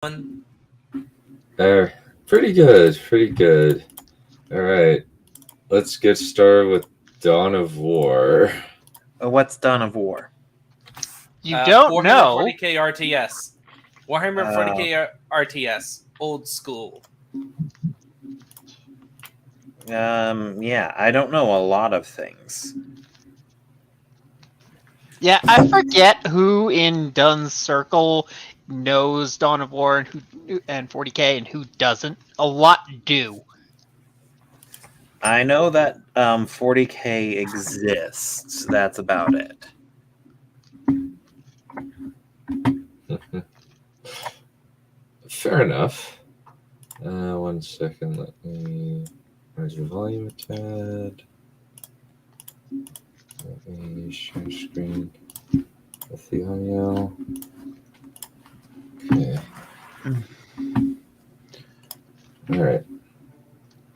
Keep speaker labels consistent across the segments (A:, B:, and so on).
A: One.
B: Pretty good, pretty good. All right, let's get started with Dawn of War.
C: What's Dawn of War?
D: You don't
A: Warhammer
D: know.
A: 40k RTS. Warhammer 40k RTS. Old school.
C: Yeah, I don't know a lot of things.
D: Yeah, I forget who in Dunn's circle knows Dawn of War and 40k and who doesn't. A lot do.
C: I know that 40k exists. That's about it.
B: Fair enough. 1 second, let me raise your volume a tad. Let me share screen with the audio. Okay. All right.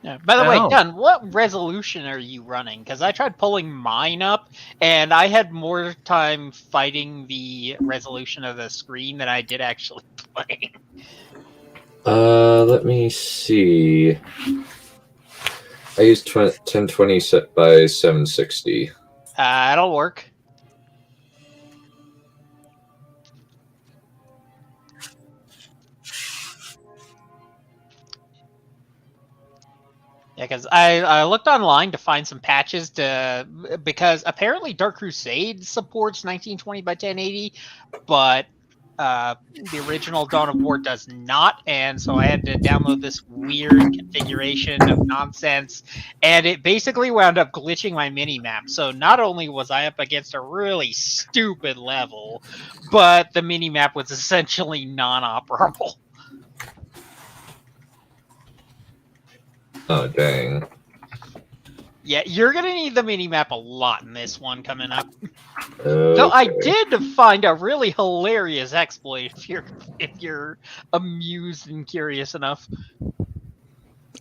D: Yeah. By the way, Dunn, what resolution are you running? Because I tried pulling mine up, and I had more time fighting the resolution of the screen than I did actually playing.
B: Let me see. I used 1020 set by 760.
D: That'll work. Yeah, because I looked online to find some patches because apparently Dark Crusade supports 1920 by 1080, but the original Dawn of War does not, and so I had to download this weird configuration of nonsense, and it basically wound up glitching my minimap. So not only was I up against a really stupid level, but the minimap was essentially non-operable.
B: Oh, dang.
D: Yeah, you're gonna need the minimap a lot in this one coming up.
B: Okay.
D: So I did find a really hilarious exploit if you're amused and curious enough.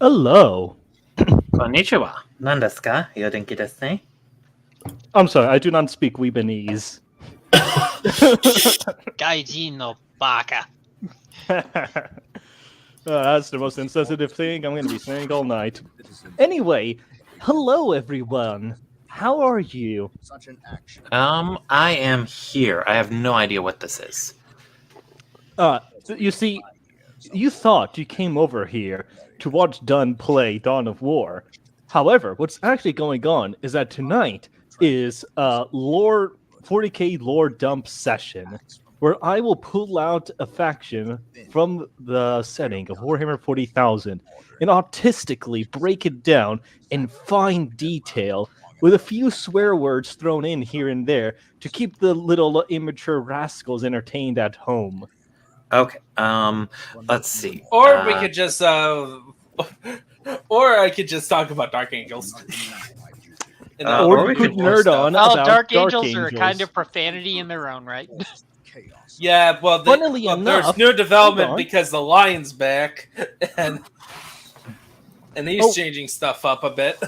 E: Hello.
C: Konnichiwa. Nandesu ka? Yodenki desu ne?
E: I'm sorry, I do not speak Weebanese.
D: Gaijin no baka.
E: That's the most insensitive thing I'm going to be saying all night. Anyway, hello everyone. How are you?
C: I am here. I have no idea what this is.
E: You see, you thought you came over here to watch Dunn play Dawn of War. However, what's actually going on is that tonight is lore 40k lore dump session, where I will pull out a faction from the setting of Warhammer 40,000 and autistically break it down in fine detail with a few swear words thrown in here and there to keep the little immature rascals entertained at home.
C: Okay, let's see.
A: Or we could just, or I could just talk about Dark Angels.
E: Or we could nerd on about
D: Dark Angels are a kind of profanity in their own right.
A: Yeah, well,
E: Funnily enough,
A: there's new development because the Lion's back, and he's changing stuff up a bit.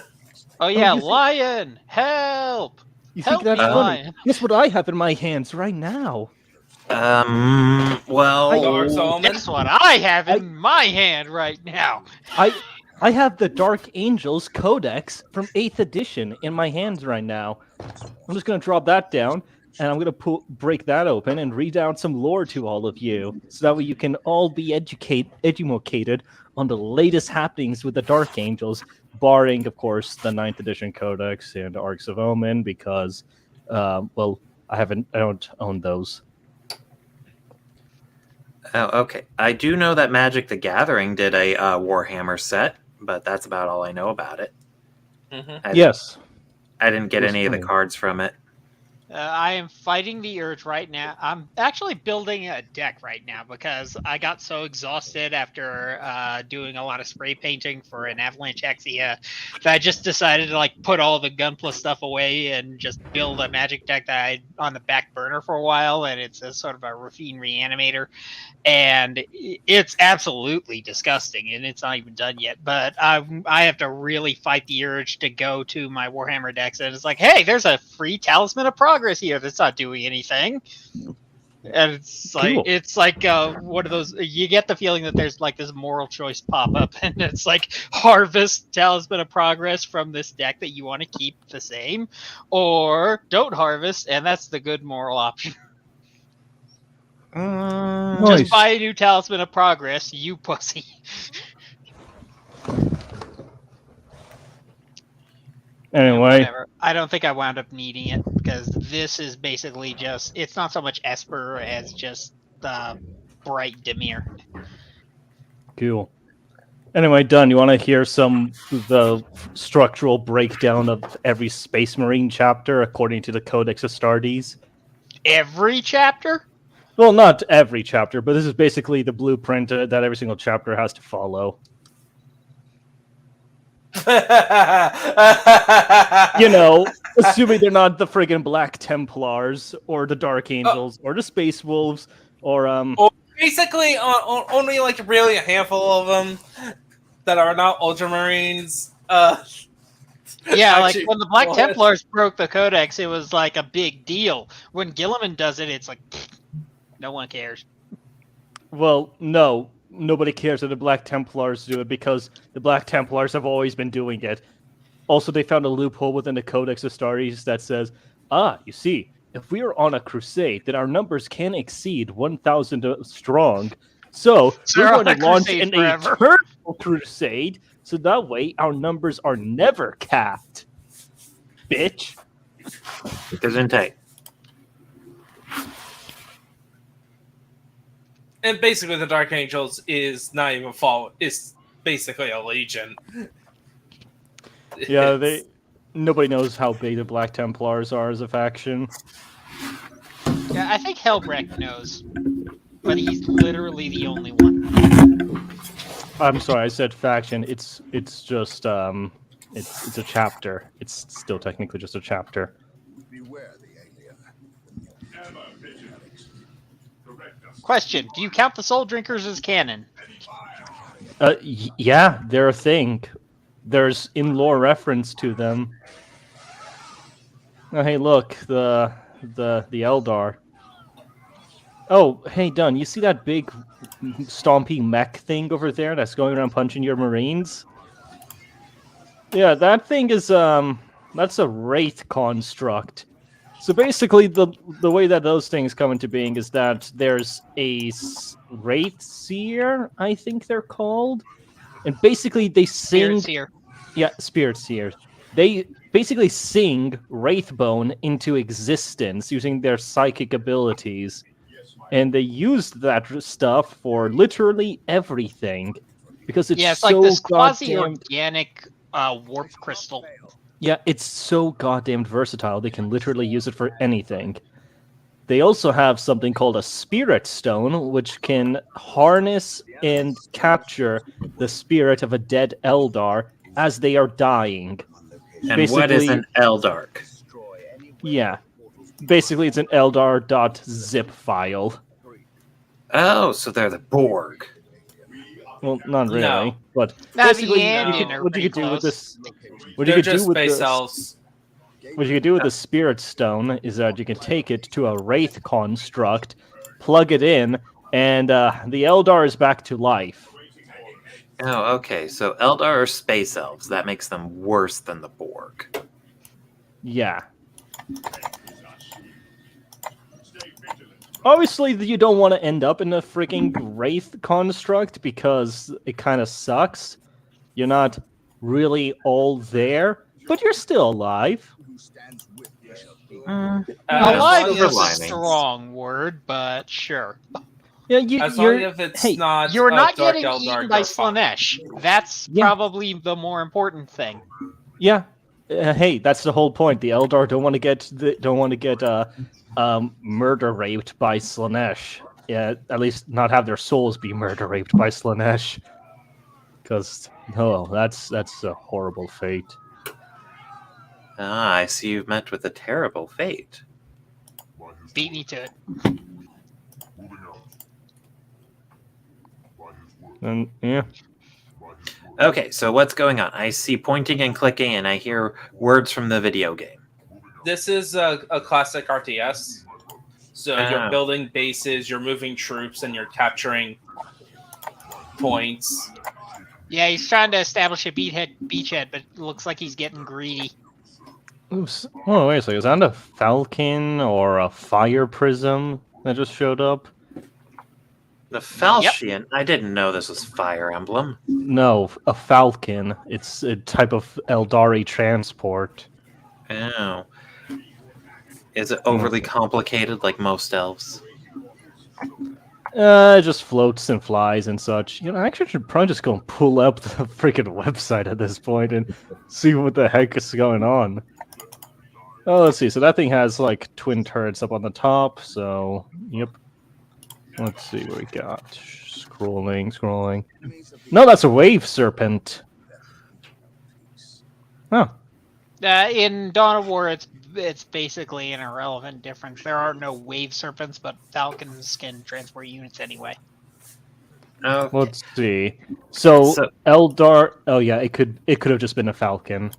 D: Oh yeah, Lion, help!
E: You
D: help
E: think that's
D: me,
E: funny?
D: Lion.
E: Guess what I have in my hands right now?
C: Well,
D: guess what I have in my hand right now?
E: I have the Dark Angels Codex from 8th edition in my hands right now. I'm just going to drop that down, and I'm going to break that open and read out some lore to all of you, so that way you can all be educated on the latest happenings with the Dark Angels, barring, of course, the 9th edition Codex and Arcs of Omen, because, well, I don't own those.
C: Oh, okay. I do know that Magic the Gathering did a Warhammer set, but that's about all I know about it.
A: Mm-hmm.
E: Yes.
C: I didn't get any
E: funny.
C: of the cards from it.
D: I am fighting the urge right now. I'm actually building a deck right now because I got so exhausted after doing a lot of spray painting for an Avalanche Exia that I just decided to put all the Gunpla stuff away and just build a Magic deck that I had on the back burner for a while, and it's a sort of a Rafine Reanimator. And it's absolutely disgusting, and it's not even done yet. But I have to really fight the urge to go to my Warhammer decks, and it's like, hey, there's a free Talisman of Progress here that's not doing anything. And it's like
E: Cool.
D: it's like one of those. You get the feeling that there's like this moral choice pop up, and it's like harvest Talisman of Progress from this deck that you want to keep the same, or don't harvest, and that's the good moral option.
E: Nice.
D: Just buy a new Talisman of Progress, you pussy.
E: Anyway,
D: Whatever. I don't think I wound up needing it because this is basically just—it's not so much Esper as just bright Dimir.
E: cool. Anyway, Dunn, you want to hear the structural breakdown of every Space Marine chapter according to the Codex Astartes?
D: Every chapter?
E: Well, not every chapter, but this is basically the blueprint that every single chapter has to follow. You know, assuming they're not the friggin' Black Templars or the Dark Angels or the Space Wolves or
A: Basically, only like really a handful of them that are not Ultramarines.
D: Yeah, like
A: Actually,
D: when the Black
A: what?
D: Templars broke the Codex, it was like a big deal. When Gilliman does it, it's like no one cares.
E: well, no, nobody cares that the Black Templars do it because the Black Templars have always been doing it. Also, they found a loophole within the Codex Astartes that says, you see, if we are on a crusade, then our numbers can exceed 1,000 strong. So
D: They're
E: we're
D: on
E: going to
D: a
E: launch
D: crusade
E: an
D: forever.
E: eternal crusade, so that way our numbers are never capped. Bitch.
C: Doesn't take.
A: And basically, the Dark Angels is not even fall. It's basically a legion.
E: Yeah,
A: It's-
E: nobody knows how big the Black Templars are as a faction.
D: Yeah, I think Helbrecht knows, but he's literally the only one.
E: I'm sorry, I said faction. It's just it's a chapter. It's still technically just a chapter.
D: Question: do you count the Soul Drinkers as canon?
E: Yeah, they're a thing. There's in-lore reference to them. Oh, hey, look, the Eldar. Oh, hey, Dunn, you see that big stompy mech thing over there that's going around punching your Marines? Yeah, that thing is that's a wraith construct. So basically, the way that those things come into being is that there's a wraith seer, I think they're called, and basically they sing.
D: Spirit Seer.
E: Yeah, spirit seers. They basically sing Wraithbone into existence using their psychic abilities, and they used that stuff for literally everything because it's
D: Yeah, it's
E: so
D: like this
E: goddamn.
D: quasi-organic warp crystal.
E: Yeah, it's so goddamn versatile. They can literally use it for anything. They also have something called a Spirit Stone, which can harness and capture the spirit of a dead Eldar as they are dying.
C: And what is an Eldark?
E: Yeah. Basically, it's an Eldar.zip file.
C: Oh, so they're the Borg.
E: Well, not really,
A: No.
E: but
D: Now, the
E: basically,
D: Ambien are
E: what you
D: pretty
E: could do with
D: close.
E: this, what you
A: They're
E: could do
A: just
E: with
A: space
E: this,
A: elves.
E: what you could do with the Spirit Stone is that you can take it to a Wraith construct, plug it in, and the Eldar is back to life.
C: Oh, okay. So Eldar are space elves. That makes them worse than the Borg.
E: Yeah. Obviously, you don't want to end up in a freaking Wraith construct because it kind of sucks. You're not really all there, but you're still alive.
D: Alive
C: silver
D: is a
C: linings.
D: strong word, but sure.
A: As
E: Yeah,
A: long as it's
E: hey,
A: not
D: You're not
A: Dark
D: getting
A: Eldar,
D: eaten by
A: you're fine.
D: Slanesh. That's
E: Yeah.
D: probably the more important thing.
E: Yeah. Hey, that's the whole point. The Eldar don't want to get murder raped by Slanesh. Yeah, at least not have their souls be murder raped by Slanesh. Because that's a horrible fate.
C: Ah, I see you've met with a terrible fate.
D: Beat me to it.
E: And yeah.
C: Okay, so what's going on? I see pointing and clicking, and I hear words from the video game.
A: This is a classic RTS. So you're building bases, you're moving troops, and you're capturing points.
D: Yeah, he's trying to establish a beachhead, but it looks like he's getting greedy.
E: Oops. Oh, wait a second. Is that a falcon or a fire prism that just showed up?
C: The Falchion? I didn't know this was Fire Emblem.
E: No, a falcon. It's a type of Eldari transport.
C: Oh. Is it overly complicated like most elves?
E: It just floats and flies and such. You know, I actually should probably just go and pull up the freaking website at this point and see what the heck is going on. Oh, let's see. So that thing has like twin turrets up on the top. So, yep. Let's see what we got. Scrolling. No, that's a wave serpent. Oh.
D: In Dawn of War, it's basically an irrelevant difference. There are no wave serpents, but falcons can transport units anyway.
C: Okay.
E: Let's see. So Eldar. Oh yeah, it could have just been a falcon.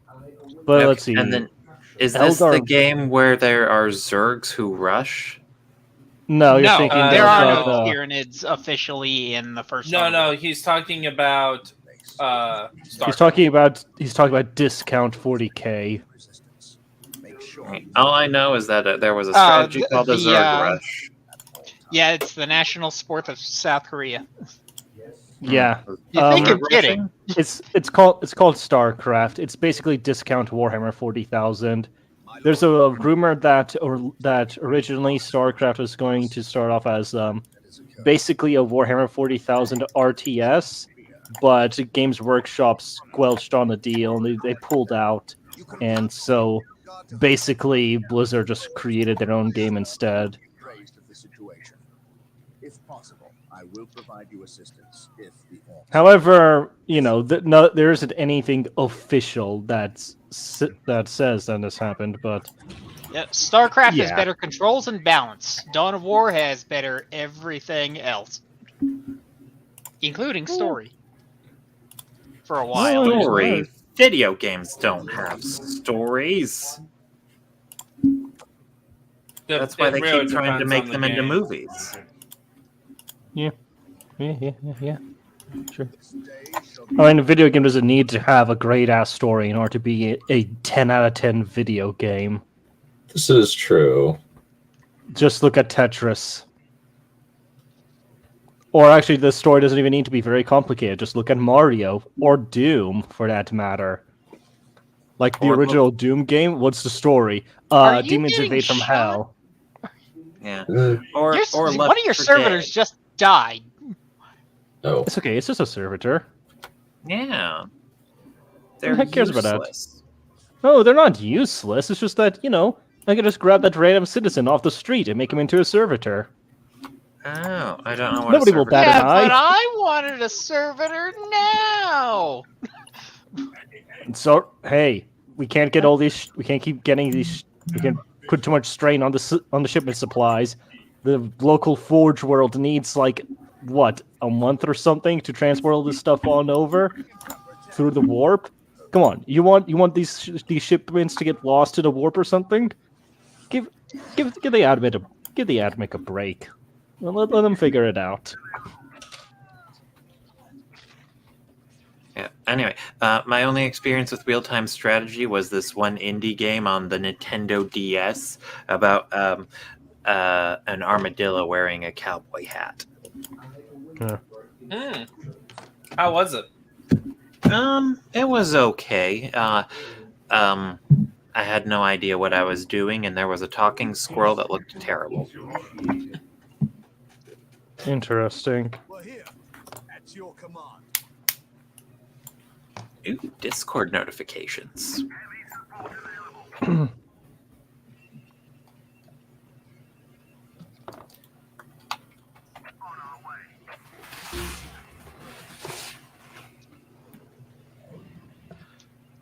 E: But let's see.
C: And then, is this the game where there are Zergs who rush?
E: No, you're thinking
D: there are no Tyranids officially in the first.
A: No, he's talking about.
E: He's talking about discount 40k.
C: All I know is that there was a strategy called the Zerg Rush.
D: Yeah, it's the national sport of South Korea.
E: Yeah,
D: you think I'm kidding?
E: It's called StarCraft. It's basically discount Warhammer 40,000. There's a rumor that originally StarCraft was going to start off as basically a Warhammer 40,000 RTS, but Games Workshop squelched on the deal and they pulled out, and so basically Blizzard just created their own game instead. However, you know, there isn't anything official that says that this happened, but
D: yeah, StarCraft has better controls and balance. Dawn of War has better everything else, including story. For a while,
C: story. Video games don't have stories. That's why they keep trying to make them into movies.
E: Yeah. Sure. I mean, a video game doesn't need to have a great-ass story in order to be a 10 out of 10 video game.
B: This is true.
E: Just look at Tetris. Or actually, the story doesn't even need to be very complicated. Just look at Mario, or Doom, for that matter. Like the original Doom game, what's the story? Demons invade from hell.
C: Yeah.
D: Or one of your servitors just died.
B: Oh.
E: It's okay, it's just a servitor.
C: Yeah.
E: Who the heck cares about that? No, they're not useless. It's just that, you know, I could just grab that random citizen off the street and make him into a servitor.
C: Oh, I don't know what
E: Nobody will bat an eye.
D: But I wanted a servitor now.
E: So, hey, we can't get all these. We can't keep getting these. We can put too much strain on the shipment supplies. The local forge world needs like what, a month or something to transport all this stuff on over through the warp. Come on, you want these shipments to get lost to the warp or something? Give the admin a break. Let them figure it out.
C: Yeah. Anyway, my only experience with real-time strategy was this one indie game on the Nintendo DS about an armadillo wearing a cowboy hat.
A: How was it?
C: It was okay. I had no idea what I was doing, and there was a talking squirrel that looked terrible.
E: Interesting.
C: Ooh, Discord notifications.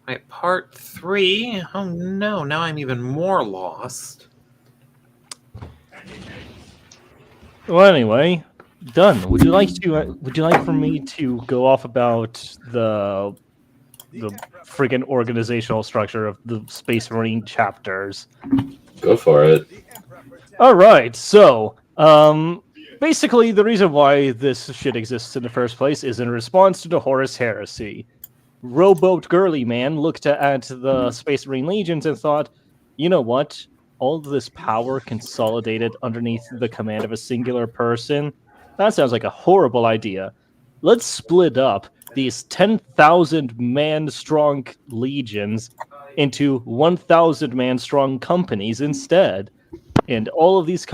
C: Right, part 3. Oh no, now I'm even more lost.
E: Well, anyway, Dunn, would you like for me to go off about the friggin' organizational structure of the Space Marine chapters?
B: Go for it.
E: All right, so basically the reason why this shit exists in the first place is in response to the Horus Heresy. Rowboat Girly Man looked at the Space Marine Legions and thought, you know what? All of this power consolidated underneath the command of a singular person? That sounds like a horrible idea. Let's split up these 10,000 man strong legions into 1,000 man strong companies instead. And all of these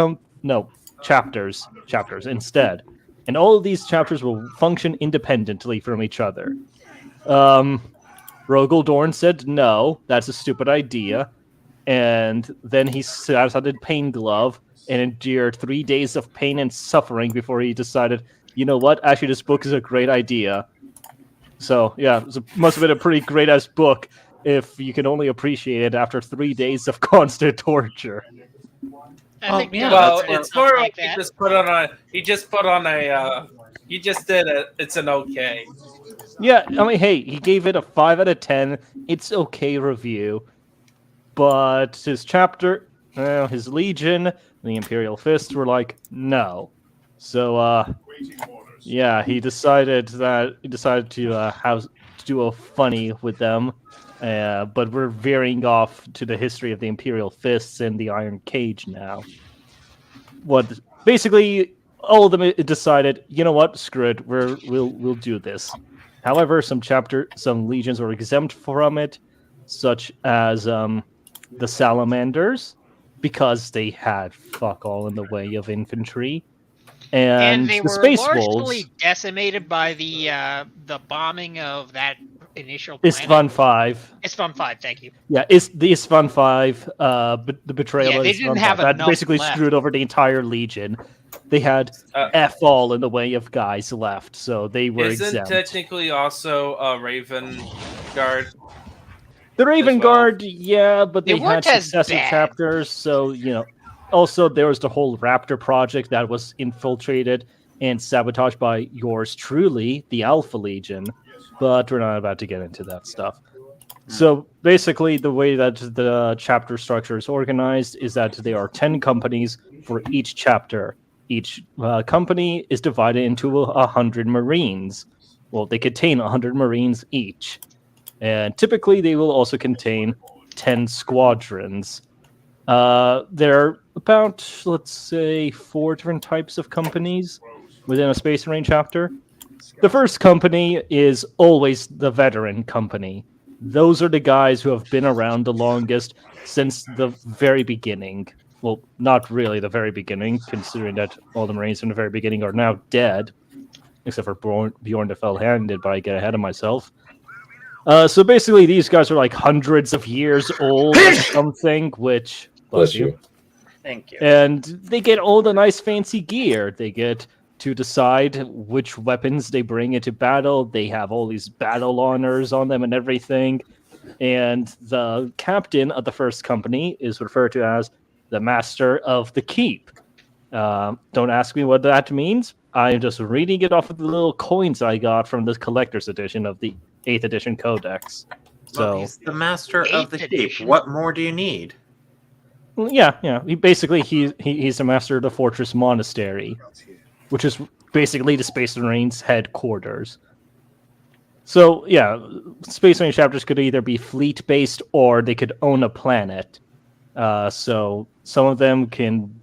E: chapters instead. And all of these chapters will function independently from each other. Rogel Dorn said no, that's a stupid idea. And then he started Pain Glove and endured 3 days of pain and suffering before he decided, you know what, actually this book is a great idea. So yeah, must have been a pretty great ass book if you can only appreciate it after 3 days of constant torture.
D: I think
C: yeah,
A: Well,
C: that's
A: it's more like
D: that.
A: he just put on a. He just did it. It's an okay.
E: Yeah, I mean, hey, he gave it a 5 out of 10. It's okay review. But his chapter, his Legion, the Imperial Fist were like, no. So, yeah, he decided to do a funny with them. But we're veering off to the history of the Imperial Fists and the Iron Cage now. Basically, all of them decided, you know what, screw it, we'll do this. However, some legions were exempt from it, such as the Salamanders, because they had fuck all in the way of infantry, and
D: they
E: the
D: were
E: Space
D: largely
E: Wolves.
D: decimated by the bombing of that initial planet.
E: Istvan 5.
D: Istvan 5, thank you.
E: Yeah, the Istvan 5, the betrayal
D: Yeah,
E: of
D: they
E: Istvan
D: didn't
E: 5.
D: have
E: That
D: enough
E: basically
D: left.
E: screwed over the entire Legion. They had F all in the way of guys left, so they were
A: Isn't
E: exempt.
A: technically also a Raven Guard?
E: The Raven
A: well.
E: Guard, yeah, but
D: They
E: they had
D: weren't as
E: successive
D: bad.
E: chapters, so, Also, there was the whole Raptor project that was infiltrated and sabotaged by yours truly, the Alpha Legion, but we're not about to get into that stuff. So, basically, the way that the chapter structure is organized is that there are 10 companies for each chapter. Each company is divided into 100 Marines. Well, they contain 100 Marines each. And typically, they will also contain 10 squadrons. There are about, let's say, 4 different types of companies within a Space Marine chapter. The first company is always the veteran company. Those are the guys who have been around the longest since the very beginning. Well, not really the very beginning, considering that all the Marines from the very beginning are now dead, except for Bjorn the Fell-Handed, but I get ahead of myself. So basically, these guys are like hundreds of years old or something, which...
B: Bless you.
C: Thank you.
E: And they get all the nice fancy gear. They get to decide which weapons they bring into battle. They have all these battle honors on them and everything. And the captain of the first company is referred to as the Master of the Keep. Don't ask me what that means. I'm just reading it off of the little coins I got from the collector's edition of the 8th edition Codex.
C: Well,
E: So
C: he's the master of the
D: 8th
C: keep.
D: edition.
C: What more do you need?
E: yeah. He's a master of the Fortress Monastery, which is basically the Space Marines headquarters. So yeah, Space Marine chapters could either be fleet based or they could own a planet. So some of them can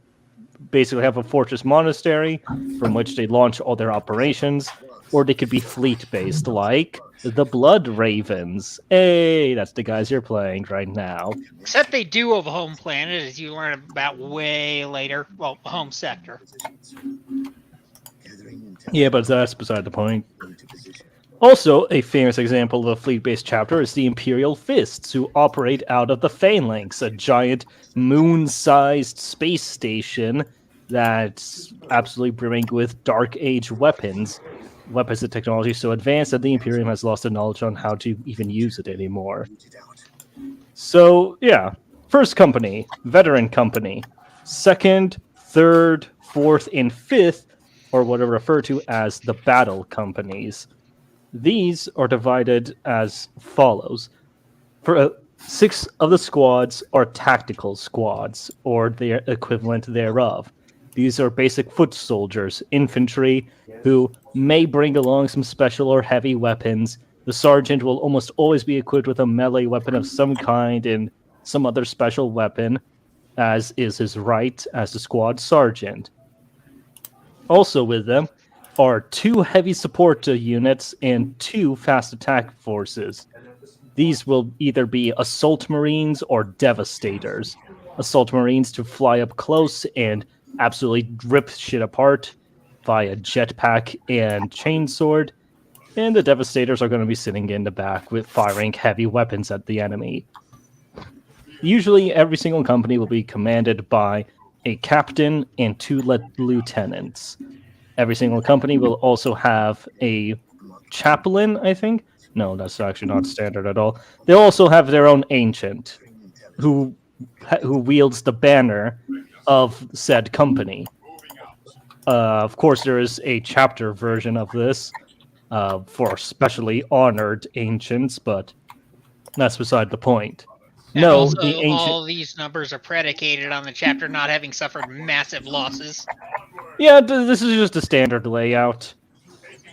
E: basically have a Fortress Monastery from which they launch all their operations, or they could be fleet based, like the Blood Ravens. Hey, that's the guys you're playing right now.
D: Except they do have a home planet, as you learn about way later. Well, home sector.
E: Yeah, but that's beside the point. Also, a famous example of a fleet-based chapter is the Imperial Fists, who operate out of the Phalanx, a giant moon-sized space station that's absolutely brimming with Dark Age weapons. Weapons and technology so advanced that the Imperium has lost the knowledge on how to even use it anymore. So, yeah. First company, veteran company. Second, third, fourth, and fifth, or what are referred to as the battle companies. These are divided as follows. 6 of the squads are tactical squads, or their equivalent thereof. These are basic foot soldiers, infantry, who may bring along some special or heavy weapons. The sergeant will almost always be equipped with a melee weapon of some kind and some other special weapon, as is his right as the squad sergeant. Also with them are 2 heavy support units and 2 fast attack forces. These will either be assault marines or devastators. Assault marines to fly up close and absolutely rip shit apart via jetpack and chainsword. And the devastators are going to be sitting in the back with firing heavy weapons at the enemy. Usually every single company will be commanded by a captain and 2 lieutenants. Every single company will also have a chaplain, I think. No, that's actually not standard at all. They'll also have their own ancient, who wields the banner of said company. Of course, there is a chapter version of this for specially honored ancients, but that's beside the point.
D: And
E: No,
D: also,
E: the ancient.
D: all these numbers are predicated on the chapter not having suffered massive losses.
E: Yeah, this is just a standard layout.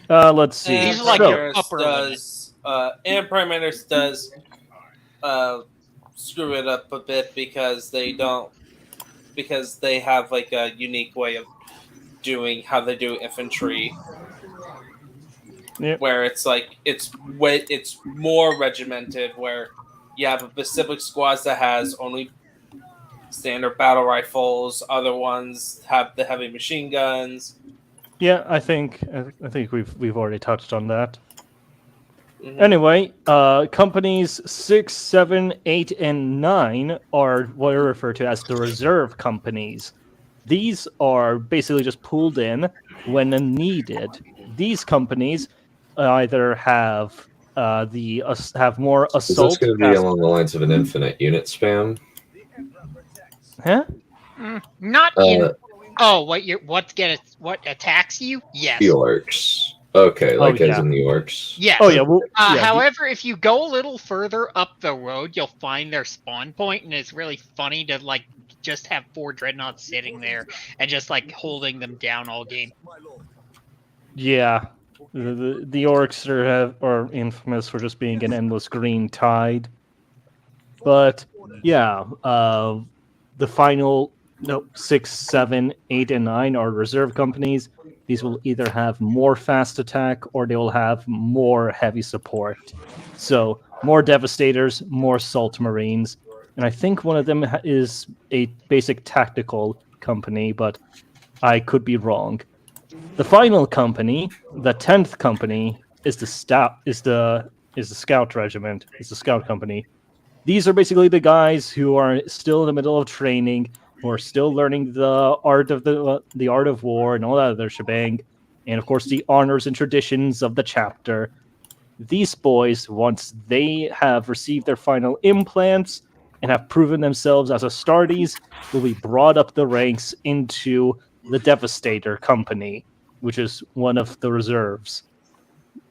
E: Let's see.
D: These
A: And
D: are like
E: So-
D: your upper
A: and Primaris does screw it up a bit because they have like a unique way of doing how they do infantry.
E: Yep.
A: Where it's like it's more regimented, where you have a specific squads that has only standard battle rifles, other ones have the heavy machine guns.
E: Yeah, I think we've already touched on that.
A: Mhm.
E: Anyway, companies 6, 7, 8, and 9 are what are referred to as the reserve companies. These are basically just pulled in when needed. These companies either have have more
B: Is this
E: assault.
B: going to be along the lines of an infinite unit spam?
E: Huh?
D: Not in. Oh, what attacks you? Yes.
B: The orcs. Okay, like
E: yeah.
B: as in the orcs.
D: Yes.
E: Oh yeah. Well, yeah,
D: However, if you go a little further up the road, you'll find their spawn point, and it's really funny to like just have 4 dreadnoughts sitting there and just like holding them down all game.
E: Yeah, the orcs are infamous for just being an endless green tide. But yeah, the final 6, 7, 8, and 9 are reserve companies. These will either have more fast attack or they will have more heavy support. So more devastators, more salt marines, and I think one of them is a basic tactical company, but I could be wrong. The final company, the 10th company, is the scout regiment. It's the scout company. These are basically the guys who are still in the middle of training, who are still learning the art of war and all that other shebang, and of course the honors and traditions of the chapter. These boys, once they have received their final implants and have proven themselves as Astartes, will be brought up the ranks into the Devastator Company, which is one of the reserves.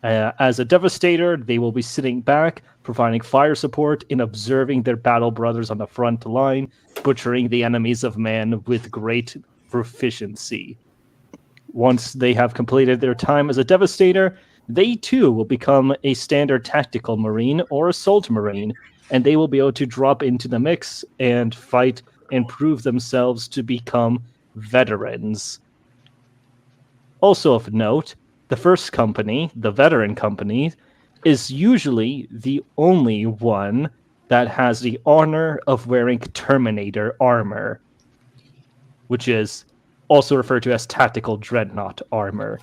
E: As a Devastator, they will be sitting back, providing fire support and observing their battle brothers on the front line, butchering the enemies of man with great proficiency. Once they have completed their time as a Devastator, they too will become a standard tactical marine or assault marine, and they will be able to drop into the mix and fight and prove themselves to become veterans. Also of note, the first company, the veteran company, is usually the only one that has the honor of wearing Terminator armor, which is also referred to as tactical dreadnought armor.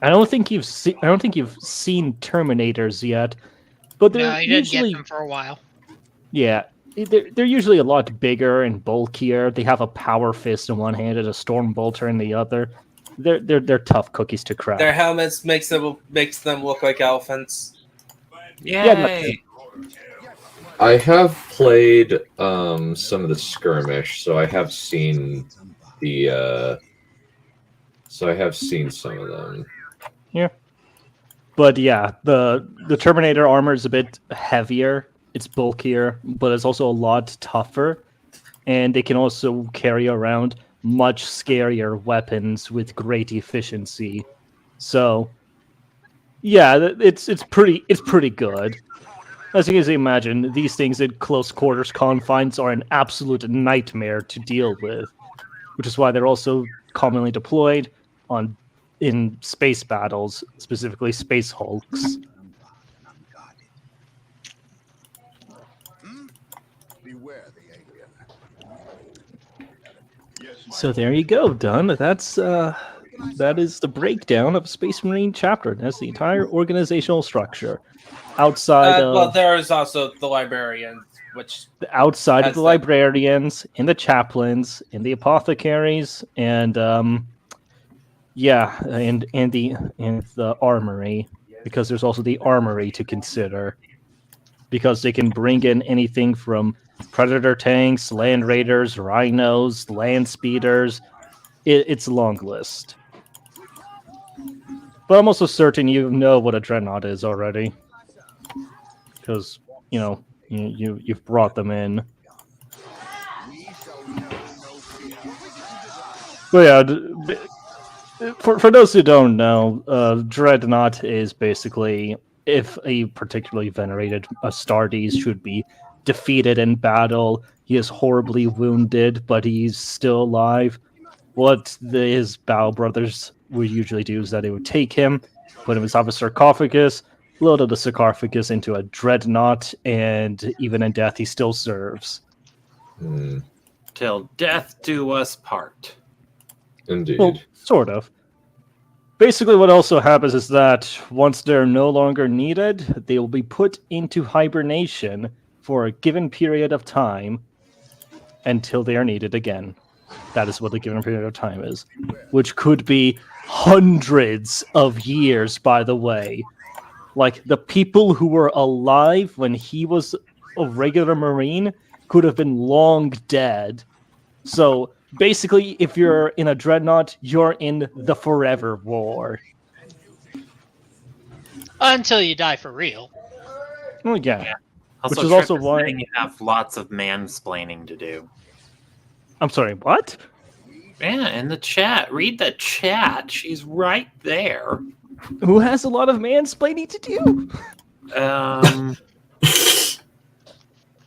E: I don't think you've seen Terminators yet, but they're
D: No, you
E: usually
D: didn't get them for a while.
E: yeah, they're usually a lot bigger and bulkier. They have a power fist in one hand and a storm bolter in the other. They're tough cookies to crack.
A: Their helmets makes them look like elephants.
C: Yay!
B: I have played some of the skirmish, so I have seen the some of them.
E: Yeah. But yeah, the Terminator armor is a bit heavier. it's bulkier, but it's also a lot tougher, and they can also carry around much scarier weapons with great efficiency. So, yeah, it's pretty good. As you can imagine, these things in close quarters confines are an absolute nightmare to deal with, which is why they're also commonly deployed in space battles, specifically space hulks. So there you go, Dunn. That is the breakdown of a Space Marine chapter. That's the entire organizational structure. Outside
A: Well,
E: of
A: there is also the librarians, which
E: outside of
A: has
E: the
A: them.
E: librarians, and the chaplains, and the apothecaries, and and the armory, because there's also the armory to consider, because they can bring in anything from predator tanks, land raiders, rhinos, land speeders. It's a long list. But I'm also certain you know what a dreadnought is already, because you've brought them in. But yeah, for those who don't know, dreadnought is basically if a particularly venerated Astartes should be defeated in battle, he is horribly wounded, but he's still alive. What his Bow brothers would usually do is that they would take him, put him inside a sarcophagus, load the sarcophagus into a dreadnought, and even in death, he still serves.
C: Till death do us part.
B: Indeed.
E: Well, sort of. Basically, what also happens is that once they're no longer needed, they will be put into hibernation for a given period of time until they are needed again. That is what the given period of time is, which could be hundreds of years, by the way. Like, the people who were alive when he was a regular Marine could have been long dead. So, basically, if you're in a dreadnought, you're in the forever war.
D: Until you die for real.
E: Well, yeah.
C: Also,
E: Which is
C: Trip
E: also why-
C: saying you have lots of mansplaining to do.
E: I'm sorry, what?
C: Yeah, in the chat. Read the chat. She's right there.
E: Who has a lot of mansplaining to do?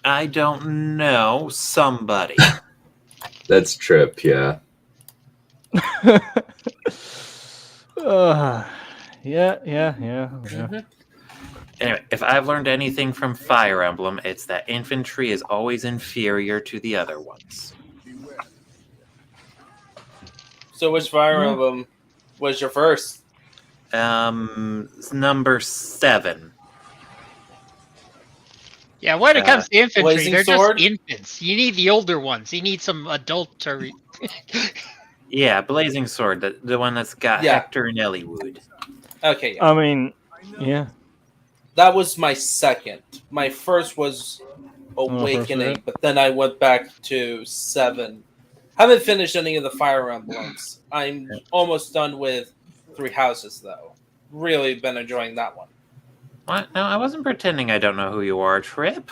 C: I don't know. Somebody.
B: That's Trip, yeah.
E: Yeah.
C: Anyway, if I've learned anything from Fire Emblem, it's that infantry is always inferior to the other ones.
A: So which Fire Emblem was your first?
C: Number 7.
D: Yeah, when it comes to infantry,
A: Blazing
D: they're
A: Sword?
D: just infants. You need the older ones. You need some adult to...
C: Yeah, Blazing Sword, the one that's got
A: Yeah.
C: Hector and Eliwood.
A: Okay,
E: I mean, yeah.
A: that was my second. My first was Awakening,
E: first,
A: but then I went back to 7. Haven't finished any of the Fire Emblems. I'm almost done with 3 Houses, though. Really been enjoying that one.
C: What? No, I wasn't pretending I don't know who you are, Trip.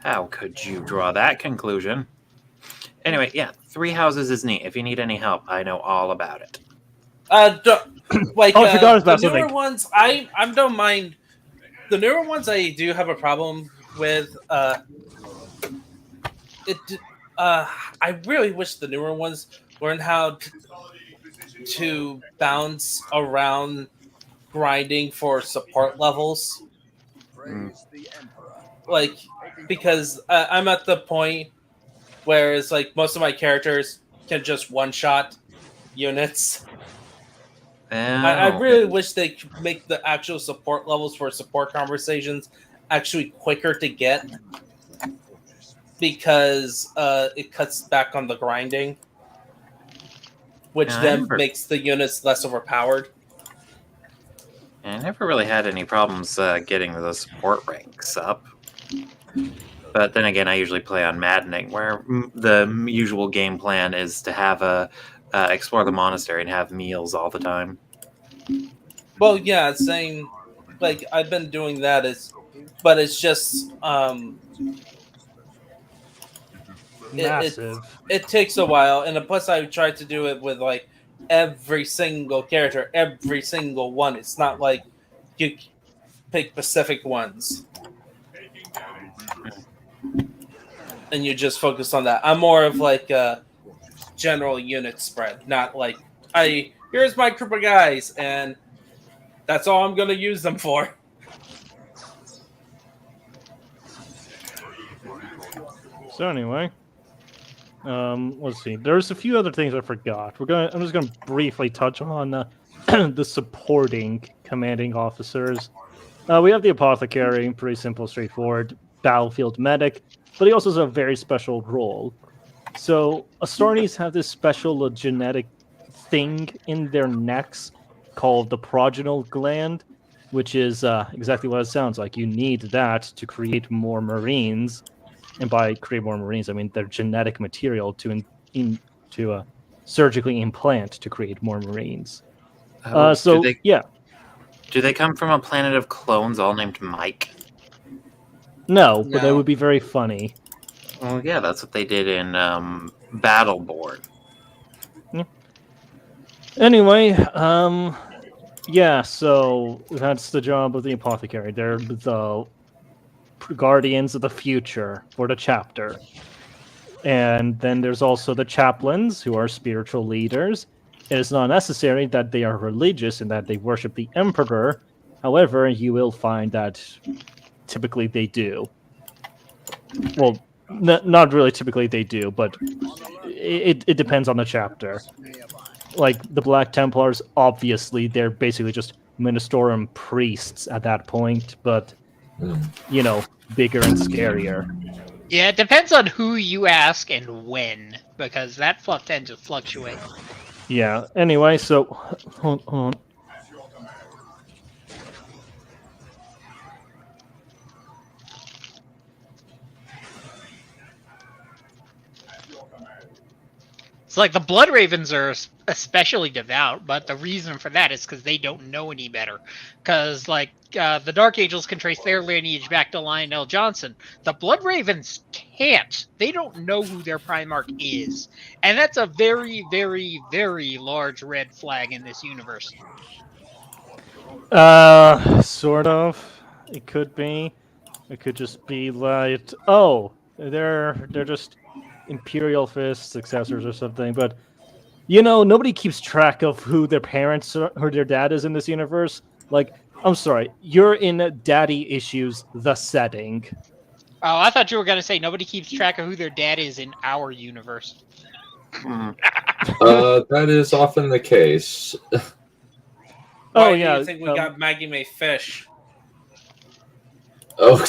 C: How could you draw that conclusion? Anyway, yeah, 3 Houses is neat. If you need any help, I know all about it.
E: I forgot about
A: the newer
E: something.
A: ones, I don't mind. The newer ones, I do have a problem with. I really wish the newer ones learn how to bounce around grinding for support levels. Like, because I'm at the point where it's like most of my characters can just one-shot units. I really wish they could make the actual support levels for support conversations actually quicker to get, because it cuts back on the grinding, which makes the units less overpowered.
C: I never really had any problems getting the support ranks up. But then again, I usually play on Maddening, where the usual game plan is to have explore the monastery and have meals all the time.
A: Well, yeah, saying like I've been doing that is but it's just
E: Massive.
A: it takes a while, and plus I tried to do it with like every single character, every single one. It's not like you pick specific ones and you just focus on that. I'm more of like a general unit spread, not like here's my group of guys and that's all I'm going to use them for.
E: So anyway, let's see. There's a few other things I forgot. I'm just gonna briefly touch on the supporting commanding officers. We have the apothecary, pretty simple, straightforward battlefield medic, but he also has a very special role. So Astartes have this special genetic thing in their necks called the progenyal gland, which is exactly what it sounds like. You need that to create more Marines. And by create more Marines, I mean their genetic material to surgically implant to create more Marines.
C: Do they come from a planet of clones all named Mike?
E: No, but that would be very funny.
C: Well, yeah, that's what they did in Battleborn.
E: Yeah. Anyway, so that's the job of the apothecary. They're the guardians of the future for the chapter. And then there's also the chaplains, who are spiritual leaders. It is not necessary that they are religious and that they worship the emperor. However, you will find that typically they do. Well, not really typically they do, but it depends on the chapter. Like the Black Templars, obviously, they're basically just Ministorum priests at that point, but you know, bigger and scarier.
D: Yeah, it depends on who you ask and when, because that tends to fluctuate.
E: Yeah, anyway, so hold on.
D: It's like the Blood Ravens are especially devout, but the reason for that is because they don't know any better. Because, like, the Dark Angels can trace their lineage back to Lionel Johnson. The Blood Ravens can't. They don't know who their Primarch is. And that's a very, very, very large red flag in this universe.
E: Sort of. It could be. It could just be like, oh, they're just Imperial Fist successors or something, but you know, nobody keeps track of who their parents or their dad is in this universe. Like, I'm sorry, you're in Daddy Issues, the setting.
D: Oh, I thought you were going to say nobody keeps track of who their dad is in our universe.
B: That is often the case.
A: Why do you think we got Maggie May Fish?
B: Oh,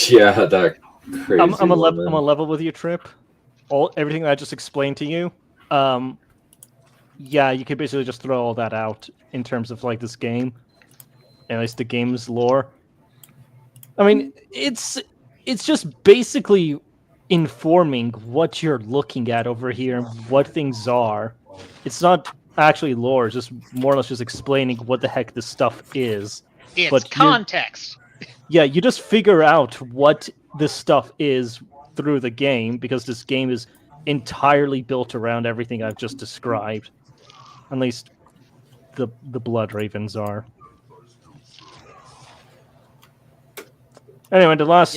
B: yeah, that crazy
E: I'm a level with you, Trip. Everything that I just explained to you. Yeah, you could basically just throw all that out in terms of like this game, at least the game's lore. I mean, it's just basically informing what you're looking at over here and what things are. It's not actually lore; it's just more or less just explaining what the heck this stuff is.
D: It's context.
E: Yeah, you just figure out what this stuff is through the game, because this game is entirely built around everything I've just described. At least the Blood Ravens are. Anyway, the last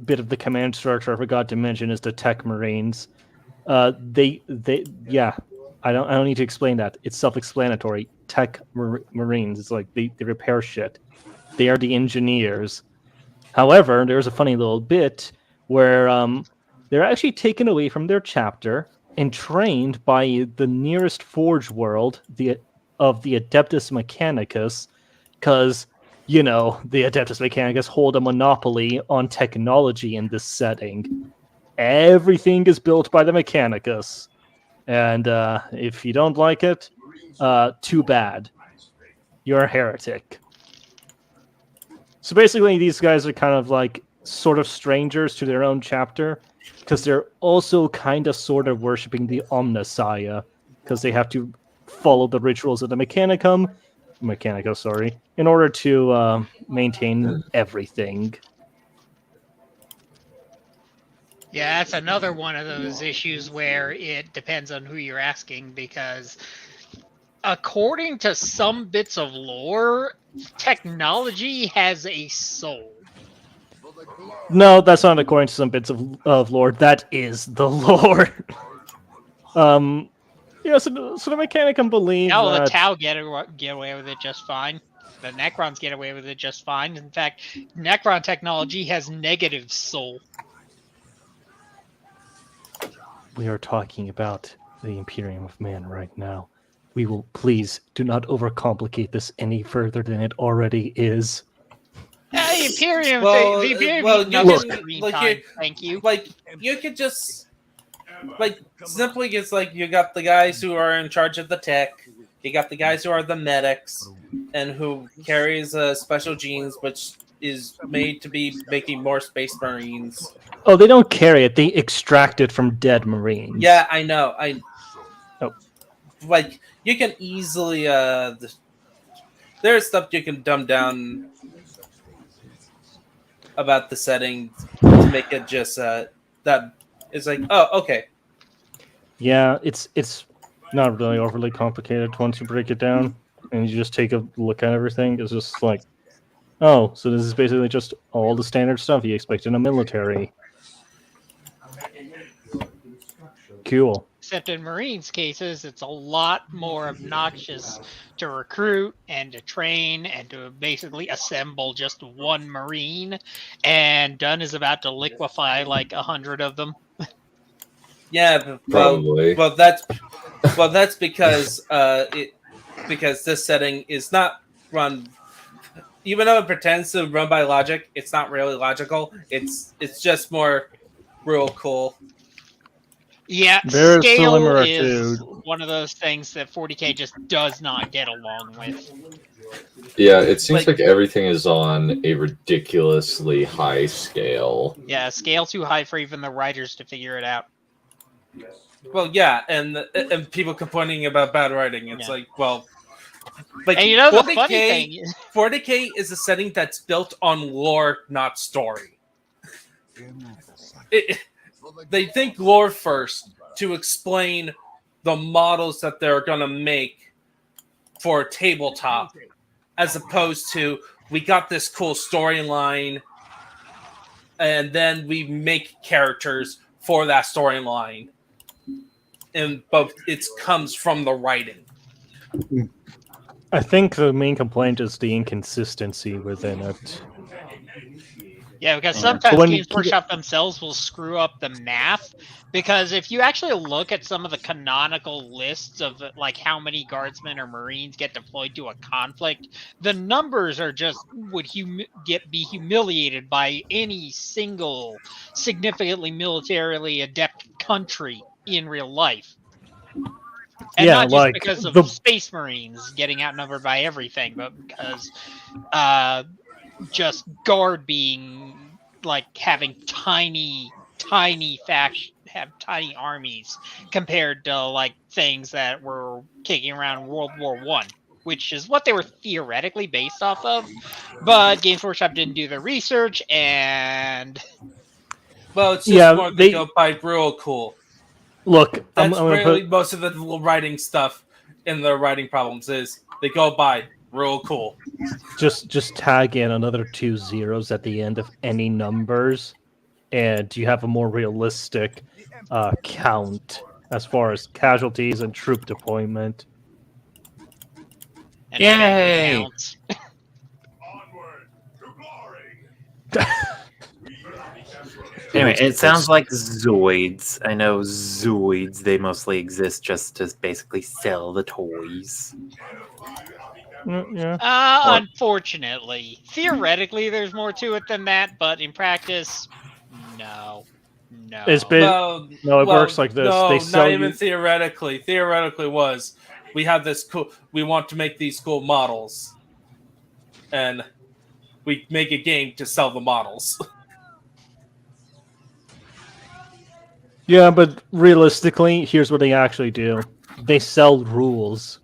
E: bit of the command structure I forgot to mention is the Tech Marines. I don't need to explain that. It's self-explanatory. Tech Marines. It's like they repair shit. They are the engineers. However, there's a funny little bit where they're actually taken away from their chapter and trained by the nearest Forge world of the Adeptus Mechanicus, because, you know, the Adeptus Mechanicus hold a monopoly on technology in this setting. Everything is built by the Mechanicus. And if you don't like it, too bad. You're a heretic. So basically, these guys are kind of like sort of strangers to their own chapter, because they're also kind of sort of worshipping the Omnissiah, because they have to follow the rituals of the Mechanicum, Mechanica, sorry, in order to maintain everything.
D: Yeah, that's another one of those issues where it depends on who you're asking, because according to some bits of lore, technology has a soul.
E: No, that's not according to some bits of lore. That is the lore. Yeah, so the Mechanicum believe
D: No, the
E: that...
D: Tau get away with it just fine. The Necrons get away with it just fine. In fact, Necron technology has negative soul.
E: We are talking about the Imperium of Man right now. We will please do not overcomplicate this any further than it already is.
D: The Imperium,
A: Well,
D: the Imperium
A: well,
D: need
A: you
D: no
A: can-
D: screen
A: like,
D: time. Thank you.
A: Like, you could just, like, simply it's like you got the guys who are in charge of the tech, you got the guys who are the medics, and who carries special genes, which is made to be making more space marines.
E: Oh, they don't carry it. They extract it from dead Marines.
A: Yeah, I know.
E: Oh.
A: Like, you can easily there's stuff you can dumb down about the setting to make it just that it's like, oh, okay.
E: Yeah, it's not really overly complicated once you break it down and you just take a look at everything. It's just like, oh, so this is basically just all the standard stuff you expect in a military. Cool.
D: Except in Marines' cases, it's a lot more obnoxious to recruit and to train and to basically assemble just one Marine. And Dunn is about to liquefy like 100 of them.
A: Yeah,
B: Probably.
A: well, that's because because this setting is not run. Even though it pretends to run by logic, it's not really logical. It's just more real cool.
D: Yeah,
E: Very
D: scale
E: similar
D: is
E: to-
D: one of those things that 40k just does not get along with.
B: Yeah, it seems
A: Like-
B: like everything is on a ridiculously high scale.
D: Yeah, scale too high for even the writers to figure it out.
A: Well, yeah, and people complaining about bad writing. It's
D: Yeah.
A: like, well, like
D: And you know the
A: 40K,
D: funny thing is,
A: 40K is a setting that's built on lore, not story. They think lore first to explain the models that they're going to make for a tabletop, as opposed to, we got this cool storyline and then we make characters for that storyline. And both it comes from the writing.
E: I think the main complaint is the inconsistency within it.
D: yeah, because
E: So
D: sometimes
E: when you
D: Games
E: keep
D: Workshop themselves will screw up the math. Because if you actually look at some of the canonical lists of like how many guardsmen or marines get deployed to a conflict, the numbers are just would be humiliated by any single significantly militarily adept country in real life. And
E: Yeah,
D: not just
E: like
D: because of
E: the-
D: space marines getting outnumbered by everything, but because just guard being like having tiny armies compared to like things that were kicking around World War One, which is what they were theoretically based off of. But Games Workshop didn't do the research, and
A: Well, it's just
E: Yeah,
A: more
E: they-
A: they go by real cool.
E: Look, I'm
A: That's
E: gonna
A: really
E: put
A: most of the writing stuff in their writing problems is they go by real cool.
E: just tag in another 2 zeros at the end of any numbers, and you have a more realistic count as far as casualties and troop deployment.
D: and
C: Yay!
D: counts.
C: Anyway, it sounds like Zoids. I know Zoids, they mostly exist just to basically sell the toys.
E: Yeah.
D: Unfortunately, theoretically, there's more to it than that, but in practice, no.
E: It's been- No, it works like this.
A: No,
E: They sell
A: not even
E: you-
A: theoretically. Theoretically was we have this cool. We want to make these cool models, and we make a game to sell the models.
E: Yeah, but realistically, here's what they actually do. They sell rules.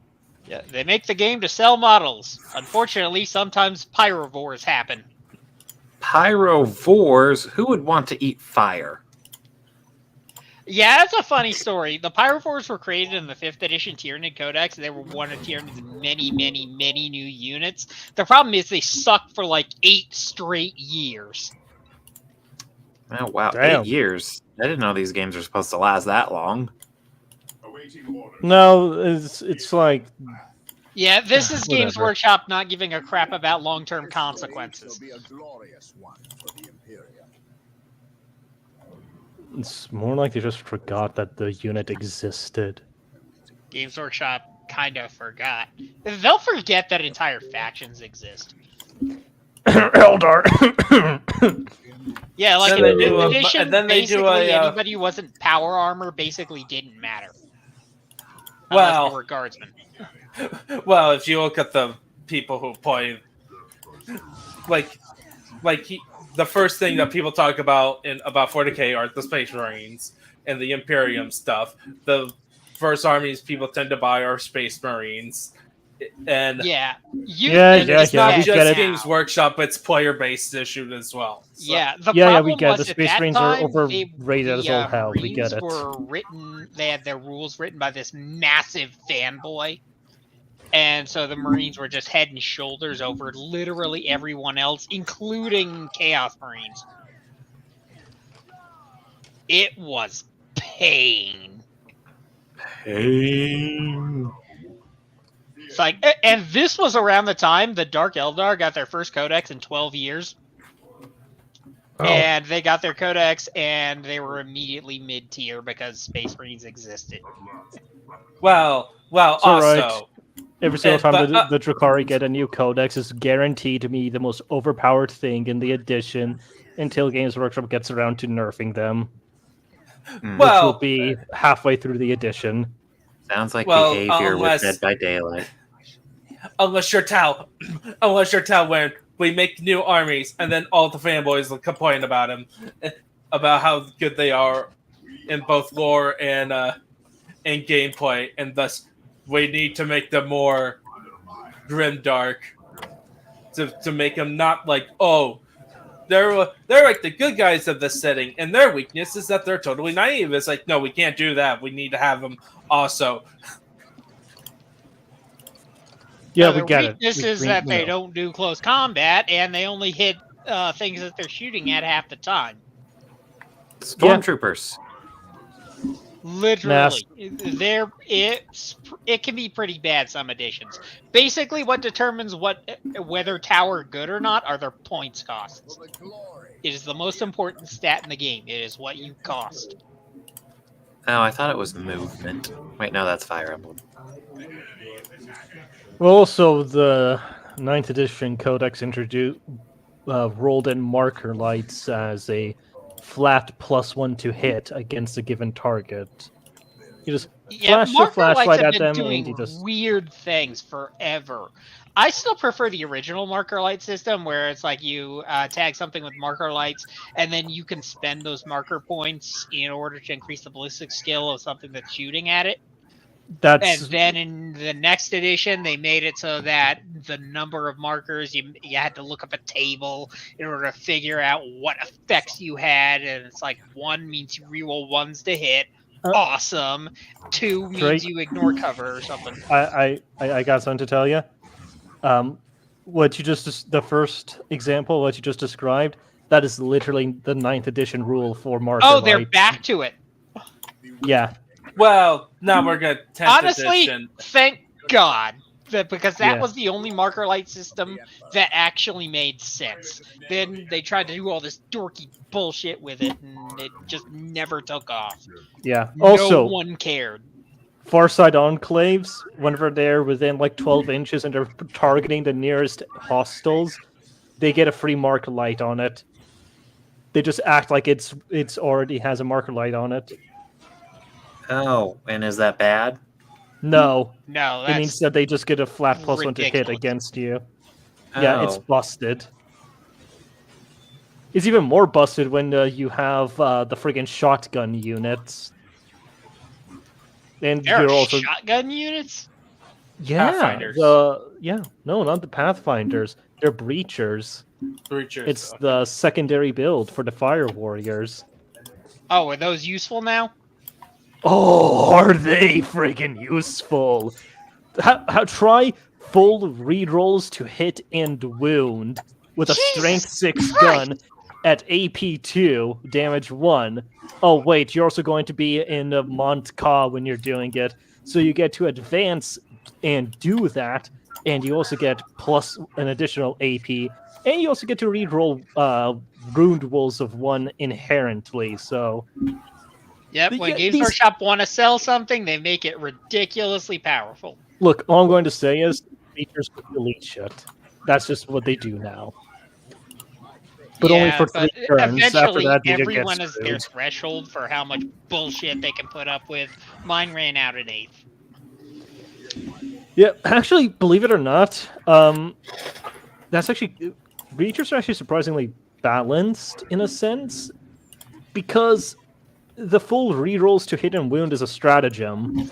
D: Yeah, they make the game to sell models. Unfortunately, sometimes pyrovores happen.
C: Pyrovores? Who would want to eat fire?
D: Yeah, that's a funny story. The pyrovores were created in the 5th edition Tyranid Codex. They were one of Tyranid's many, many, many new units. The problem is they sucked for like 8 straight years.
C: Oh, wow.
E: Damn.
C: 8 years. I didn't know these games were supposed to last that long.
E: No, it's like
D: Yeah, this is Games
E: Whatever.
D: Workshop not giving a crap about long-term consequences.
E: it's more like they just forgot that the unit existed.
D: Games Workshop kind of forgot. They'll forget that entire factions exist.
E: Eldar.
D: Yeah, like
A: Then
D: in
A: they do
D: 5th
A: a-
D: edition,
A: and then they do
D: basically
A: a,
D: anybody who wasn't power armor basically didn't matter. Unless
A: Well,
D: they were guardsmen.
A: well, if you look at the people who play, the first thing that people talk about about 40k are the Space Marines and the Imperium stuff. The first armies people tend to buy are Space Marines, and
D: Yeah.
E: Yeah,
A: and it's not
E: we get
A: just
E: it.
A: Games Workshop; it's player-based issues as well. So,
D: Yeah, the
E: Yeah,
D: problem
E: we get it.
D: was
E: The
D: at
E: Space
D: that
E: Marines are
D: time,
E: overrated as all hell. We get
D: Marines
E: it.
D: were written. They had their rules written by this massive fanboy, and so the Marines were just head and shoulders over literally everyone else, including Chaos Marines. It was pain. It's like, and this was around the time the Dark Eldar got their first codex in 12 years.
B: Oh,
D: And they got their codex, and they were immediately mid-tier because Space Marines existed.
A: well,
E: It's all right.
A: also,
E: Every single time
A: but,
E: the Drakari get a new codex is guaranteed to be the most overpowered thing in the edition until Games Workshop gets around to nerfing them, which will
A: well,
E: be halfway through the edition.
C: Sounds like
A: Well,
C: behavior
A: unless-
C: with Dead by Daylight.
A: unless you're Tau, when we make new armies, and then all the fanboys will complain about them, about how good they are in both lore and gameplay, and thus we need to make them more grimdark to make them not like, oh, they're like the good guys of this setting, and their weakness is that they're totally naive. It's like, no, we can't do that. We need to have them also.
E: Yeah,
D: Their
E: we get it.
D: weakness is
E: We
D: that they
E: know.
D: don't do close combat, and they only hit things that they're shooting at half the time.
C: Stormtroopers.
D: Literally, it can be pretty bad some editions. Basically, what determines whether tower good or not are their points costs. It is the most important stat in the game. It is what you cost.
C: Oh, I thought it was movement. Wait, no, that's Fire Emblem.
E: Well, also, the 9th edition codex introduced rolled in marker lights as a flat +1 to hit against a given target. You just flash your
D: marker lights
E: flashlight
D: have
E: at
D: been
E: them
D: doing
E: and you just...
D: weird things forever. I still prefer the original marker light system where it's like you tag something with marker lights and then you can spend those marker points in order to increase the ballistic skill of something that's shooting at it.
E: That's...
D: And then in the next edition, they made it so that the number of markers, you had to look up a table in order to figure out what effects you had. And it's like 1 means you reroll 1s to hit. Awesome. 2 means
E: Drake.
D: you ignore cover or something.
E: I got something to tell you. What you just... The first example, what you just described, that is literally the 9th edition rule for marker
D: Oh, they're
E: lights.
D: back to it.
E: Yeah.
A: Well, now we're going to 10th
D: Honestly,
A: edition.
D: thank God. Because that
E: Yeah.
D: was the only marker light system that actually made sense. Then they tried to do all this dorky bullshit with it, and it just never took off.
E: Yeah.
D: No
E: Also,
D: one cared.
E: Farside enclaves, whenever they're within like 12 inches and they're targeting the nearest hostiles, they get a free marker light on it. They just act like it's already has a marker light on it.
C: Oh, and is that bad?
E: No,
D: No,
E: it means
D: that's
E: that they just get a flat +1 to hit
D: ridiculous.
E: against you. Yeah, it's
C: Oh.
E: busted. It's even more busted when you have the friggin' shotgun units. And
D: there
E: you're
D: are
E: also
D: shotgun units.
E: Yeah,
A: Pathfinders.
E: No, not the Pathfinders. They're Breachers.
A: Breachers.
E: It's
A: okay.
E: the secondary build for the Fire Warriors.
D: Oh, are those useful now?
E: Oh, are they freaking useful? Try full rerolls to hit and wound with a strength 6 gun at AP 2, damage 1. Oh wait, you're also going to be in a Mont Ka when you're doing it, so you get to advance and do that, and you also get plus an additional AP, and you also get to reroll Ruined Wolves of 1 inherently. So
D: Yep, when
E: Yeah,
D: Games
E: these-
D: Workshop want to sell something, they make it ridiculously powerful.
E: look, all I'm going to say is features delete shit. That's just what they do now. But only for 3
D: but
E: turns. After
D: eventually
E: that, they
D: everyone
E: get
D: has their
E: screwed.
D: threshold for how much bullshit they can put up with. Mine ran out at 8th.
E: Yeah, actually, believe it or not, that's actually Breachers are actually surprisingly balanced in a sense, because the full rerolls to hit and wound is a stratagem,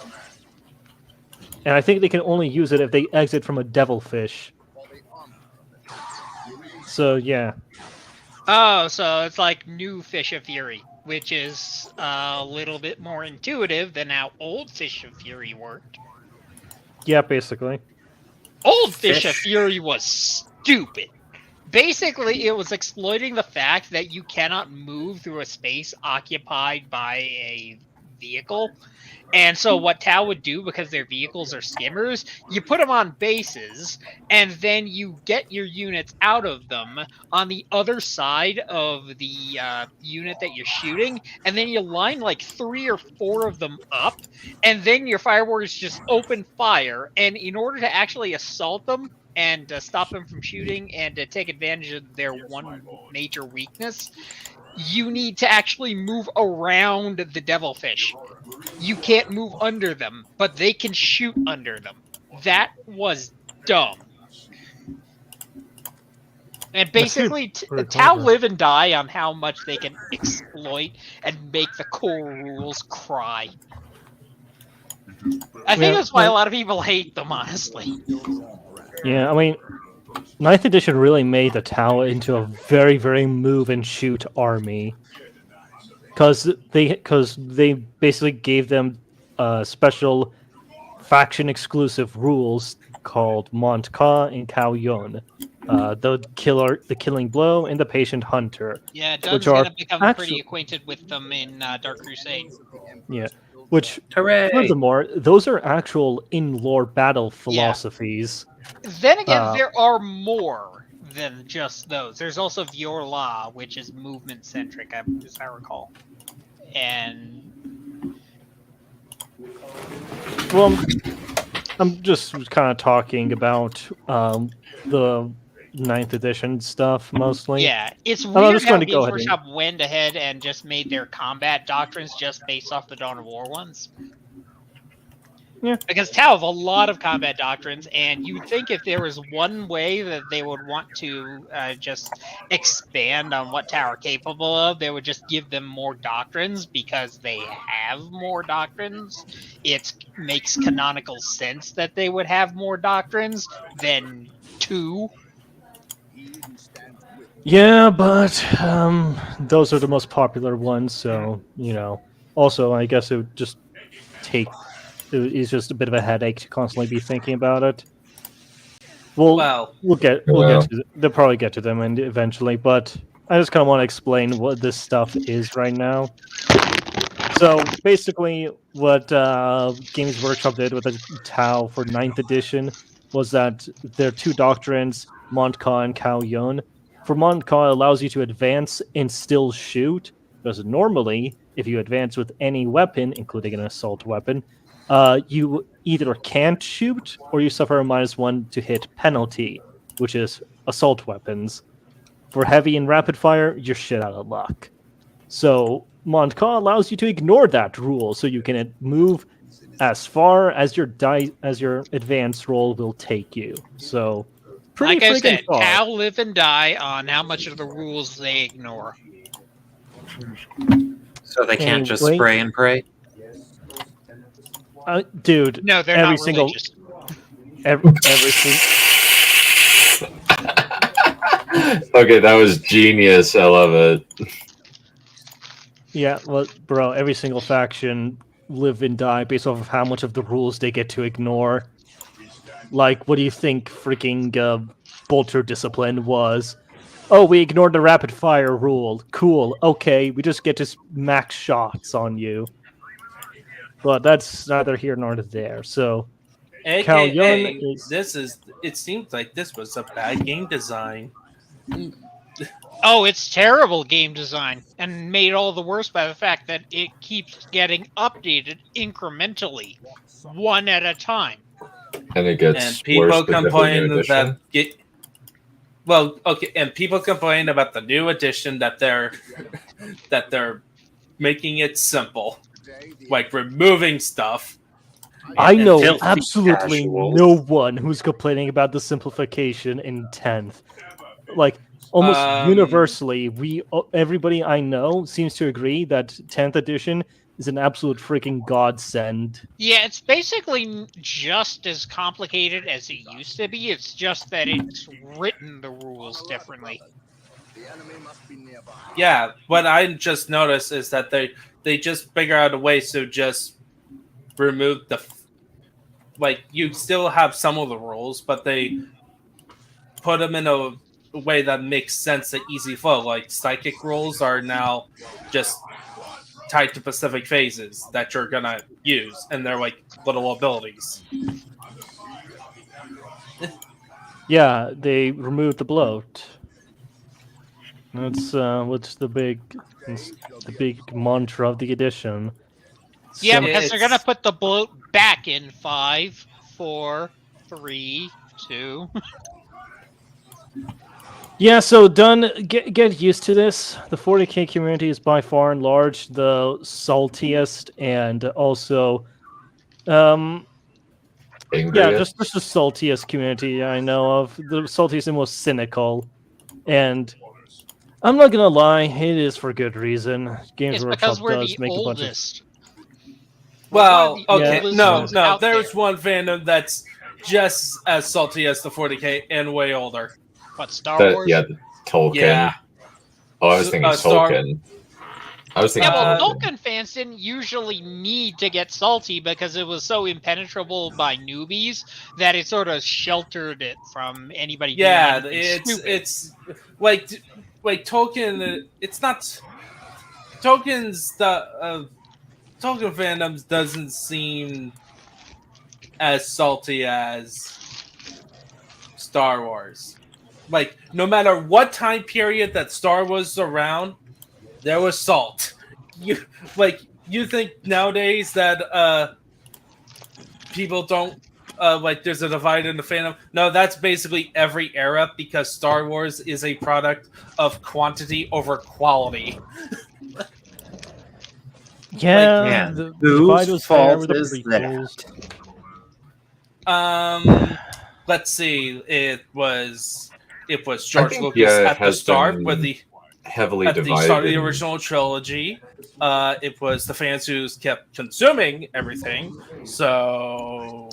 E: and I think they can only use it if they exit from a devilfish. So yeah,
D: Oh, so it's like new Fish of Fury, which is a little bit more intuitive than how old Fish of Fury worked.
E: yeah, basically.
D: Old Fish of
C: Fish.
D: Fury was stupid. Basically, it was exploiting the fact that you cannot move through a space occupied by a vehicle. And so what Tau would do, because their vehicles are skimmers, you put them on bases, and then you get your units out of them on the other side of the unit that you're shooting, and then you line like 3 or 4 of them up, and then your fire warriors just open fire, and in order to actually assault them, and stop them from shooting and to take advantage of their one major weakness, you need to actually move around the devilfish. You can't move under them, but they can shoot under them. That was dumb. And basically, Tau live and die on how much they can exploit and make the core rules cry. I think that's why a lot of people hate them, honestly.
E: Yeah, I mean, 9th edition really made the Tau into a very, very move and shoot army. Because they basically gave them special faction exclusive rules called Mont Ka and Kao Yun. The Killing Blow, and the Patient Hunter.
D: Yeah, Dunn's
E: which are
D: gonna become pretty acquainted with them in Dark Crusade.
E: Yeah, which,
C: Hooray!
E: furthermore, those are actual in-lore battle philosophies.
D: Then again, there are more than just those. There's also Vyor La, which is movement-centric, as I recall. And...
E: Well, I'm just kind of talking about the 9th edition stuff, mostly.
D: Yeah, it's
E: I'm
D: weird
E: just
D: how
E: going to go
D: Games
E: ahead
D: Workshop went ahead and just made their combat doctrines just based off the Dawn of War ones.
E: Yeah.
D: Because Tau have a lot of combat doctrines, and you'd think if there was one way that they would want to just expand on what Tau are capable of, they would just give them more doctrines because they have more doctrines. It makes canonical sense that they would have more doctrines than 2.
E: Yeah, but those are the most popular ones, so, Also, I guess it would just it's just a bit of a headache to constantly be thinking about it. We'll get to they'll probably get to them and eventually, but I just kind of want to explain what this stuff is right now. So basically, what Games Workshop did with the Tau for 9th edition was that there are 2 doctrines, Mont Ka and Kao Yun. For Mont Ka, it allows you to advance and still shoot, because normally, if you advance with any weapon, including an assault weapon, you either can't shoot or you suffer a -1 to hit penalty, which is assault weapons. For heavy and rapid fire, you're shit out of luck. So Mont Ka allows you to ignore that rule, so you can move as far as your advance roll will take you. So pretty
D: like I said,
E: far.
D: Tau live and die on how much of the rules they ignore.
C: So they can't just spray and pray?
E: Dude,
D: No, they're
E: every
D: not
E: single
D: religious.
E: everything.
B: Okay, that was genius. I love it.
E: Yeah, well, bro, every single faction live and die based off of how much of the rules they get to ignore. Like, what do you think freaking Bolter Discipline was? Oh, we ignored the rapid fire rule. Cool. Okay, we just get to max shots on you. But that's neither here nor there. So,
A: AKA,
E: is...
A: it seems like this was a bad game design.
D: Oh, it's terrible game design, and made all the worse by the fact that it keeps getting updated incrementally, one at a time.
B: And it gets
A: And people
B: worse with every
A: complain
B: new edition.
A: and people complain about the new edition that they're making it simple, like removing stuff.
E: I know
C: filthy
E: absolutely
C: casuals.
E: no one who's complaining about the simplification in 10th. Like, almost universally, everybody I know seems to agree that 10th edition is an absolute freaking godsend.
D: Yeah, it's basically just as complicated as it used to be. It's just that it's written the rules differently.
A: Yeah, what I just noticed is that they just figure out a way to just remove like, you still have some of the rules, but they put them in a way that makes sense and easy flow. Like, psychic rules are now just tied to specific phases that you're gonna use, and they're like little abilities.
E: Yeah, they removed the bloat. That's what's the big mantra of the edition.
D: Yeah, because they're gonna put the bloat back in 5, 4, 3, 2.
E: Yeah, so Dunn, get used to this. The 40k community is by far and large the saltiest, and also, yeah, just the saltiest community I know of. The saltiest and most cynical, and I'm not gonna lie, it is for good reason. Games
D: It's
E: Workshop
D: because we're
E: does
D: the
E: make
D: oldest.
A: Well, okay, no,
D: out
A: there's
D: there.
A: one fandom that's just as salty as the 40k and way older.
D: What, Star Wars?
B: Yeah, Tolkien.
A: Yeah.
B: Oh, I was thinking Tolkien. I was thinking.
D: Yeah, well, Tolkien fans didn't usually need to get salty because it was so impenetrable by newbies that it sort of sheltered it from anybody.
A: Yeah,
D: doing anything stupid.
A: it's like Tolkien. It's not Tolkien's the Tolkien fandoms doesn't seem as salty as Star Wars. Like, no matter what time period that Star Wars was around, there was salt. You think nowadays that people don't like there's a divide in the fandom? No, that's basically every era, because Star Wars is a product of quantity over quality.
E: Yeah, the divide was fair with the prequels.
A: Let's see. It was George Lucas
B: yeah,
A: at the start with the
B: heavily
A: at
B: divided.
A: the start of the original trilogy. It was the fans who kept consuming everything. So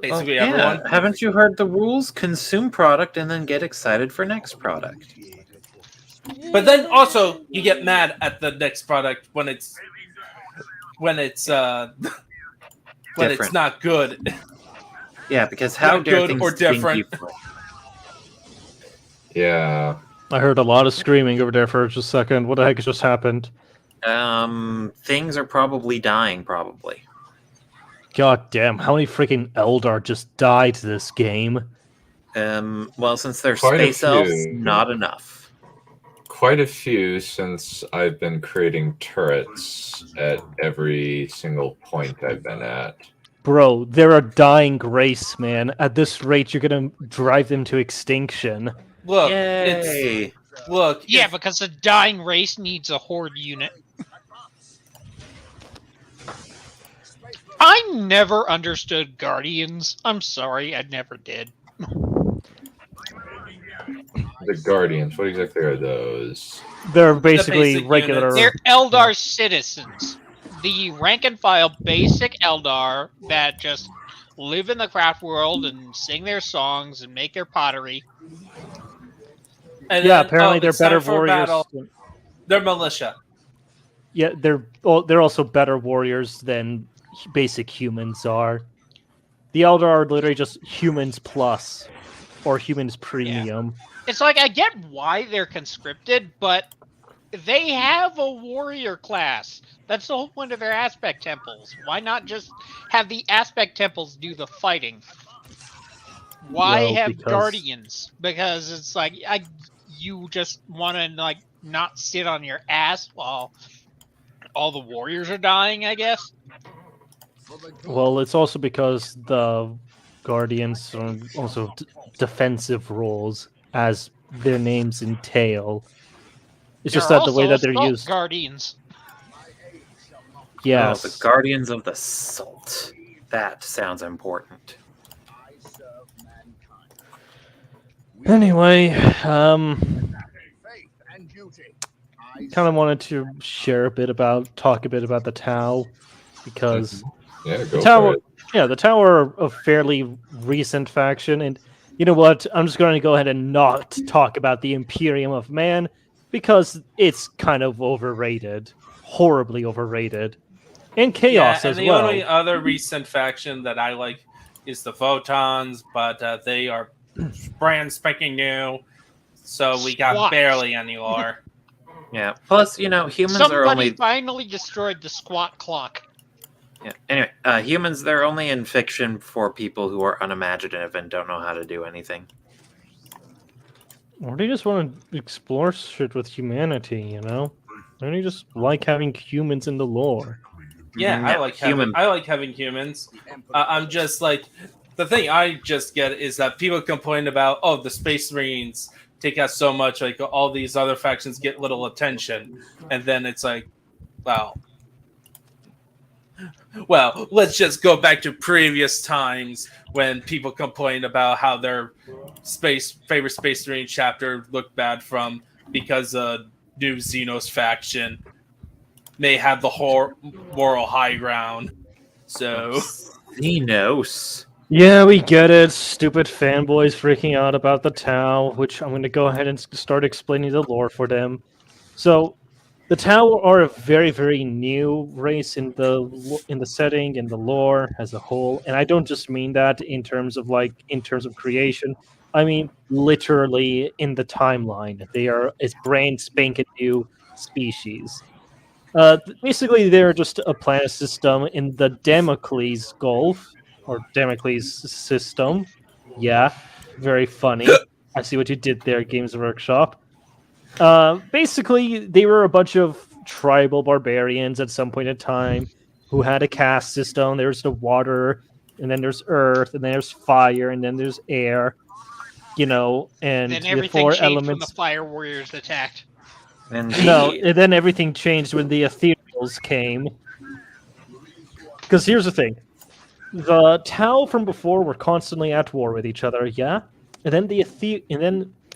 A: basically, everyone.
C: Haven't you heard the rules? Consume product and then get excited for next product.
A: But then also you get mad at the next product when it's not good.
C: Yeah, because how
A: not
C: dare
A: good
C: things
A: or different.
B: Yeah.
E: I heard a lot of screaming over there for just a second. What the heck just happened?
C: Things are probably dying, probably.
E: God damn, how many freaking Eldar just died to this game?
C: Well, since they're
B: Quite a
C: space elves,
B: few.
C: not enough.
B: Quite a few, since I've been creating turrets at every single point I've been at.
E: Bro, they're a dying race, man. At this rate, you're gonna drive them to extinction.
A: Look,
C: Yay.
D: Yeah, because a dying race needs a horde unit. I never understood Guardians. I'm sorry, I never did.
B: The Guardians, what exactly are those?
E: They're basically
A: basic
E: regular.
A: units.
D: They're Eldar citizens. The rank and file basic Eldar that just live in the craft world and sing their songs and make their pottery.
A: And
E: Yeah,
A: then,
E: apparently they're
A: it's time
E: better
A: for
E: warriors.
A: battle. They're militia.
E: Yeah, they're also better warriors than basic humans are. The Elder are literally just humans plus, or humans premium.
D: It's like, I get why they're conscripted, but they have a warrior class. That's the whole point of their aspect temples. Why not just have the aspect temples do the fighting? Why
E: Well,
D: have
E: because-
D: guardians? Because it's like, you just want to like not sit on your ass while all the warriors are dying, I guess.
E: Well, it's also because the Guardians are also defensive roles, as their names entail. It's just
D: They're
E: that the way
D: also
E: that they're
D: assault
E: used.
D: guardians.
E: Yes.
C: Oh, the Guardians of the Salt. That sounds important.
E: Anyway, kind of wanted to talk a bit about the Tau, because
B: Yeah,
E: the
B: go for
E: Tau,
B: it.
E: the Tau are a fairly recent faction, and you know what? I'm just going to go ahead and not talk about the Imperium of Man, because it's kind of overrated, horribly overrated, and chaos
A: and
E: as
A: the
E: well.
A: only other recent faction that I like is the Photons, but they are brand spanking new, so we got
D: Squat.
A: barely any lore.
C: Yeah. Plus, humans
D: Somebody
C: are only.
D: finally destroyed the squat clock.
C: Yeah. Anyway, humans, they're only in fiction for people who are unimaginative and don't know how to do anything.
E: Or they just want to explore shit with humanity, you know? Or they just like having humans in the lore.
A: Yeah,
C: Yeah,
A: I like having humans. I'm just like, the thing I just get is that people complain about, the Space Marines take out so much, like all these other factions get little attention, and then it's like, well, let's just go back to previous times when people complained about how their favorite Space Marine chapter looked bad because new Xenos faction may have the moral high ground. So
C: Xenos.
E: Yeah, we get it. Stupid fanboys freaking out about the Tau, which I'm going to go ahead and start explaining the lore for them. So, the Tau are a very, very new race in the setting and the lore as a whole, and I don't just mean that in terms of creation. I mean literally in the timeline. They are a brand spanking new species. Basically, they're just a planet system in the Damocles Gulf, or Damocles system. Yeah, very funny. I see what you did there, Games Workshop. Basically, they were a bunch of tribal barbarians at some point in time who had a caste system. There's the water, and then there's earth, and then there's fire, and then there's air. And
D: Then
E: the
D: everything
E: four
D: changed when
E: elements.
D: the fire warriors attacked.
E: No, and then everything changed when the ethereals came. Because here's the thing. The Tau from before were constantly at war with each other, yeah? And then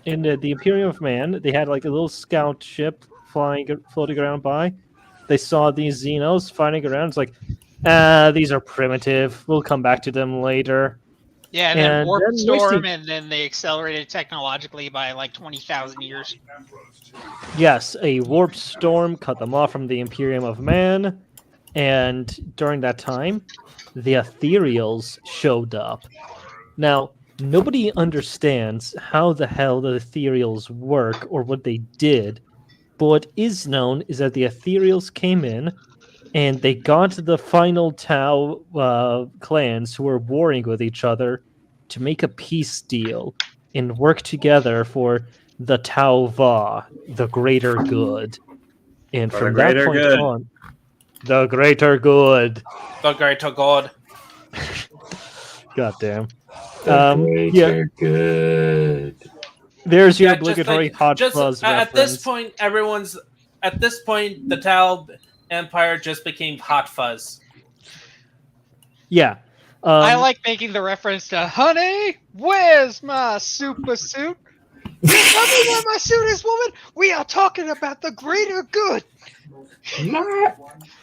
E: in the Imperium of Man, they had like a little scout ship floating around by. They saw these Xenos fighting around. It's like, these are primitive. We'll come back to them later.
D: Yeah, and then
E: And
D: Warp
E: then
D: Storm,
E: wasting-
D: and then they accelerated technologically by like 20,000 years.
E: Yes, a warp storm cut them off from the Imperium of Man, and during that time, the Ethereals showed up. Now, nobody understands how the hell the Ethereals work or what they did, but what is known is that the Ethereals came in and they got the final Tau clans who were warring with each other to make a peace deal and work together for the Tau Va, the greater good. And
C: For
E: from
C: the
E: that
C: greater
E: point
C: good.
E: on, the greater good.
A: the greater god.
E: Goddamn.
B: The greater good.
E: There's your
A: Yeah, just
E: obligatory
A: like-
E: hot
A: just
E: fuzz
A: at this
E: reference.
A: point, the Tau Empire just became hot fuzz.
E: Yeah.
D: I like making the reference to, honey, where's my super suit? Tell me why my suit is woman. We are talking about the greater good.
B: My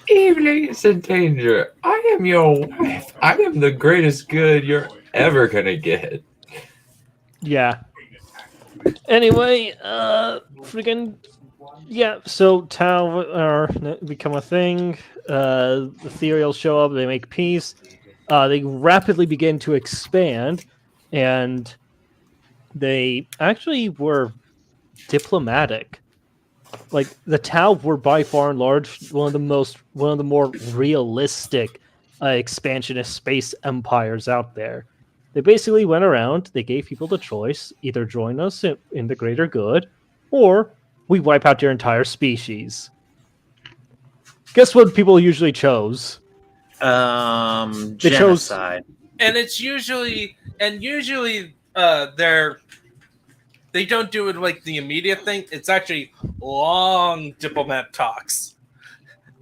B: evening is in danger. I am your wife. I am the greatest good you're ever gonna get.
E: Yeah. Anyway, freaking yeah. So Tau are become a thing. The Ethereals show up. They make peace. They rapidly begin to expand, and they actually were diplomatic. Like the Tau were by far and large one of the more realistic expansionist space empires out there. They basically went around. They gave people the choice: either join us in the greater good, or we wipe out your entire species. Guess what people usually chose? They chose
C: Genocide.
A: And it's usually they don't do it like the immediate thing. It's actually long diplomat talks.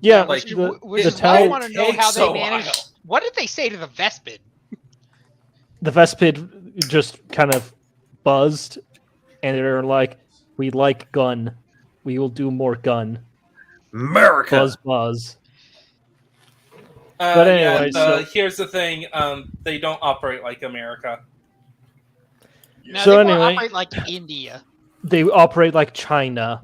E: yeah,
A: like,
D: which
E: the
D: is why I
E: Tau-
D: want to know how
A: takes
D: they
A: a
D: managed.
A: while.
D: What did they say to the Vespid?
E: the Vespid just kind of buzzed, and they're like, "We like gun. We will do more gun."
C: America.
E: Buzz, buzz. But anyway,
A: here's the thing: they don't operate like America.
D: No,
E: So
D: they
E: anyway-
D: want to operate like India.
E: They operate like China.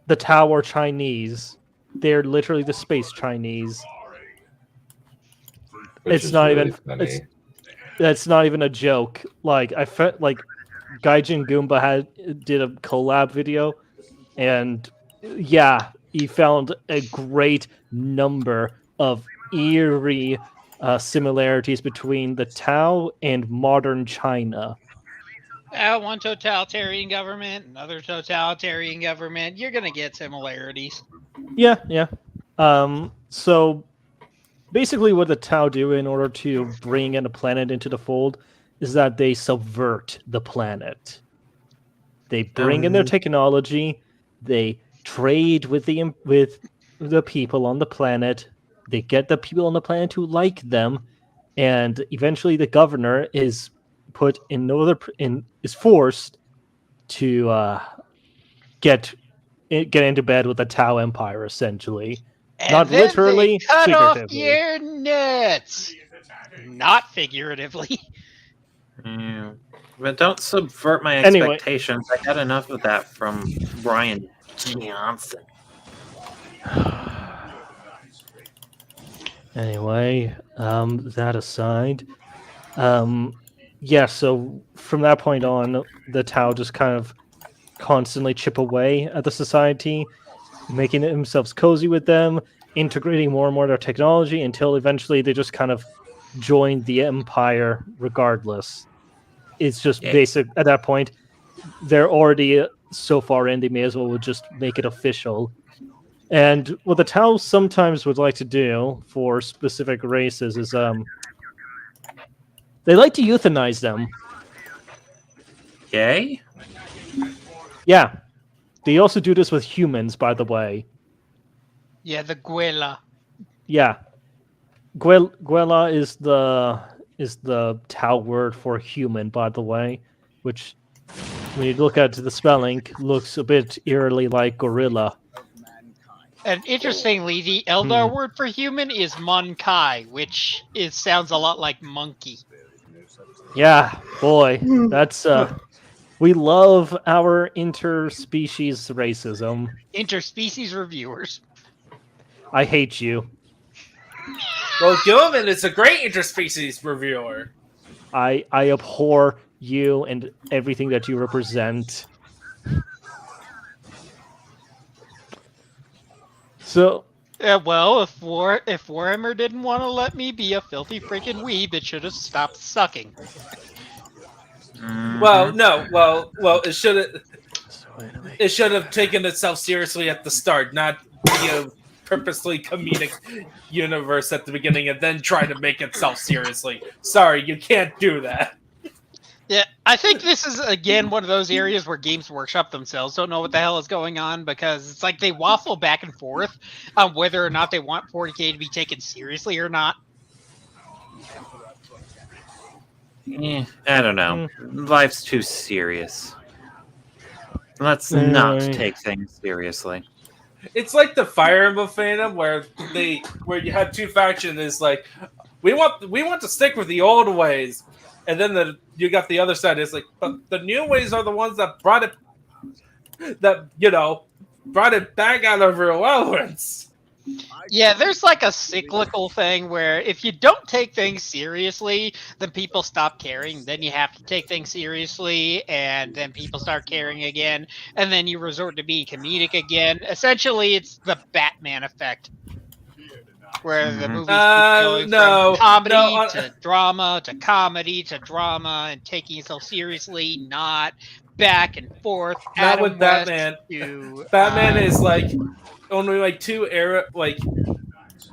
E: The Tau are Chinese. They're literally the space Chinese.
B: Which
E: It's
B: is
E: not
B: really
E: even-
B: funny.
E: That's not even a joke. Like I felt like Gaijin Goomba did a collab video, and yeah, he found a great number of eerie similarities between the Tau and modern China.
D: One totalitarian government, another totalitarian government. You're gonna get similarities.
E: Yeah. So basically, what the Tau do in order to bring in a planet into the fold is that they subvert the planet. They bring in their technology. They trade with the people on the planet. They get the people on the planet to like them, and eventually, the governor is put in is forced to get into bed with the Tau Empire, essentially.
D: And
E: Not
D: then
E: literally,
D: they cut off
E: figuratively.
D: your nuts. Not figuratively.
C: Yeah. But don't subvert my
E: Anyway.
C: expectations. I got enough of that from Brian Johnson.
E: Anyway, that aside, yeah. So from that point on, the Tau just kind of constantly chip away at the society, making themselves cozy with them, integrating more and more of their technology until eventually they just kind of join the empire regardless. It's just
C: Yeah.
E: basic at that point. They're already so far in, they may as well just make it official. And what the Tau sometimes would like to do for specific races is they like to euthanize them.
C: Yay?
E: Yeah. They also do this with humans, by the way.
D: Yeah, the Guela.
E: Yeah. Guela is the Tau word for human, by the way, which when you look at the spelling looks a bit eerily like gorilla.
D: And interestingly, the Eldar word for human is Monkai, which sounds a lot like monkey.
E: Yeah, boy, that's we love our interspecies racism.
D: Interspecies reviewers.
E: I hate you.
A: Well, Gilman is a great interspecies reviewer.
E: I abhor you and everything that you represent. So,
D: Well, if Warhammer didn't want to let me be a filthy freaking weeb, it should have stopped sucking.
A: Well, no. Well, it should have taken itself seriously at the start, not be a purposely comedic universe at the beginning and then try to make itself seriously. Sorry, you can't do that.
D: Yeah, I think this is, again, one of those areas where Games Workshop themselves don't know what the hell is going on, because it's like they waffle back and forth on whether or not they want 40k to be taken seriously or not.
C: I don't know. Life's too serious. Let's not
E: Anyway.
C: take things seriously.
A: It's like the Fire Emblem fandom where you had two factions. Is like we want to stick with the old ways, and then you got the other side. It's like, but the new ways are the ones that brought it back out of irrelevance.
D: Yeah, there's like a cyclical thing where if you don't take things seriously, then people stop caring. Then you have to take things seriously, and then people start caring again, and then you resort to being comedic again. Essentially, it's the Batman effect, where the movies keep going from comedy to drama to comedy to drama, and taking itself seriously, not back and forth.
A: Not with Batman. Batman is like only like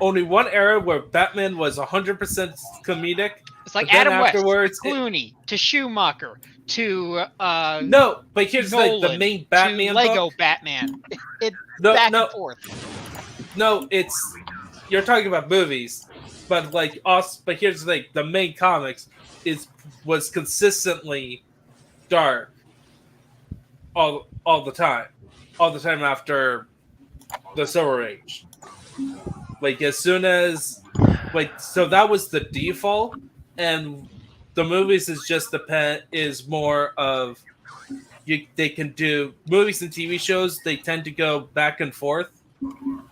A: only one era where Batman was 100% comedic.
D: It's like Adam West, Clooney, to Schumacher, to
A: no, but here's
D: Nolan,
A: the main Batman
D: to Lego
A: book.
D: Batman. Back and forth.
A: No, you're talking about movies, but here's the thing: the main comics was consistently dark all the time after the Silver Age. Like as soon as so that was the default, and the movies is more of they can do movies and TV shows. They tend to go back and forth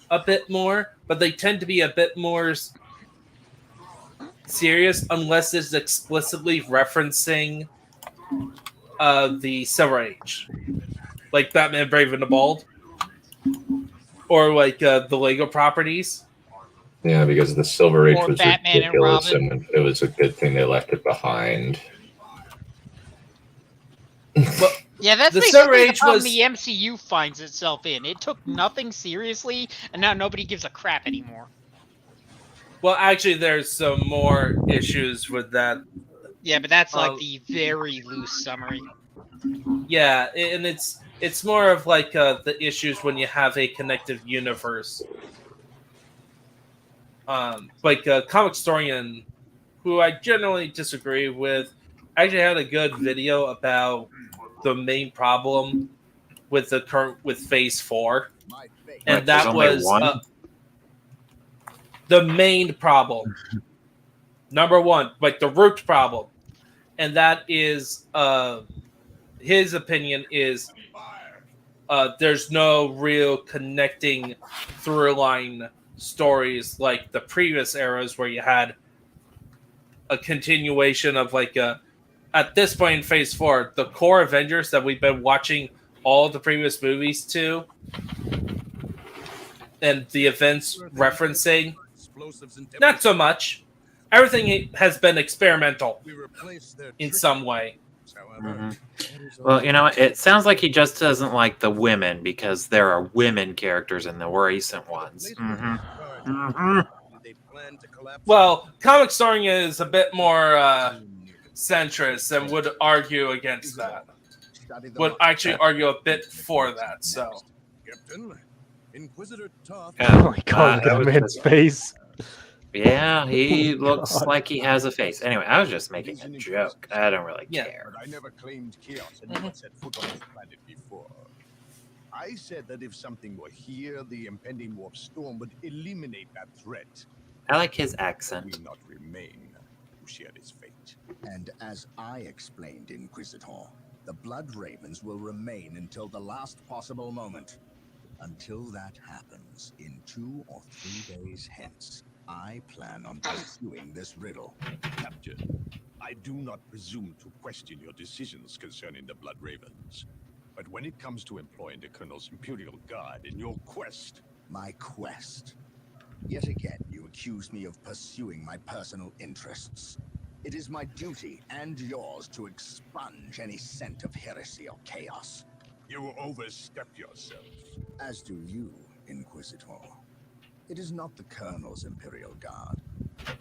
A: a bit more, but they tend to be a bit more serious unless it's explicitly referencing the Silver Age, like Batman Brave and the Bold, or like the Lego properties.
B: Yeah, because the Silver Age was
D: Batman
B: ridiculous,
D: and
B: it was a good thing they left it behind.
A: Well,
D: yeah, that's
A: the
D: basically
A: Silver Age
D: the problem
A: was
D: the MCU finds itself in. It took nothing seriously, and now nobody gives a crap anymore.
A: Well, actually, there's some more issues with that.
D: Yeah, but that's like the very loose summary.
A: Yeah, and it's more of like the issues when you have a connected universe. Like a comic historian, who I generally disagree with, actually had a good video about the main problem with Phase 4, and that was the main problem. Number one, like the root problem, and that is his opinion is there's no real connecting through line stories like the previous eras where you had a continuation of at this point in Phase 4, the core Avengers that we've been watching all the previous movies to and the events referencing, not so much. Everything has been experimental in some way.
C: Mm-hmm. Well, you know, it sounds like he just doesn't like the women because there are women characters in the recent ones. Mm-hmm. Mm-hmm.
A: Well, comic story is a bit more centrist and would argue against that. Would actually argue a bit for that. So,
E: Oh my god, look at that man's face.
C: Yeah, he looks like he has a face. Anyway, I was just making a joke. I don't really care.
F: But I never claimed chaos and never set foot on this planet before. I said that if something were here, the impending warp storm would eliminate that threat.
C: I like his accent.
F: Will not remain to share his fate.
G: And as I explained, Inquisitor, the Blood Ravens will remain until the last possible moment. Until that happens, in 2 or 3 days hence, I plan on pursuing this riddle.
F: Captain, I do not presume to question your decisions concerning the Blood Ravens. But when it comes to employing the Colonel's Imperial Guard in your quest...
G: My quest? Yet again, you accuse me of pursuing my personal interests. It is my duty and yours to expunge any scent of heresy or chaos.
F: You overstep yourself.
G: As do you, Inquisitor. It is not the Colonel's Imperial Guard.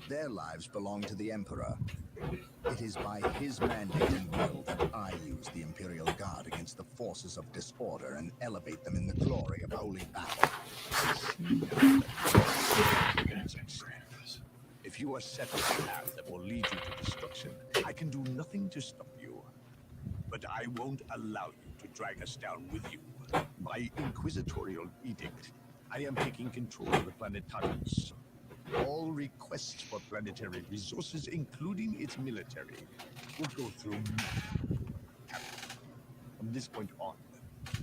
G: Their lives belong to the Emperor. It is by his mandate and will that I use the Imperial Guard against the forces of disorder and elevate them in the glory of holy battle.
F: If you are set on a path that will lead you to destruction, I can do nothing to stop you. But I won't allow you to drag us down with you. By inquisitorial edict, I am taking control of the planetaris. All requests for planetary resources, including its military, will go through me. From this point on,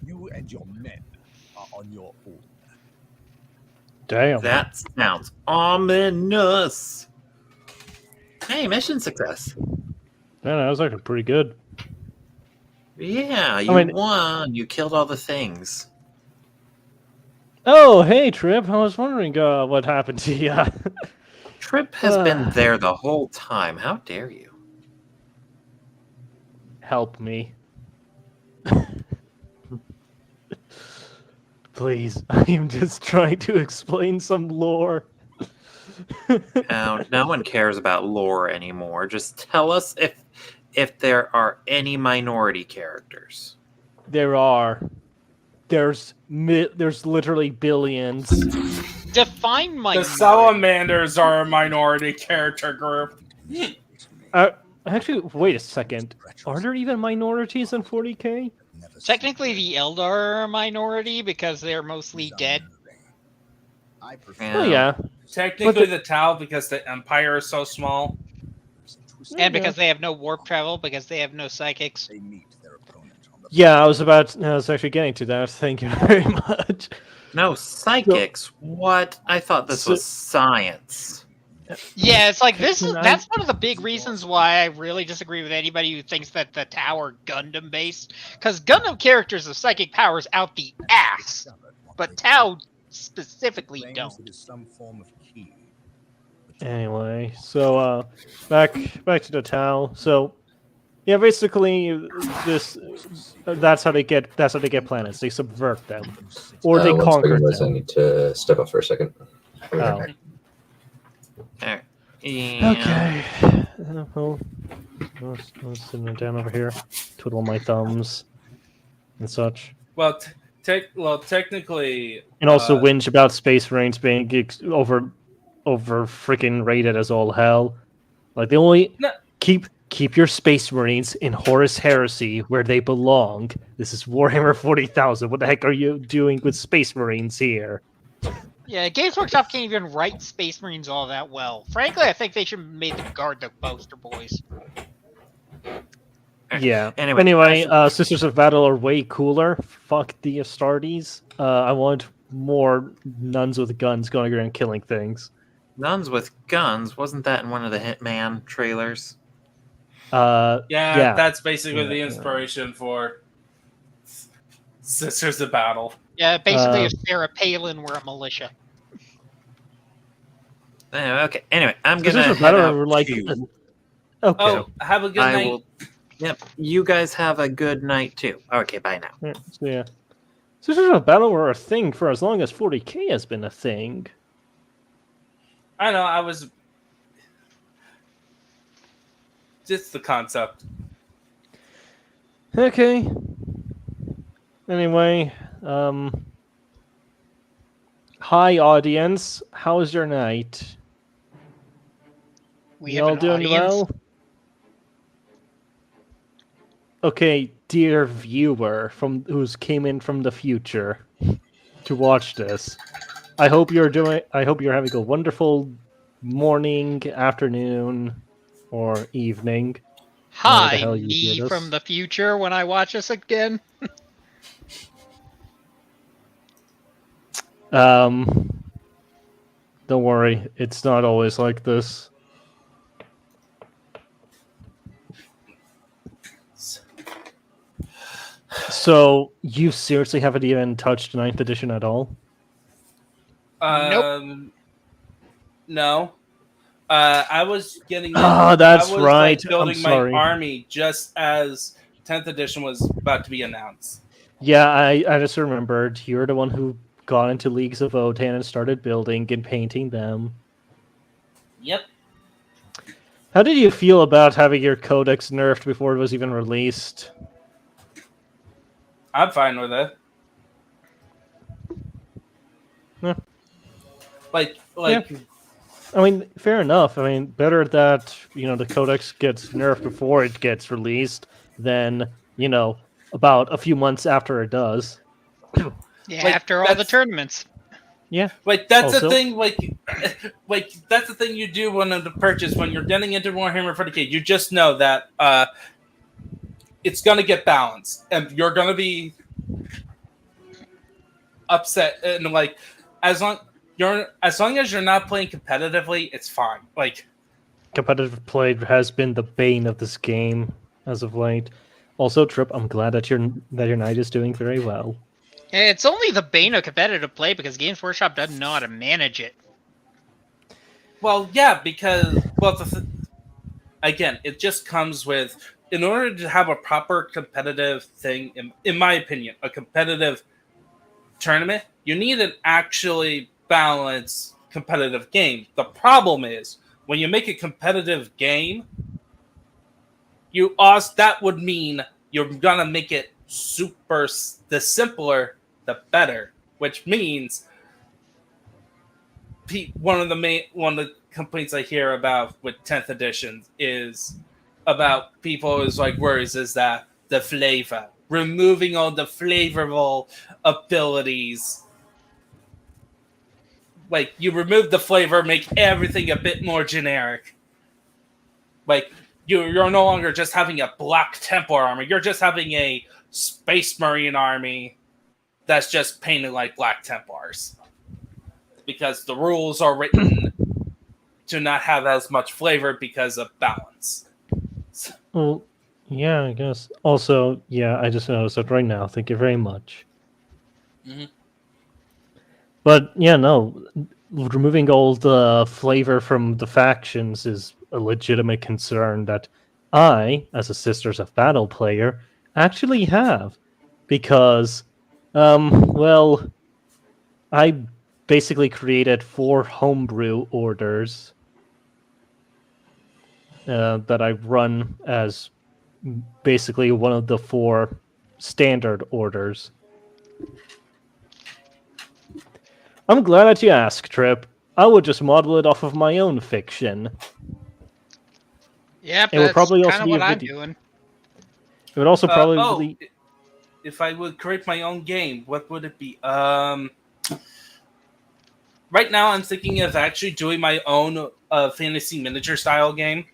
F: you and your men are on your own.
E: Damn.
C: That sounds ominous. Hey, mission success.
E: Yeah, that was actually pretty good.
C: Yeah, you won. You killed all the things.
E: Oh, hey, Trip. I was wondering what happened to you.
C: Trip has been there the whole time. How dare you?
E: Help me. Please, I am just trying to explain some lore.
C: Now, no one cares about lore anymore. Just tell us if there are any minority characters.
E: There are. There's literally billions.
D: Define minority.
A: The salamanders are a minority character group.
E: Actually, wait a second. Are there even minorities in 40k?
D: Technically, the Eldar are a minority because they're mostly dead.
E: Oh yeah.
A: Technically, the Tau because the Empire is so small.
D: And because they have no warp travel, because they have no psychics.
E: Yeah, I was actually getting to that. Thank you very much.
C: No psychics. What? I thought this was science.
D: Yeah, it's like that's one of the big reasons why I really disagree with anybody who thinks that the Tau are Gundam based. Because Gundam characters have psychic powers out the ass, but Tau specifically don't.
E: Anyway, so back to the Tau. So yeah, basically that's how they get planets. They subvert them, or they conquer them.
B: I need to step up for a second.
E: Oh.
C: Yeah.
E: Okay. Well, I'll sit down over here, twiddle my thumbs and such.
A: Well, technically,
E: and also whinge about Space Marines being over freaking rated as all hell. Like they only keep your Space Marines in Horus Heresy where they belong. This is Warhammer 40,000. What the heck are you doing with Space Marines here?
D: Yeah, Games Workshop can't even write Space Marines all that well. Frankly, I think they should have made them guard the poster boys.
E: Yeah. Anyway, Sisters of Battle are way cooler. Fuck the Astartes. I want more nuns with guns going around killing things.
C: Nuns with guns? Wasn't that in one of the Hitman trailers?
A: Yeah, that's basically the inspiration for Sisters of Battle.
D: Yeah, basically if Sarah Palin were a militia.
C: Okay, anyway, I'm
E: Sisters
C: gonna
E: of
C: head
E: Battle
C: out
E: are like
C: too.
E: okay.
A: Oh, have a good night.
C: Yep, you guys have a good night too. Okay, bye now.
E: Yeah. Sisters of Battle were a thing for as long as 40k has been a thing.
A: I know, I was just the concept.
E: Okay. Anyway, hi audience. How's your night?
D: We
E: all
D: have an
E: doing
D: audience?
E: well? Okay, dear viewer who's came in from the future to watch this. I hope you're having a wonderful morning, afternoon, or evening.
D: Hi, me from the future when I watch this again.
E: Don't worry, it's not always like this. So, you seriously haven't even touched 9th edition at all?
D: Nope.
A: No. I was getting.
E: That's right.
A: Building
E: I'm sorry.
A: my army just as 10th edition was about to be announced.
E: Yeah, I just remembered. You're the one who got into Leagues of Votan and started building and painting them.
A: Yep.
E: How did you feel about having your codex nerfed before it was even released?
A: I'm fine with it.
E: Yeah.
A: Like.
E: Yeah. I mean, fair enough. I mean, better that, the codex gets nerfed before it gets released than, about a few months after it does.
D: Yeah,
A: Like,
D: after all the
A: that's-
D: tournaments.
E: Yeah.
A: Like that's the
E: Also-
A: thing. Like that's the thing you do when the purchase when you're getting into Warhammer 40K. You just know that it's gonna get balanced, and you're gonna be upset. And like as long as you're not playing competitively, it's fine. Like
E: Competitive play has been the bane of this game as of late. Also, Trip, I'm glad that your knight is doing very well.
D: It's only the bane of competitive play because Games Workshop doesn't know how to manage it.
A: well, yeah, because again, it just comes with in order to have a proper competitive thing. In my opinion, a competitive tournament, you need an actually balanced competitive game. The problem is when you make a competitive game, that would mean you're gonna make it super. The simpler, the better. Which means one of the complaints I hear about with 10th edition is about people is like worries is that the flavor, removing all the flavorful abilities. Like you remove the flavor, make everything a bit more generic. Like you're no longer just having a Black Templar army, you're just having a Space Marine army that's just painted like Black Templars. Because the rules are written to not have as much flavor because of balance.
E: Well, yeah, I guess. Also, yeah, I just noticed it right now. Thank you very much.
A: Mhm.
E: But yeah, no, removing all the flavor from the factions is a legitimate concern that I, as a Sisters of Battle player, actually have. Because, well, I basically created 4 homebrew orders that I run as basically one of the 4 standard orders. I'm glad that you asked, Trip. I would just model it off of my own fiction.
D: Yep,
E: It would
D: that's
E: probably also
D: kind of
E: be
D: what
E: a
D: I'm
E: video.
D: doing.
E: It would also probably
A: if I would create my own game, what would it be? Right now, I'm thinking of actually doing my own fantasy miniature style game.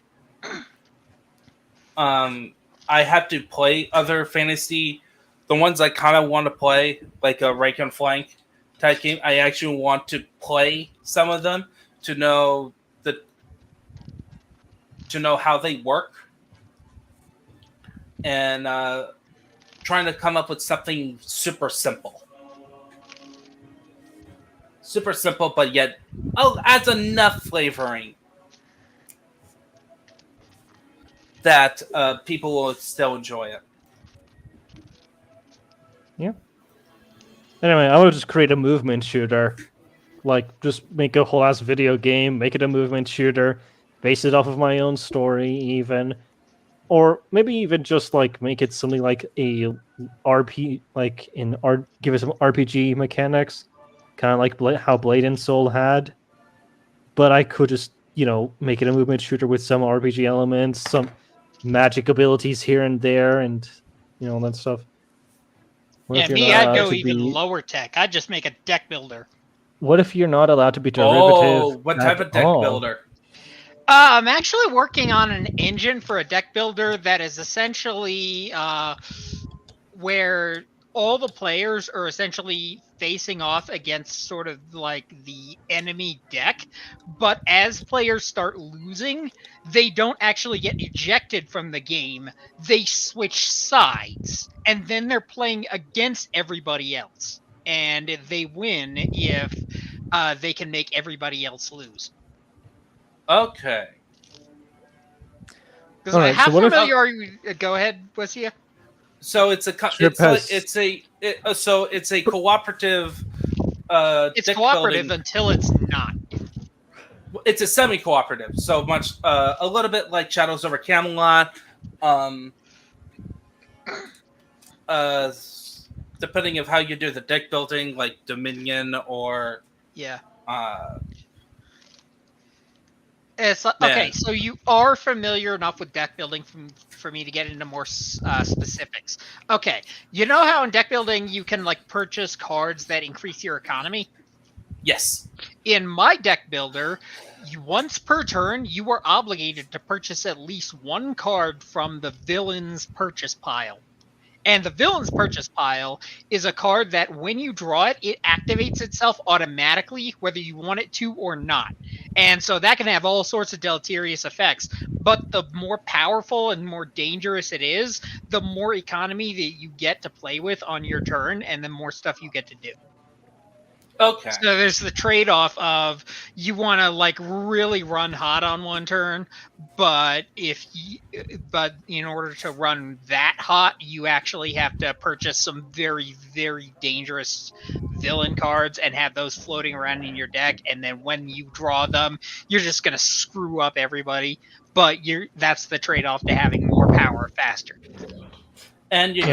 A: I have to play other fantasy, the ones I kind of want to play, like a rank and flank type game. I actually want to play some of them to know how they work, and trying to come up with something super simple, but yet adds enough flavoring that people will still enjoy it.
E: Yeah. Anyway, I would just create a movement shooter. Like, just make a whole ass video game, make it a movement shooter, base it off of my own story, even. Or maybe even just, like, make it something like a give it some RPG mechanics, kind of like how Blade and Soul had. But I could just, make it a movement shooter with some RPG elements, some magic abilities here and there, and, all that stuff. What
D: Yeah,
E: if you're
D: me,
E: not
D: I'd
E: allowed
D: go
E: to
D: even
E: be?
D: lower tech. I'd just make a deck builder.
E: What if you're not allowed to be derivative?
A: Oh, what type
E: at
A: of deck
E: all?
A: builder?
D: I'm actually working on an engine for a deck builder that is essentially where all the players are essentially facing off against sort of like the enemy deck, but as players start losing, they don't actually get ejected from the game. They switch sides, and then they're playing against everybody else, and they win if they can make everybody else lose.
A: Okay.
D: Because
E: Alright,
D: how
E: so what if-
D: familiar are you? Go ahead, Wesia.
A: So it's
E: Trip
A: it's a cooperative.
D: It's
A: deck
D: cooperative
A: building.
D: until it's not.
A: It's a semi-cooperative, so much a little bit like Shadows over Camelot. Depending of how you do the deck building, like Dominion or
D: Yeah. It's okay. So you are familiar enough with deck building for me to get into more specifics. Okay, you know how in deck building you can like purchase cards that increase your economy.
A: Yes.
D: In my deck builder, once per turn, you are obligated to purchase at least one card from the villain's purchase pile. And the villain's purchase pile is a card that when you draw it, it activates itself automatically, whether you want it to or not. And so that can have all sorts of deleterious effects. But the more powerful and more dangerous it is, the more economy that you get to play with on your turn, and the more stuff you get to do.
A: Okay.
D: So there's the trade-off of you want to like really run hot on one turn, but but in order to run that hot, you actually have to purchase some very, very dangerous villain cards and have those floating around in your deck. And then when you draw them, you're just gonna screw up everybody. But that's the trade-off to having more power faster.
A: And you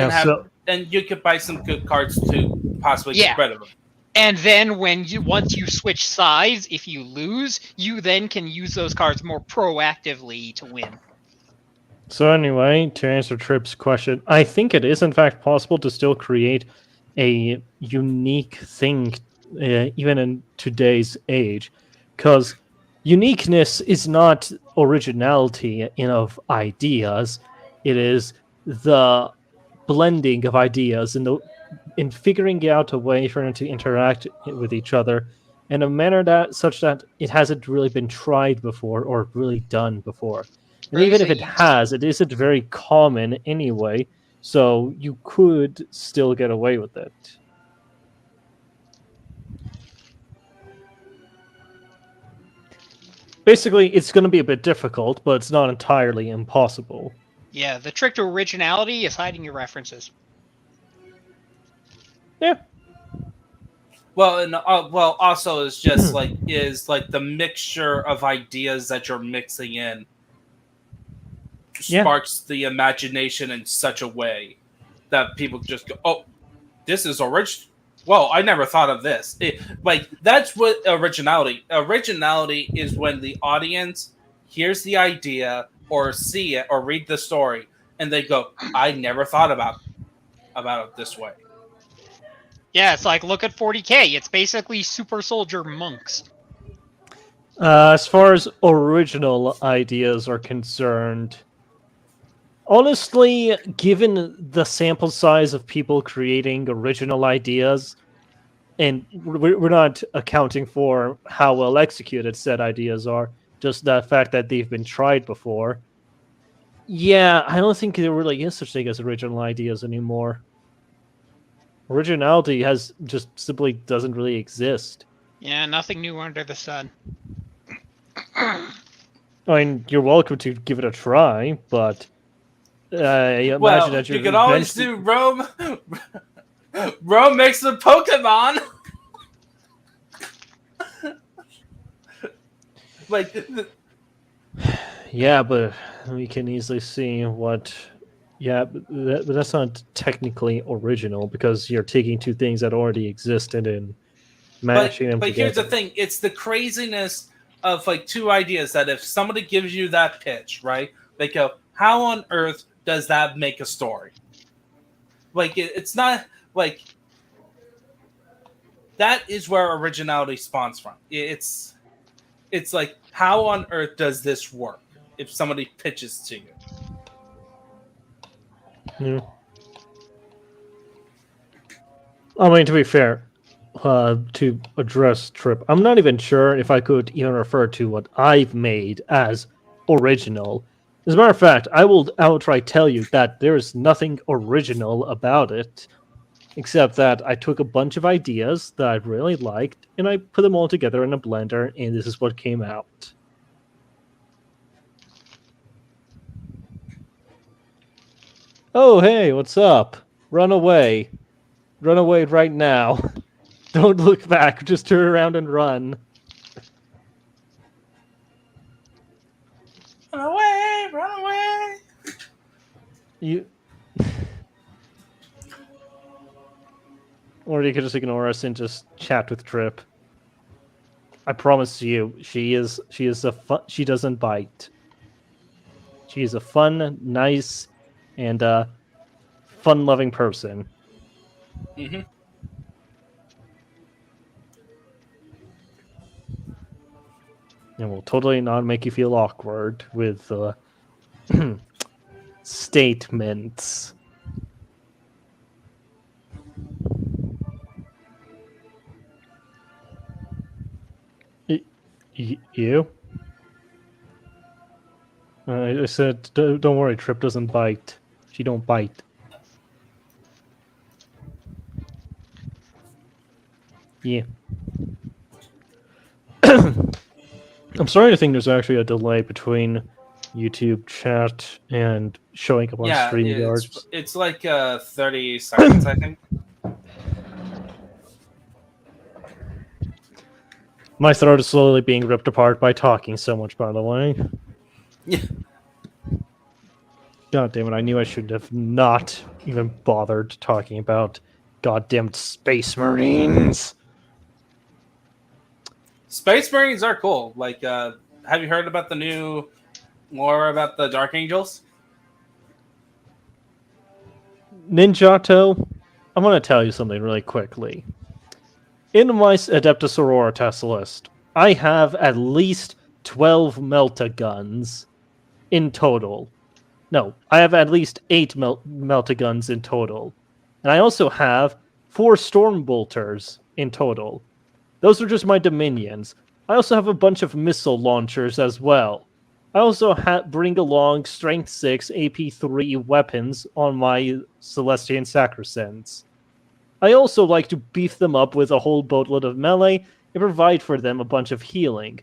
A: you could buy some good cards to possibly get rid of them.
D: And then once you switch sides, if you lose, you then can use those cards more proactively to win.
E: So anyway, to answer Trip's question, I think it is in fact possible to still create a unique thing even in today's age, because uniqueness is not originality of ideas. It is the blending of ideas and in figuring out a way for them to interact with each other in a manner such that it hasn't really been tried before or really done before. And even if it has, it isn't very common anyway, so you could still get away with it. Basically, it's going to be a bit difficult, but it's not entirely impossible.
D: Yeah, the trick to originality is hiding your references.
E: Yeah.
A: Well, and also is just like the mixture of ideas that you're mixing in sparks the imagination in such a way that people just go, "Oh, this is original. Well, I never thought of this." That's what originality is, when the audience hears the idea or see it or read the story and they go, "I never thought about it this way."
D: Yeah, it's like, look at 40K. It's basically super soldier monks.
E: As far as original ideas are concerned, honestly, given the sample size of people creating original ideas, and we're not accounting for how well executed said ideas are, just the fact that they've been tried before, yeah, I don't think there really is such thing as original ideas anymore. Originality just simply doesn't really exist.
D: Yeah, nothing new under the sun.
E: I mean, you're welcome to give it a try, but imagine that
A: you can always do Rome. Rome makes a Pokemon.
E: Yeah, but we can easily see what. Yeah, but that's not technically original because you're taking two things that already existed and mashing them together.
A: But here's the thing: it's the craziness of two ideas that if somebody gives you that pitch, right? They go, "How on earth does that make a story?" It's not like that is where originality spawns from. It's like, how on earth does this work? If somebody pitches to you.
E: Yeah. I mean, to be fair, to address Trip, I'm not even sure if I could even refer to what I've made as original. As a matter of fact, I will outright tell you that there is nothing original about it, except that I took a bunch of ideas that I really liked, and I put them all together in a blender, and this is what came out. Oh, hey, what's up? Run away. Run away right now. Don't look back, just turn around and run.
A: Run away, run away.
E: You... Or you could just ignore us and just chat with Trip. I promise you, she doesn't bite. She is a fun, nice, and fun-loving person.
A: Hmm.
E: And will totally not make you feel awkward with statements. You? I said, don't worry, Trip doesn't bite. She don't bite. Yeah. I'm starting to think there's actually a delay between YouTube chat and showing up on
A: Yeah,
E: StreamYard.
A: it's like 30 seconds, I think.
E: My throat is slowly being ripped apart by talking so much, by the way.
A: Yeah.
E: God damn it, I knew I should have not even bothered talking about goddamn Space Marines.
A: Space Marines are cool. Like, have you heard about the new lore about the Dark Angels?
E: Ninjato, I'm going to tell you something really quickly. In my Adeptus Sororitas list, I have at least 12 Melta guns in total. No, I have at least 8 Melta guns in total. And I also have 4 Stormbolters in total. Those are just my Dominions. I also have a bunch of missile launchers as well. I also bring along Strength 6 AP3 weapons on my Celestian Sacrosands. I also like to beef them up with a whole boatload of melee and provide for them a bunch of healing.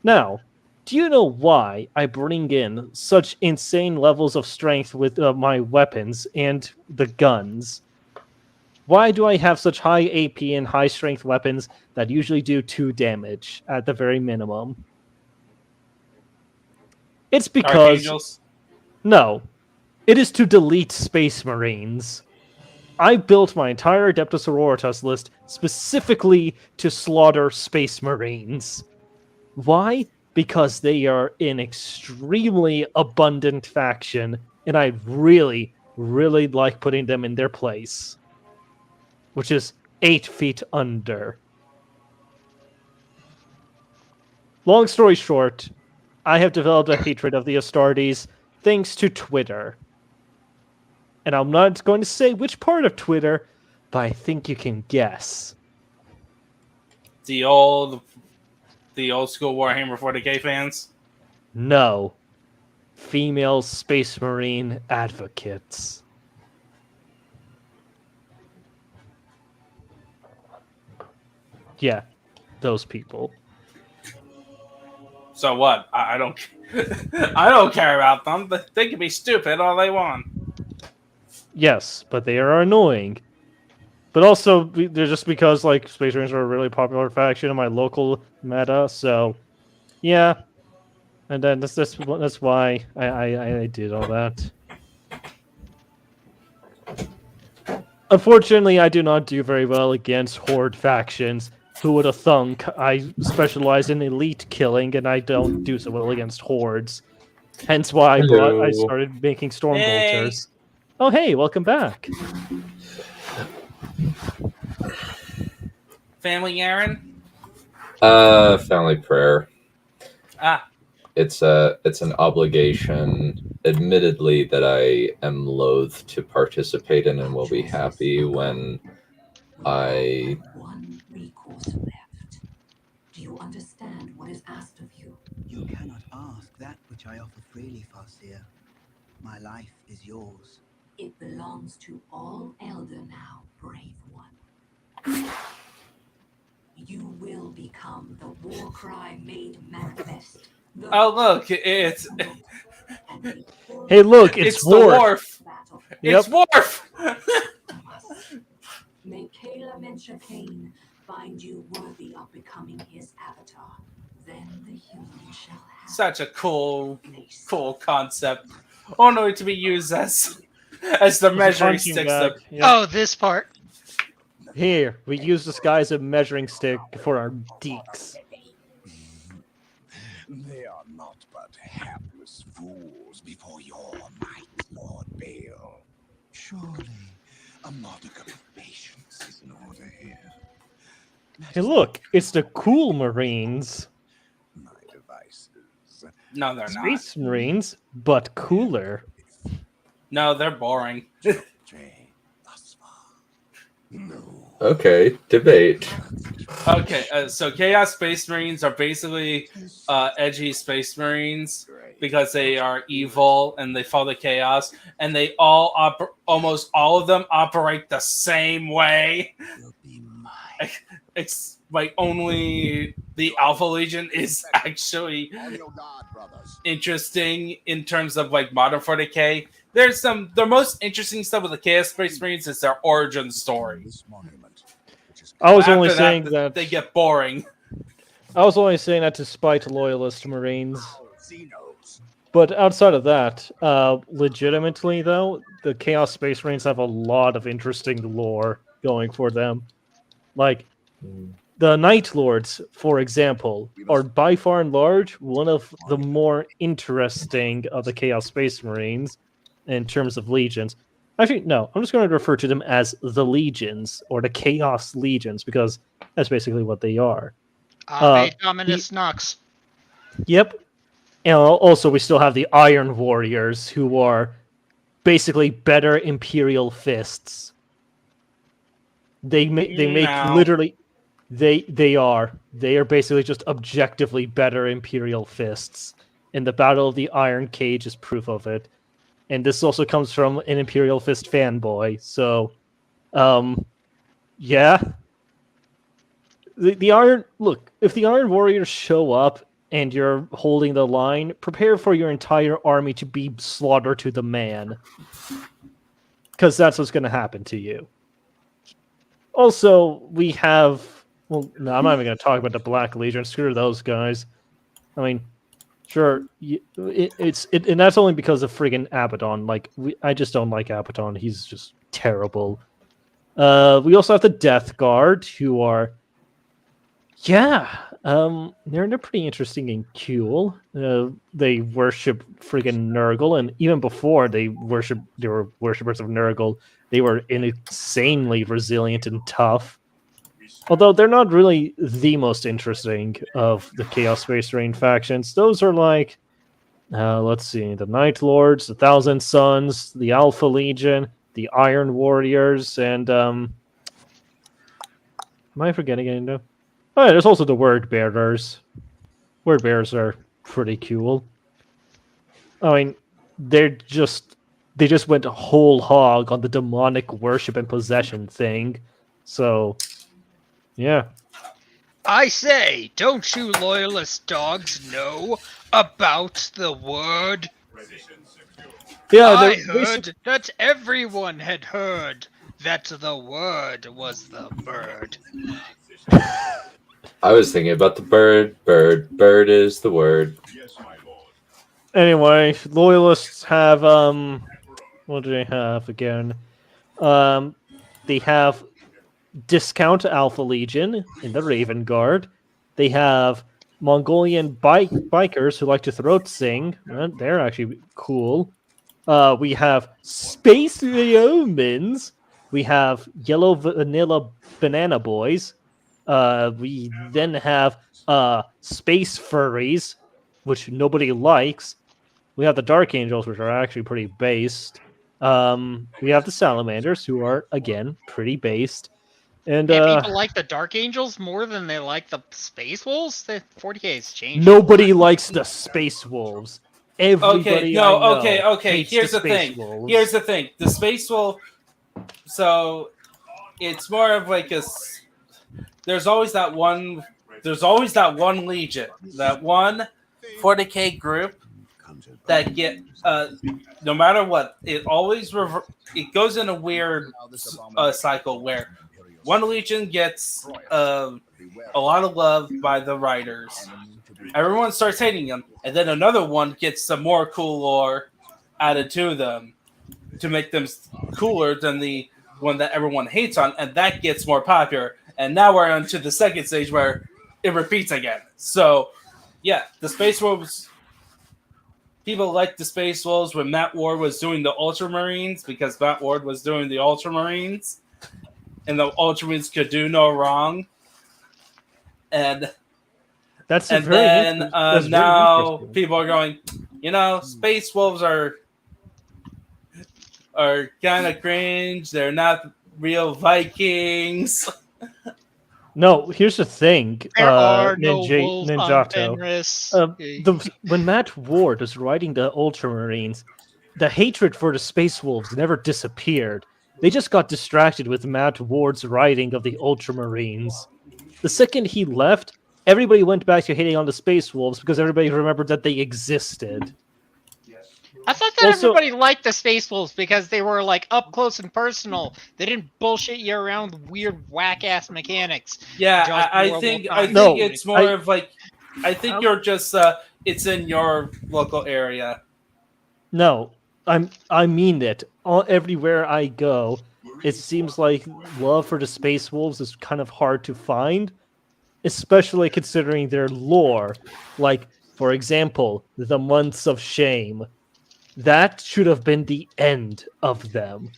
E: Now, do you know why I bring in such insane levels of strength with my weapons and the guns? Why do I have such high AP and high strength weapons that usually do 2 damage at the very minimum? It's
A: Dark
E: because...
A: Angels?
E: No. It is to delete Space Marines. I built my entire Adeptus Sororitas list specifically to slaughter Space Marines. Why? Because they are an extremely abundant faction, and I really, really like putting them in their place. Which is 8 feet under. Long story short, I have developed a hatred of the Astartes thanks to Twitter. And I'm not going to say which part of Twitter, but I think you can guess.
A: The old school Warhammer 40k fans?
E: No. Female Space Marine advocates. Yeah, those people.
A: So what? I don't I don't care about them. They can be stupid all they want.
E: Yes, but they are annoying. But also, they're just because like Space Marines are a really popular faction in my local meta, so yeah. And then that's why I did all that. Unfortunately, I do not do very well against Horde factions. Who would have thunk? I specialize in elite killing, and I don't do so well against Hordes. Hence why I started making Stormbolters. Hey. Oh, hey, welcome back.
A: Family Aaron?
B: Family prayer.
A: Ah.
B: It's an obligation, admittedly, that I am loath to participate in and will be happy when I...
H: One recourse left. Do you understand what is asked of you?
I: You cannot ask that which I offer freely, Farseer. My life is yours.
H: It belongs to all Elder now, brave one. You will become the war cry made manifest.
A: Oh, look, it's...
E: Hey, look, it's
A: the Worf.
E: Yep.
A: It's Worf!
H: May Kayla Mencha-Kane find you worthy of becoming his avatar. Then the human shall have...
A: Such a cool concept. Only to be used as the measuring stick.
E: Yep.
D: Oh, this part.
E: Here, we use this guy as a measuring stick for our deeks.
F: They are not but hapless fools before your might, Lord Bale. Surely a modicum of patience is in order here.
E: Hey, look, it's the cool Marines.
F: My devices.
A: No, they're not.
E: Space Marines, but cooler.
A: No, they're boring.
F: Trey, thus far. No.
B: Okay, debate.
A: Okay, so Chaos Space Marines are basically edgy Space Marines because they are evil and they follow the chaos, and they all almost all of them operate the same way.
F: Will be mine.
A: It's like only the Alpha Legion is actually
F: On your guard, brothers.
A: interesting in terms of like modern 40k. There's the most interesting stuff with the Chaos Space Marines is their origin story.
F: This monument, which is
E: I was
A: After
E: only
A: that,
E: saying that
A: they get boring.
E: I was only saying that to spite loyalist Marines.
F: Xenos.
E: But outside of that, legitimately though, the Chaos Space Marines have a lot of interesting lore going for them. Like the Night Lords, for example, are by far and large one of the more interesting of the Chaos Space Marines in terms of legions. Actually, no, I'm just going to refer to them as the Legions or the Chaos Legions because that's basically what they are.
D: Ave Dominus Nox.
E: Yep. And also, we still have the Iron Warriors, who are basically better Imperial fists. They make
A: No.
E: literally they are basically just objectively better Imperial fists. And the Battle of the Iron Cage is proof of it. And this also comes from an Imperial Fist fanboy. So, yeah. The Iron look, if the Iron Warriors show up and you're holding the line, prepare for your entire army to be slaughtered to the man. Because that's what's going to happen to you. Also, we have... Well, no, I'm not even going to talk about the Black Legion. Screw those guys. I mean, sure, and that's only because of friggin' Abaddon. Like, I just don't like Abaddon. He's just terrible. We also have the Death Guard, who are... Yeah, they're pretty interesting and cool. They worship friggin' Nurgle, and even before they were worshippers of Nurgle, they were insanely resilient and tough. Although they're not really the most interesting of the Chaos Space Marine factions. Those are like, let's see, the Night Lords, the Thousand Sons, the Alpha Legion, the Iron Warriors, and am I forgetting anything? Oh yeah, there's also the Word Bearers. Word Bearers are pretty cool. I mean, they just went whole hog on the demonic worship and possession thing. So, yeah.
D: I say, don't you loyalist dogs know about the word?
E: Yeah,
D: I heard that everyone had heard that the word was the bird.
B: I was thinking about the bird. Bird is the word.
E: Anyway, loyalists have what do they have again? They have discount Alpha Legion in the Raven Guard. They have Mongolian bikers who like to throat sing. They're actually cool. We have Space Yeomans. We have Yellow Vanilla Banana Boys. We then have Space Furries, which nobody likes. We have the Dark Angels, which are actually pretty based. We have the Salamanders, who are, again, pretty based. And
D: people like the Dark Angels more than they like the Space Wolves? The 40k has changed.
E: Nobody likes the Space Wolves. Everybody
A: Okay.
E: hates
A: Here's the
E: Space
A: thing.
E: Wolves.
A: Here's the thing. The Space Wolf. So, it's more of like a. There's always that one. There's always that one legion, that one 40k group that get. No matter what, it always it goes in a weird cycle where one legion gets a lot of love by the writers. Everyone starts hating them, and then another one gets some more cool lore added to them to make them cooler than the one that everyone hates on, and that gets more popular. And now we're on to the second stage where it repeats again. So Yeah, the Space Wolves. People liked the Space Wolves when Matt Ward was doing the Ultramarines because Matt Ward was doing the Ultramarines, and the Ultramarines could do no wrong. And
E: That's
A: and
E: very
A: then
E: that's very
A: now
E: interesting.
A: people are going, Space Wolves are kind of cringe. They're not real Vikings.
E: No, here's the thing.
D: There are no wolves on
E: Ninjato.
D: Fenris.
E: When Matt Ward was writing the Ultramarines, the hatred for the Space Wolves never disappeared. They just got distracted with Matt Ward's writing of the Ultramarines. The second he left, everybody went back to hating on the Space Wolves because everybody remembered that they existed.
D: I thought that
E: Also-
D: everybody liked the Space Wolves because they were like up close and personal. They didn't bullshit you around with weird whack ass mechanics.
A: Yeah,
D: Just
A: I
D: World
A: think
D: War
A: I
D: Time.
A: think
E: No,
A: it's more of like I think you're just it's in your local area.
E: No, I mean it. Everywhere I go, it seems like love for the Space Wolves is kind of hard to find, especially considering their lore. Like, for example, the Months of Shame. That should have been the end of them.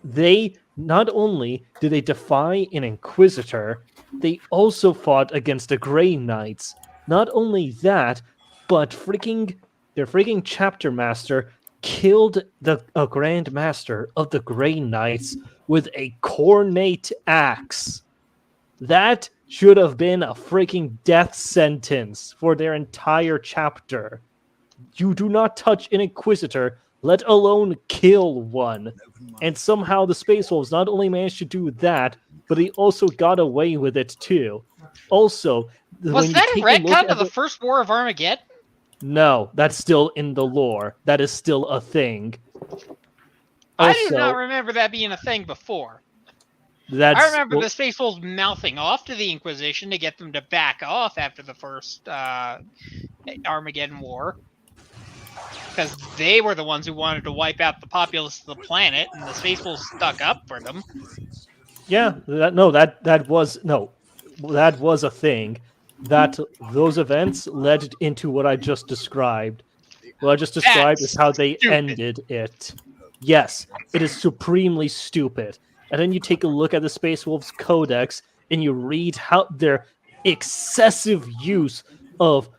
E: They not only did they defy an Inquisitor, they also fought against the Grey Knights. Not only that, but their freaking chapter master killed a Grand Master of the Grey Knights with a cornate axe. That should have been a freaking death sentence for their entire chapter. You do not touch an Inquisitor, let alone kill one. And somehow the Space Wolves not only managed to do that, but they also got away with it too. Also,
D: Was that a retcon of the First War of Armageddon?
E: No, that's still in the lore. That is still a thing.
D: I do not remember that being a thing before. I remember the Space Wolves mouthing off to the Inquisition to get them to back off after the first Armageddon War. Because they were the ones who wanted to wipe out the populace of the planet, and the Space Wolves stuck up for them.
E: Yeah, that was a thing. That those events led into what I just described. What I just described is how they ended it. Yes, it is supremely stupid. And then you take a look at the Space Wolves Codex and you read how their excessive use of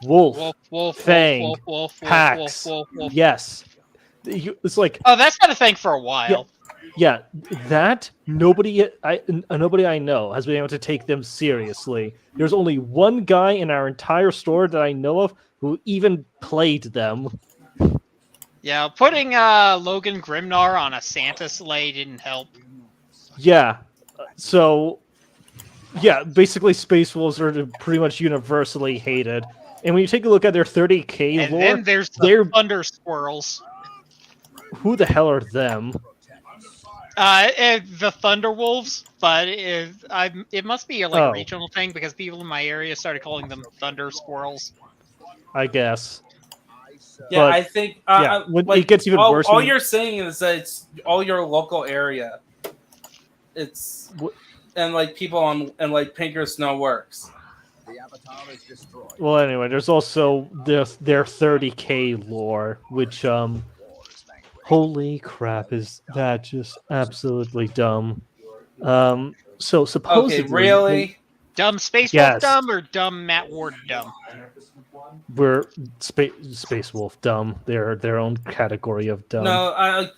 E: wolf, fang, packs. Yes. It's like...
D: Oh, that's been a thing for a while.
E: Yeah, that nobody I know has been able to take them seriously. There's only one guy in our entire store that I know of who even played them.
D: Yeah, putting Logan Grimnar on a Santa sleigh didn't help.
E: Yeah, so yeah, basically Space Wolves are pretty much universally hated. And when you take a look at their 30k
D: and
E: lore,
D: then there's the Thunder Squirrels.
E: Who the hell are them?
D: The Thunderwolves, but it must be a regional thing because people in my area started calling them Thunder Squirrels.
E: I guess.
A: Yeah,
E: but,
A: I think
E: it gets even worse.
A: All you're saying is that it's all your local area. It's and like people on and like Pinker Snow works.
G: The avatar is destroyed.
E: Well, anyway, there's also their 30k lore, which holy crap, is that just absolutely dumb. So supposedly,
A: okay, really
D: dumb Space Wolf dumb or dumb Matt Ward dumb?
E: We're Space Wolf dumb. They're their own category of dumb.
A: No,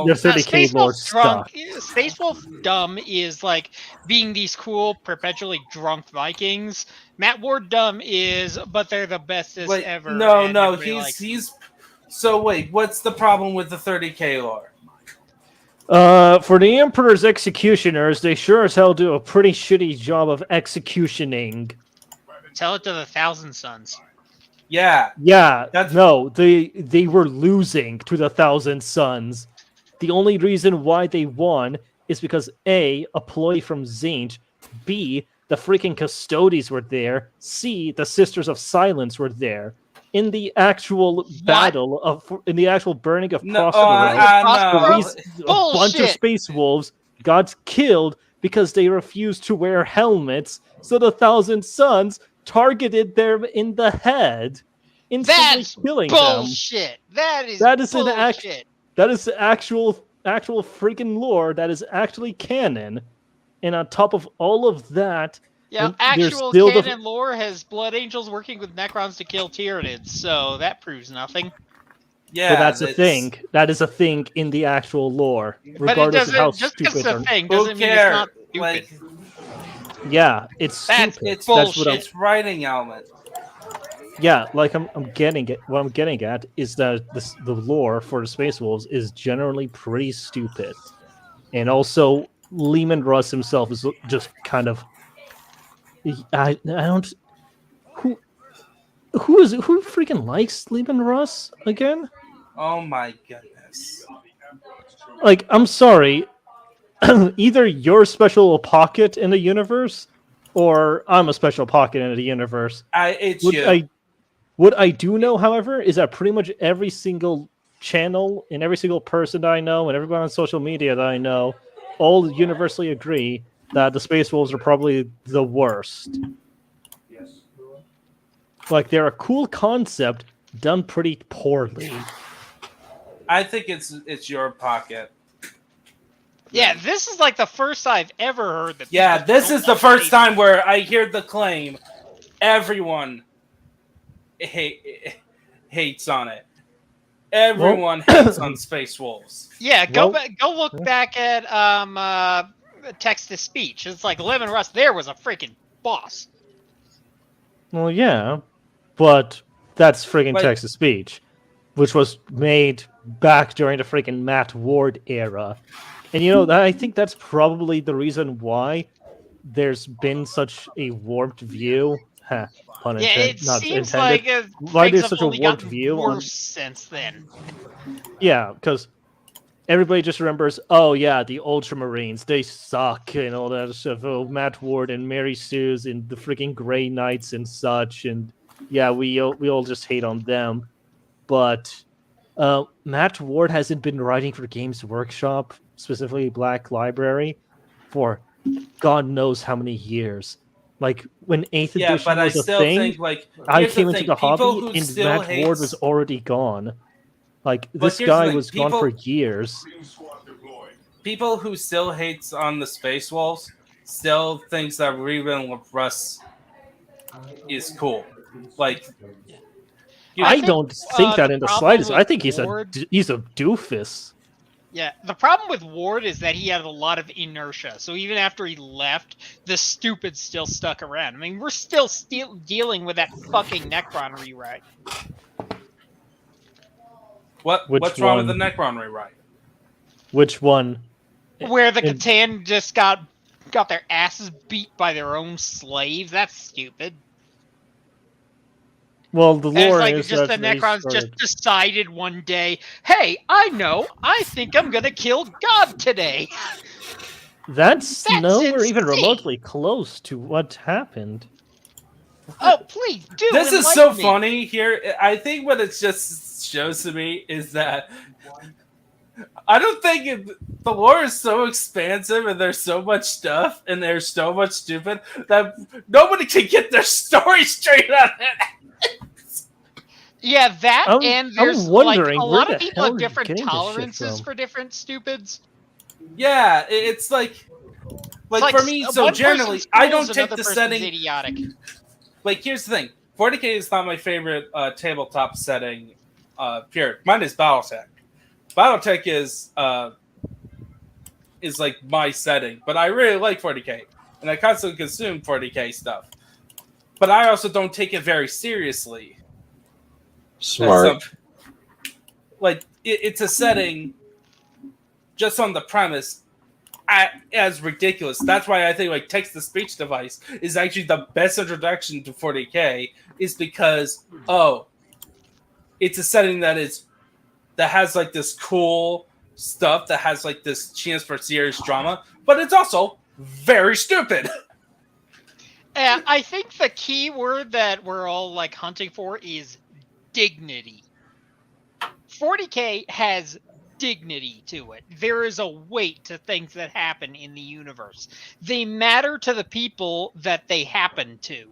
E: They're 30k lore stuff.
D: Space Wolf dumb is like being these cool, perpetually drunk Vikings. Matt Ward dumb is, but they're the bestest ever.
A: No, he's. So wait, what's the problem with the 30k lore?
E: For the Emperor's executioners, they sure as hell do a pretty shitty job of executioning.
D: Tell it to the Thousand Sons.
A: Yeah.
E: They were losing to the Thousand Sons. The only reason why they won is because A, a ploy from Zinj, B, the freaking Custodes were there, C, the Sisters of Silence were there. In the actual in the actual burning of Prospero, a bunch of Space Wolves got killed because they refused to wear helmets, so the Thousand Sons targeted them in the head, instantly
D: That's
E: killing them.
D: bullshit. That is
E: That is
D: bullshit.
E: That is the actual freaking lore that is actually canon. And on top of all of that,
D: Yeah,
E: there's
D: actual
E: still
D: canon lore has Blood Angels working with Necrons to kill Tyranids, so that proves nothing.
A: Yeah,
E: but that's a thing. That is a thing in the actual lore, regardless of how
D: Just because
E: stupid.
D: it's a thing
A: Who
D: doesn't mean it's not
A: cares?
D: stupid.
A: Like,
E: Yeah, it's
D: That's
E: stupid.
A: it's
E: That's what I'm.
A: It's writing element.
E: Yeah, like I'm getting it. What I'm getting at is that the lore for the Space Wolves is generally pretty stupid, and also Lehman Russ himself is just kind of. I don't. Who freaking likes Lehman Russ again?
A: Oh my goodness.
E: Like, I'm sorry. Either you're a special pocket in the universe, or I'm a special pocket in the universe. What I do know, however, is that pretty much every single channel and every single person that I know and everybody on social media that I know all universally agree that the Space Wolves are probably the worst. Like, they're a cool concept done pretty poorly.
A: I think it's your pocket.
D: Yeah, this is like the first I've ever heard that.
A: Yeah, this is the first time where I hear the claim. Everyone hates on it. Everyone hates on Space Wolves.
D: Yeah, go look back at text to speech. It's like Lehman Russ there was a freaking boss.
E: Well, yeah, but that's friggin'
A: Like,
E: text to speech, which was made back during the freaking Matt Ward era. And I think that's probably the reason why there's been such a warped view. Pun
D: Yeah,
E: intended,
D: it
E: not
D: seems
E: intended.
D: like
E: Why
D: things
E: there's
D: have
E: such a
D: only
E: warped
D: gotten
E: view
D: worse
E: on.
D: since then.
E: Yeah, because everybody just remembers, oh yeah, the Ultramarines, they suck and all that stuff. Oh, Matt Ward and Mary Sue's and the freaking Grey Knights and such, and yeah, we all just hate on them. But Matt Ward hasn't been writing for Games Workshop, specifically Black Library, for God knows how many years. Like, when 8th
A: Yeah,
E: edition
A: but I
E: was a
A: still
E: thing,
A: think, like,
E: I
A: here's
E: came
A: the
E: into
A: thing,
E: the
A: people
E: hobby
A: who
E: and
A: still
E: Matt Ward was already gone. Like, this
A: here's the
E: guy
A: thing,
E: was gone for years.
A: People who still hates on the Space Wolves still thinks that Reven Russ is cool. Like,
E: I don't think that in the slightest. I think he's
D: Ward,
E: a doofus.
D: Yeah, the problem with Ward is that he had a lot of inertia. So even after he left, the stupid still stuck around. I mean, we're still dealing with that fucking Necron rewrite.
A: What's wrong with the Necron rewrite?
E: Which one?
D: Where the Catan just got their asses beat by their own slaves. That's stupid.
E: Well, the lore
D: is just the Necrons just decided one day, hey, I know, I think I'm gonna kill God today.
E: That's nowhere even remotely close to what happened.
D: Oh, please do.
A: This is so funny here. I think what it just shows to me is that I don't think the lore is so expansive and there's so much stuff and there's so much stupid that nobody can get their story straight on it.
D: Yeah, and there's
E: wondering,
D: like a lot of people
E: hell
D: have different
E: are you getting this shit
D: tolerances
E: from?
D: for different stupids.
A: Yeah, it's like for me. So generally, I don't take the setting.
D: Idiotic.
A: Like, here's the thing: 40K is not my favorite tabletop setting. Period. Mine is BattleTech. BattleTech is like my setting, but I really like 40K, and I constantly consume 40K stuff. But I also don't take it very seriously.
B: Smart.
A: It's a setting just on the premise as ridiculous. That's why I think like text-to-speech device is actually the best introduction to 40K, is because it's a setting that has like this cool stuff that has like this chance for serious drama, but it's also very stupid.
D: I think the key word that we're all like hunting for is dignity. 40K has dignity to it. There is a weight to things that happen in the universe. They matter to the people that they happen to.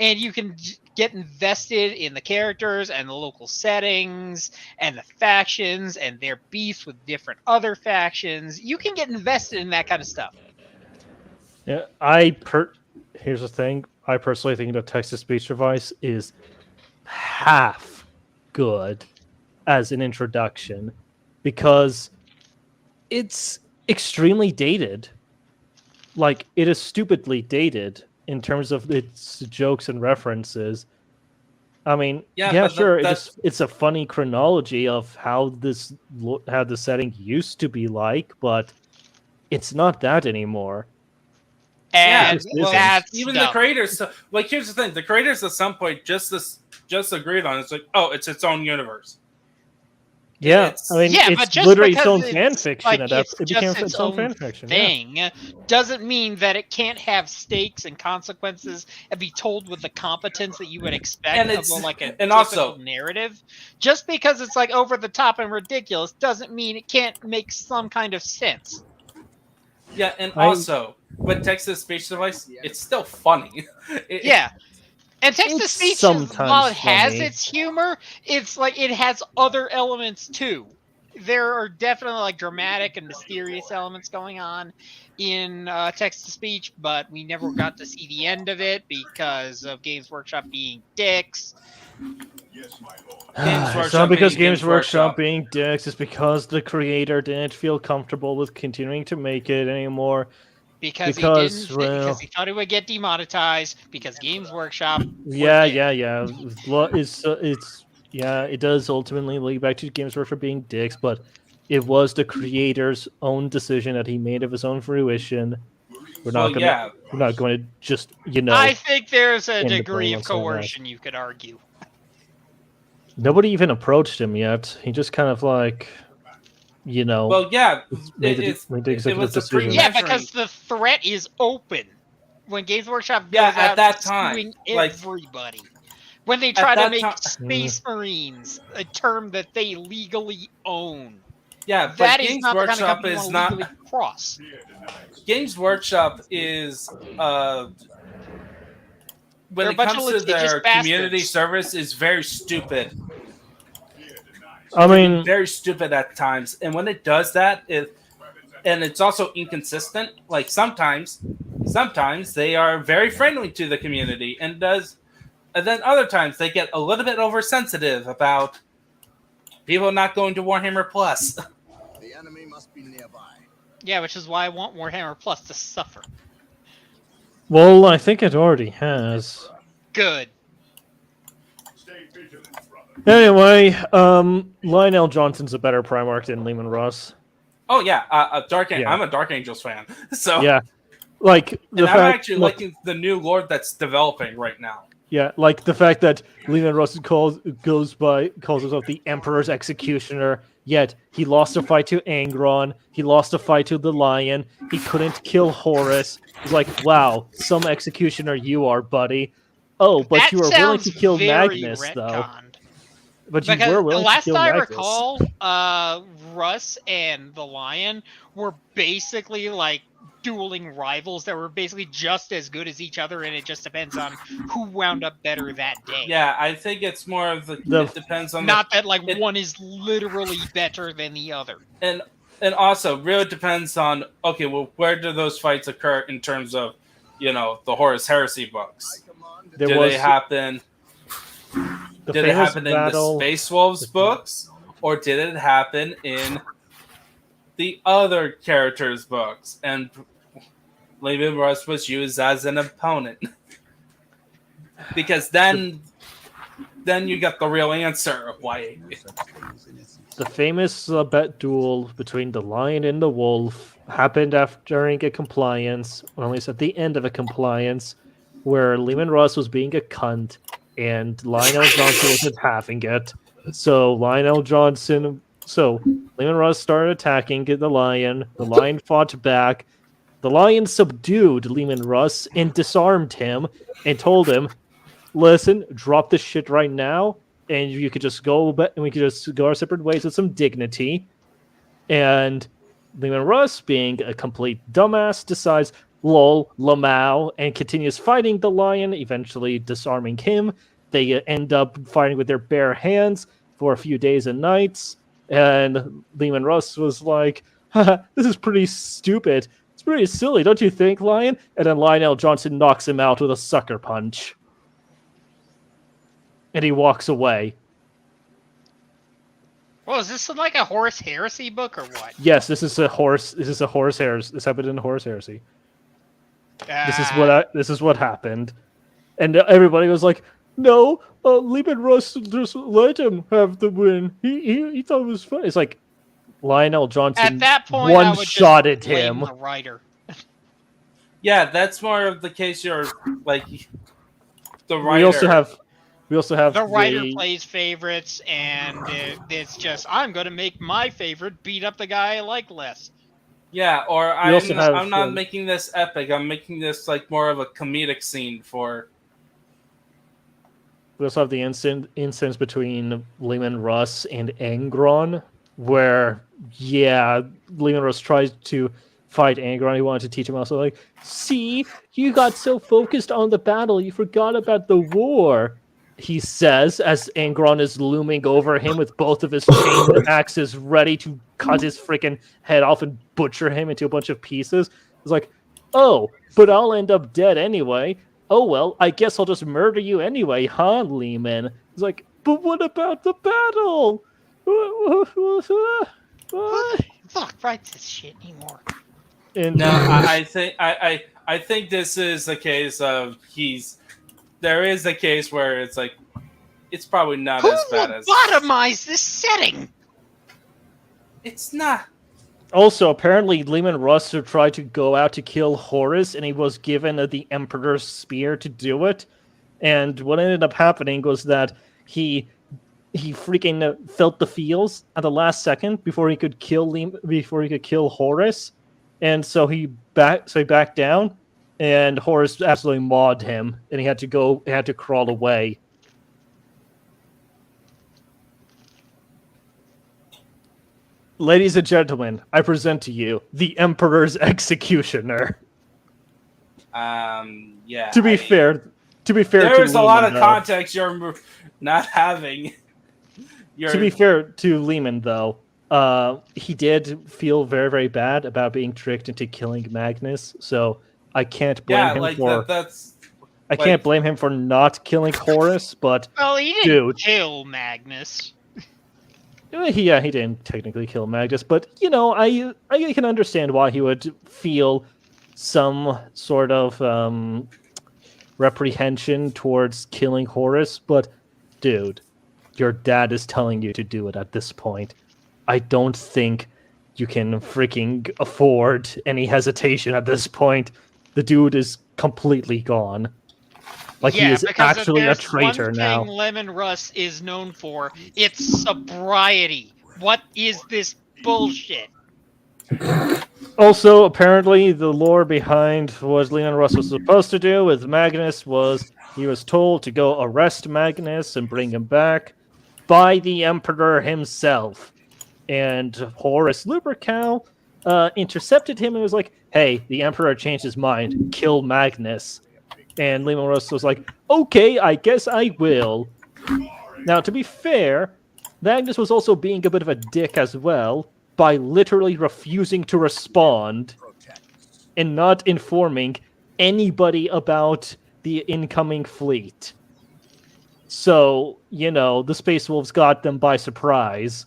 D: and you can get invested in the characters and the local settings and the factions and their beefs with different other factions. You can get invested in that kind of stuff.
E: Yeah, here's the thing. I personally think the text-to-speech device is half good as an introduction because it's extremely dated. Like, it is stupidly dated in terms of its jokes and references. I mean,
A: Yeah,
E: sure,
A: that's
E: it's a funny chronology of how the setting used to be like, but it's not that anymore.
D: And
E: well,
D: that's
A: even
D: dumb.
A: the creators. So, like, here's the thing: the creators at some point just agreed on it. It's like, oh, it's its own universe.
E: Yeah,
A: It's,
E: I mean,
D: Yeah,
E: it's
D: but just
E: literally its
D: because
E: own
D: it's,
E: fan fiction.
D: like,
E: At that,
D: it's
E: it became
D: just
E: its own fan fiction. Yeah.
D: thing doesn't mean that it can't have stakes and consequences and be told with the competence that you would expect
A: And
D: of
A: it's-
D: like a
A: and
D: typical
A: also-
D: narrative. Just because it's like over the top and ridiculous doesn't mean it can't make some kind of sense.
A: yeah, and
E: I-
A: also with text-to-speech device, it's still funny.
D: Yeah. And text to
E: It's
D: speech,
E: sometimes
D: while it has
E: funny.
D: its humor, it's like it has other elements too. There are definitely like dramatic and mysterious elements going on in text to speech, but we never got to see the end of it because of Games Workshop being dicks.
A: Games
E: It's
A: Workshop
E: not because
A: being
E: Games
A: Games
E: Workshop
A: Workshop.
E: being dicks. It's because the creator didn't feel comfortable with continuing to make it anymore.
D: Because
E: Because,
D: he didn't,
E: well-
D: because he thought it would get demonetized. Because Games Workshop,
E: Yeah. It does ultimately lead back to Games Workshop being dicks, but it was the creator's own decision that he made of his own fruition. We're not going to just
D: I think there's a
E: pin the
D: degree
E: blame
D: of
E: on someone else.
D: coercion you could argue.
E: Nobody even approached him yet. He just kind of like,
A: Well, yeah,
E: made the
A: it
E: executive
A: was a
E: decision.
D: Yeah,
A: Measuring-
D: because the threat is open. When Games Workshop goes
A: Yeah,
D: out
A: at that time,
D: suing
A: like-
D: everybody. When they try to
A: that
D: make
A: ti-
D: Space Marines a term that they legally own.
A: yeah, but
D: That is
A: Games
D: not the kind of
A: Workshop
D: company you
A: is
D: want
A: not.
D: to legally cross.
A: Games Workshop is when
D: They're a
A: it
D: bunch
A: comes
D: of
A: to
D: litigious
A: their community
D: bastards.
A: service is very stupid.
E: I mean,
A: Very stupid at times, and when it does that, and it's also inconsistent. Like sometimes they are very friendly to the community, and then other times they get a little bit oversensitive about people not going to Warhammer Plus.
G: The enemy must be nearby.
D: Yeah, which is why I want Warhammer Plus to suffer.
E: well, I think it already has.
D: Good.
E: Anyway, Lionel Johnson's a better Primarch than Lehman Russ.
A: Oh yeah,
E: Yeah.
A: I'm a Dark Angels fan, so
E: Yeah, like the
A: and I'm
E: fact.
A: actually
E: look,
A: liking the new Lord that's developing right now.
E: Yeah, like the fact that Lehman Russ calls himself the Emperor's Executioner, yet he lost a fight to Angron, he lost a fight to the Lion, he couldn't kill Horus. It's like, wow, some executioner you are, buddy. Oh, but
D: That
E: you were willing to
D: sounds
E: kill
D: very
E: Magnus, though.
D: retconned.
E: But you
D: Because
E: were willing to
D: last
E: kill
D: I
E: Magnus.
D: recall, Russ and the Lion were basically like dueling rivals that were basically just as good as each other, and it just depends on who wound up better that day.
A: Yeah, I think it's more of it depends on
D: Not that like one is literally better than the other.
A: and also really depends on okay, well, where do those fights occur in terms of the Horus Heresy books?
E: There
A: Did
E: was
A: they happen?
E: the
A: Did it
E: famous
A: happen in
E: battle.
A: the Space Wolves books, or did it happen in the other characters' books? And Lehman Russ was used as an opponent because then you got the real answer of why.
E: The famous bet duel between the Lion and the Wolf happened during a compliance, or at least at the end of a compliance, where Lehman Russ was being a cunt and Lionel Johnson wasn't having it. So Lehman Russ started attacking the Lion. The Lion fought back. The Lion subdued Lehman Russ and disarmed him and told him, "Listen, drop this shit right now, and you could just go, and we could just go our separate ways with some dignity." And Lehman Russ, being a complete dumbass, decides, lol, Lamau, and continues fighting the lion, eventually disarming him. They end up fighting with their bare hands for a few days and nights. And Lehman Russ was like, haha, this is pretty stupid. It's pretty silly, don't you think, Lion? And then Lionel Johnson knocks him out with a sucker punch. And he walks away.
D: Well, is this like a Horus Heresy book or what?
E: Yes, this is a Horus Heresy. This happened in Horus Heresy. This is what happened. And everybody was like, no, Lehman Russ just let him have the win. He thought it was fun. It's like Lionel Johnson
D: At that point, I would
E: one-shotted
D: just blame
E: him.
D: the writer.
A: Yeah, that's more of the case. You're like the writer.
E: We also have
D: The writer plays favorites, and it's just, I'm going to make my favorite beat up the guy I like less.
A: Yeah, or
E: also
A: I'm not
E: have,
A: making this epic. I'm making this like more of a comedic scene for.
E: We also have the instance between Lehman Russ and Angron, where, Lehman Russ tries to fight Angron. He wanted to teach him also, like, see, you got so focused on the battle, you forgot about the war, he says, as Angron is looming over him with both of his chain axes ready to cut his freaking head off and butcher him into a bunch of pieces. It's like, oh, but I'll end up dead anyway. Oh, well, I guess I'll just murder you anyway, huh, Lehman? It's like, but what about the battle?
D: Who the fuck writes this shit anymore?
E: And
A: No, I think this is a case of there is a case where it's like it's probably not
D: Who
A: as bad
D: will
A: as
D: lobotomize this setting?
A: it's not.
E: Also, apparently, Lehman Russ tried to go out to kill Horus, and he was given the Emperor's Spear to do it. And what ended up happening was that he freaking felt the feels at the last second before he could kill Horus, and so he backed down, and Horus absolutely mauled him, and he had to crawl away. Ladies and gentlemen, I present to you the Emperor's Executioner.
A: Yeah.
E: To be fair,
A: there's
E: to
A: a lot of
E: Lehman,
A: context you're not having.
E: To be fair to Lehman, though, he did feel very, very bad about being tricked into killing Magnus. So I can't blame him for. I can't blame him for not killing Horus, but
D: well, he didn't kill Magnus.
E: He didn't technically kill Magnus, but I can understand why he would feel some sort of reprehension towards killing Horus. But dude, your dad is telling you to do it at this point. I don't think you can freaking afford any hesitation at this point. The dude is completely gone. Like, he is actually a traitor now.
D: One thing Lemon Russ is known for, it's sobriety. What is this bullshit?
E: Also, apparently, the lore behind what Leon Russ was supposed to do with Magnus was he was told to go arrest Magnus and bring him back by the Emperor himself. And Horus Lupercal intercepted him and was like, hey, the Emperor changed his mind. Kill Magnus. And Lehman Russ was like, okay, I guess I will. Now, to be fair, Magnus was also being a bit of a dick as well by literally refusing to respond and not informing anybody about the incoming fleet. So, the Space Wolves got them by surprise,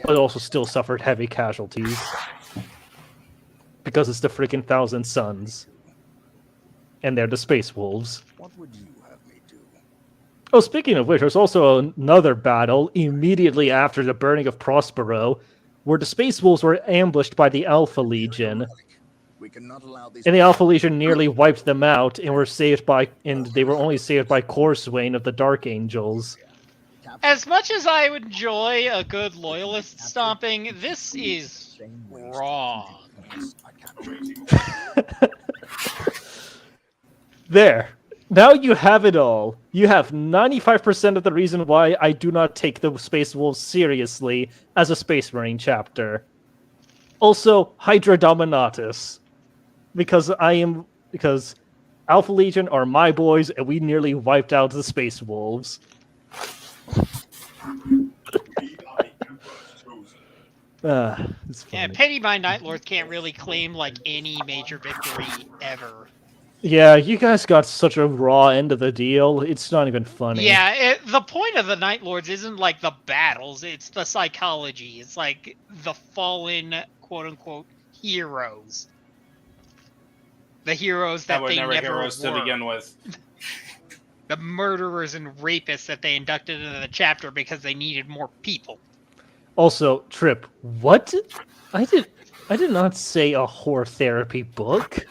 E: but also still suffered heavy casualties. Because it's the freaking Thousand Suns. And they're the Space Wolves.
G: What would you have me do?
E: Oh, speaking of which, there's also another battle immediately after the burning of Prospero, where the Space Wolves were ambushed by the Alpha Legion.
G: We cannot allow these.
E: And the Alpha Legion nearly wiped them out, and they were only saved by Corswain of the Dark Angels.
D: As much as I would enjoy a good loyalist stomping, this is wrong.
E: There. Now you have it all. You have 95% of the reason why I do not take the Space Wolves seriously as a Space Marine chapter. Also, Hydra Dominatus. because Alpha Legion are my boys, and we nearly wiped out the Space Wolves. It's funny.
D: Yeah, Petty my Night Lords can't really claim like any major victory ever.
E: Yeah, you guys got such a raw end of the deal. It's not even funny.
D: Yeah, the point of the Night Lords isn't like the battles; it's the psychology. It's like the fallen, quote unquote, heroes. The heroes that
A: were
D: they
A: never
D: never
A: heroes
D: were.
A: to begin with.
D: The murderers and rapists that they inducted into the chapter because they needed more people.
E: Also, Trip, what? I did not say a whore therapy book.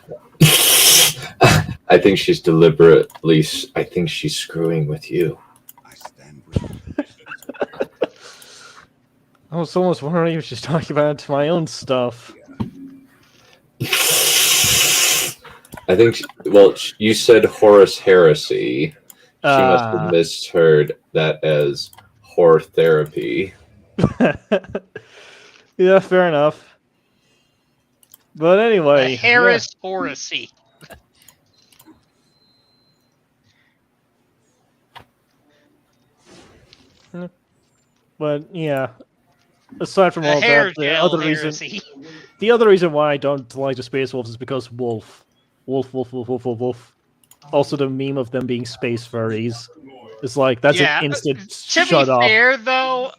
B: I think she's deliberately. I think she's screwing with you.
F: I stand with you.
E: I was almost wondering if she's talking about my own stuff.
B: I think. You said Horus Heresy. She must have misheard that as whore therapy.
E: Yeah, fair enough. But anyway,
D: The Harris Horacy.
E: But yeah, aside from all
D: hair
E: that,
D: gel
E: the
D: heresy.
E: other reason why I don't like the Space Wolves is because Wolf. Also, the meme of them being space furries. It's like that's an instant
D: To
E: shut
D: be
E: up.
D: fair, though,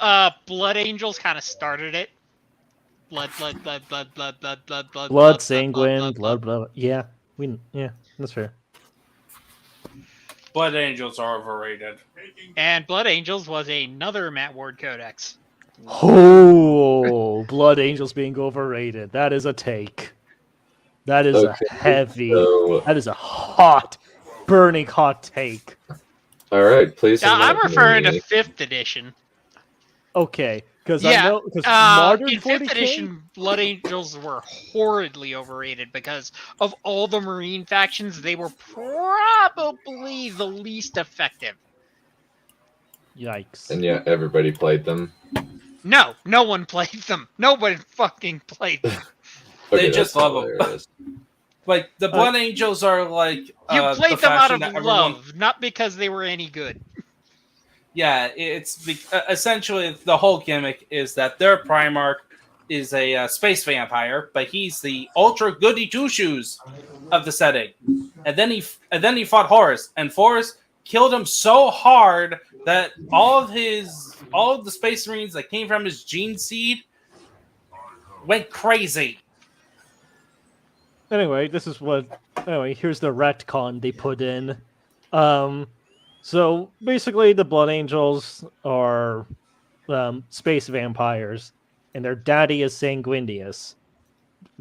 D: Blood Angels kind of started it. Blood,
E: sanguine, blood. Yeah, that's fair.
A: Blood Angels are overrated.
D: And Blood Angels was another Matt Ward Codex.
E: Oh, Blood Angels being overrated. That is a take. That is a heavy. That is a hot, burning hot take.
B: All right, please.
D: Now, I'm referring to 5th edition.
E: Okay, because
D: Yeah,
E: I know modern
D: in 5th
E: 40K?
D: edition, Blood Angels were horridly overrated because of all the Marine factions. They were probably the least effective.
E: Yikes!
B: And yeah, everybody played them.
D: No one played them. Nobody fucking played them.
A: They just love them. Like the Blood Angels are like
D: you played
A: the
D: them out of
A: faction that
D: love, not because they were any good.
A: Yeah, it's essentially the whole gimmick is that their Primarch is a space vampire, but he's the ultra goody two shoes of the setting. And then he fought Horus, and Horus killed him so hard that all of the Space Marines that came from his gene seed went crazy.
E: Anyway, here's the retcon they put in. So basically, the Blood Angels are space vampires, and their daddy is Sanguinius.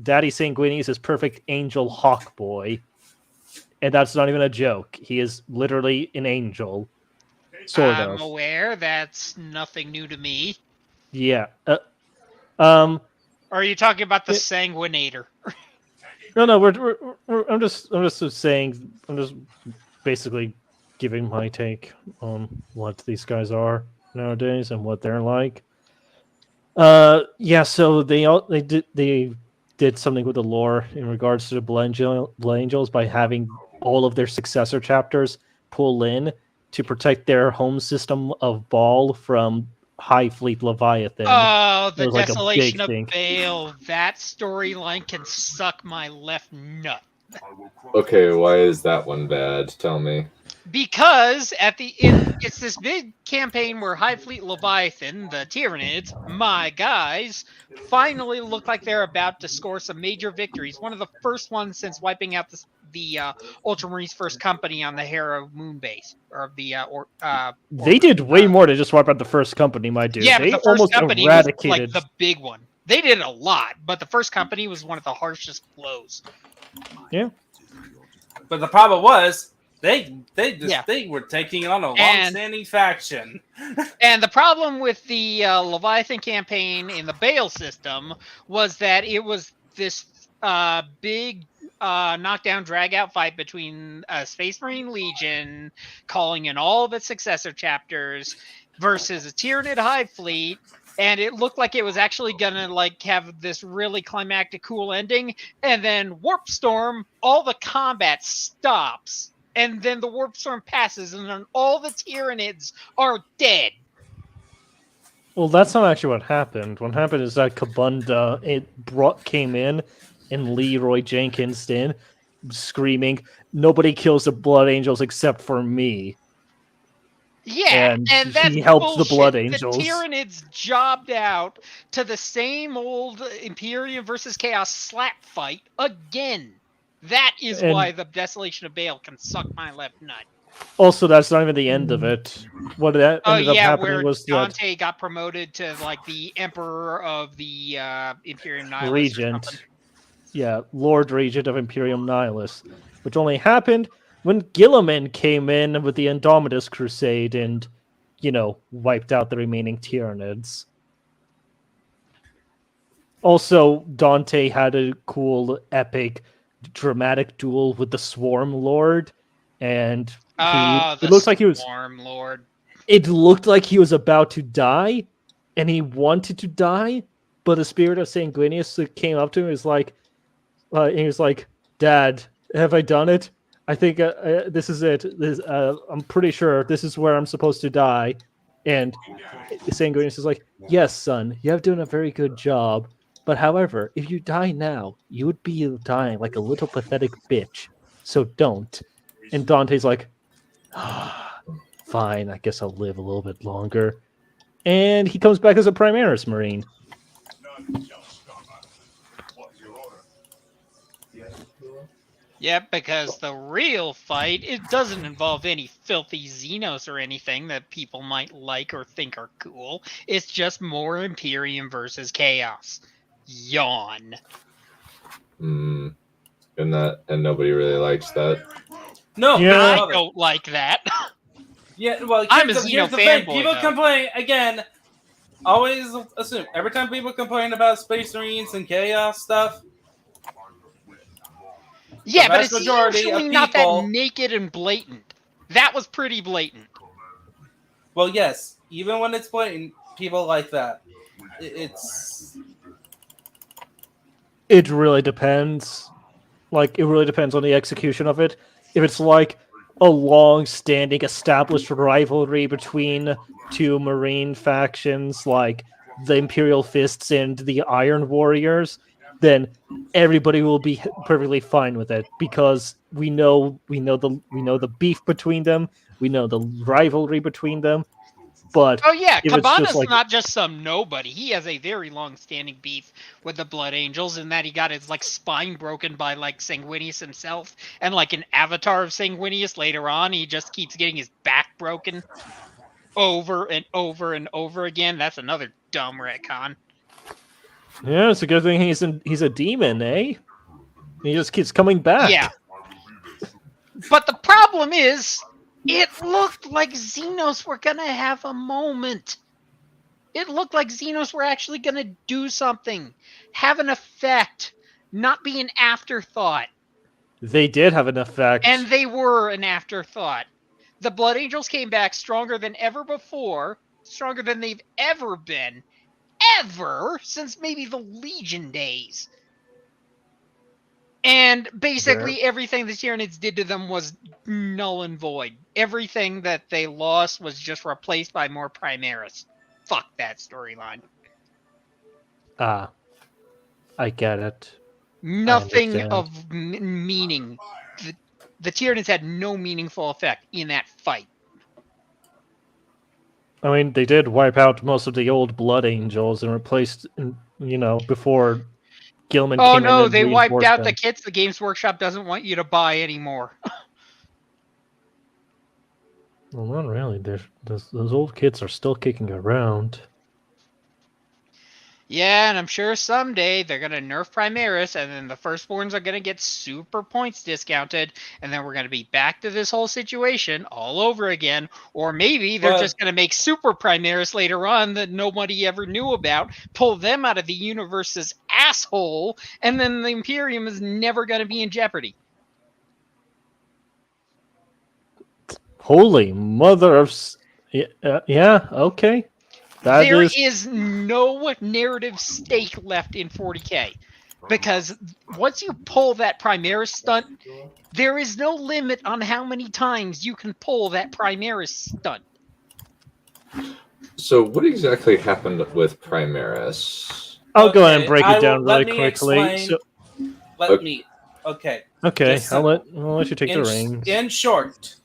E: Daddy Sanguinius is perfect angel hawk boy, and that's not even a joke. He is literally an angel.
D: I'm aware. That's nothing new to me.
E: Yeah.
D: Or are you talking about the Sanguinator?
E: No. I'm just saying. I'm just basically giving my take on what these guys are nowadays and what they're like. So they did something with the lore in regards to the Blood Angels by having all of their successor chapters pull in to protect their home system of Baal from High Fleet Leviathan.
D: Oh, the
E: like
D: Desolation of Baal. That storyline can suck my left nut.
B: Okay, why is that one bad? Tell me.
D: Because it's this big campaign where High Fleet Leviathan, the Tyranids, my guys, finally look like they're about to score some major victories. One of the first ones since wiping out the Ultramarines' first company on the Hera moon base, or the
E: They did way more to just wipe out the first company, my dude.
D: Yeah,
E: they
D: but the first company was like the big one. They did a lot, but the first company was one of the harshest blows.
E: Yeah.
A: But the problem was they were taking on a long-standing faction.
D: And the problem with the Leviathan campaign in the Baal system was that it was this big knockdown drag-out fight between Space Marine Legion calling in all of its successor chapters versus a Tyranid Hive Fleet and it looked like it was actually gonna like have this really climactic, cool ending. And then warp storm, all the combat stops, and then the warp storm passes, and then all the Tyranids are dead.
E: Well, that's not actually what happened. What happened is that Kabunda came in, and Leroy Jenkins did, screaming, "Nobody kills the Blood Angels except for me."
D: Yeah,
E: And
D: that's
E: he helped the
D: bullshit.
E: Blood Angels.
D: The Tyranids jobbed out to the same old Imperium versus Chaos slap fight again. That is
E: And-
D: why the Desolation of Baal can suck my left nut.
E: Also, that's not even the end of it. What that ended up happening
D: where
E: was that
D: Dante got promoted to like the Emperor of the Imperium Nihilus or
E: Regent,
D: something.
E: yeah, Lord Regent of Imperium Nihilus, which only happened when Gilliman came in with the Indomitus Crusade and, wiped out the remaining Tyranids. Also, Dante had a cool, epic, dramatic duel with the Swarm Lord, and
D: The
E: it looked like he was.
D: Swarm Lord.
E: It looked like he was about to die, and he wanted to die, but the spirit of Sanguinius came up to him. And he was like, "Dad, have I done it? I think this is it. I'm pretty sure this is where I'm supposed to die." And Sanguinius is like, "Yes, son, you have done a very good job. But however, if you die now, you would be dying like a little pathetic bitch. So don't." And Dante's like, "Fine, I guess I'll live a little bit longer." And he comes back as a Primaris Marine.
D: Yep, because the real fight, it doesn't involve any filthy Xenos or anything that people might like or think are cool. It's just more Imperium versus Chaos. Yawn.
B: And nobody really likes that.
A: No,
E: Yeah.
A: I
D: I
A: love it.
D: don't like that.
A: Yeah, well,
D: I'm a
A: here's the
D: Xeno
A: thing.
D: fanboy,
A: People
D: though.
A: complain again. Always assume every time people complain about Space Marines and Chaos stuff,
D: Yeah, but
A: vast
D: it's
A: majority
D: usually
A: of
D: not that
A: people-
D: naked and blatant. That was pretty blatant.
A: well, yes, even when it's blatant, people like that. It's
E: It really depends. Like, it really depends on the execution of it. If it's like a long-standing, established rivalry between two Marine factions, like the Imperial Fists and the Iron Warriors, then everybody will be perfectly fine with it because we know the beef between them, we know the rivalry between them. But
D: Oh yeah,
E: if it's just
D: Cabana's
E: like,
D: not just some nobody. He has a very long-standing beef with the Blood Angels, in that he got his like spine broken by like Sanguinius himself, and like an avatar of Sanguinius later on, he just keeps getting his back broken over and over and over again. That's another dumb retcon.
E: yeah, it's a good thing he's a demon, eh? He just keeps coming back.
D: Yeah. But the problem is, it looked like Xenos were gonna have a moment. It looked like Xenos were actually gonna do something, have an effect, not be an afterthought.
E: They did have an effect.
D: And they were an afterthought. The Blood Angels came back stronger than ever before, stronger than they've ever been, ever since maybe the Legion days. And basically everything the Tyranids did to them was null and void. Everything that they lost was just replaced by more Primaris. Fuck that storyline.
E: I get it.
D: Nothing
E: understand.
D: of meaning. The Tyranids had no meaningful effect in that fight.
E: I mean, they did wipe out most of the old Blood Angels and replaced, before Gilman
D: Oh
E: came in
D: no,
E: and
D: they wiped
E: reinforced
D: out
E: them.
D: the kits the Games Workshop doesn't want you to buy anymore.
E: Well, not really. Those old kits are still kicking around.
D: Yeah, and I'm sure someday they're going to nerf Primaris, and then the Firstborns are going to get super points discounted, and then we're going to be back to this whole situation all over again. Or maybe they're just going to make Super Primaris later on that nobody ever knew about, pull them out of the universe's asshole, and then the Imperium is never going to be in jeopardy.
E: Holy mother of... Yeah, okay.
D: There is no narrative stake left in 40k. Because once you pull that Primaris stunt, there is no limit on how many times you can pull that Primaris stunt.
B: So what exactly happened with Primaris?
E: I'll go ahead and break
A: I
E: it down
A: let
E: really
A: me
E: quickly.
A: explain.
E: So,
A: Let me. Okay.
E: okay,
A: Just
E: I'll let
A: simple.
E: you take the reins.
A: In short,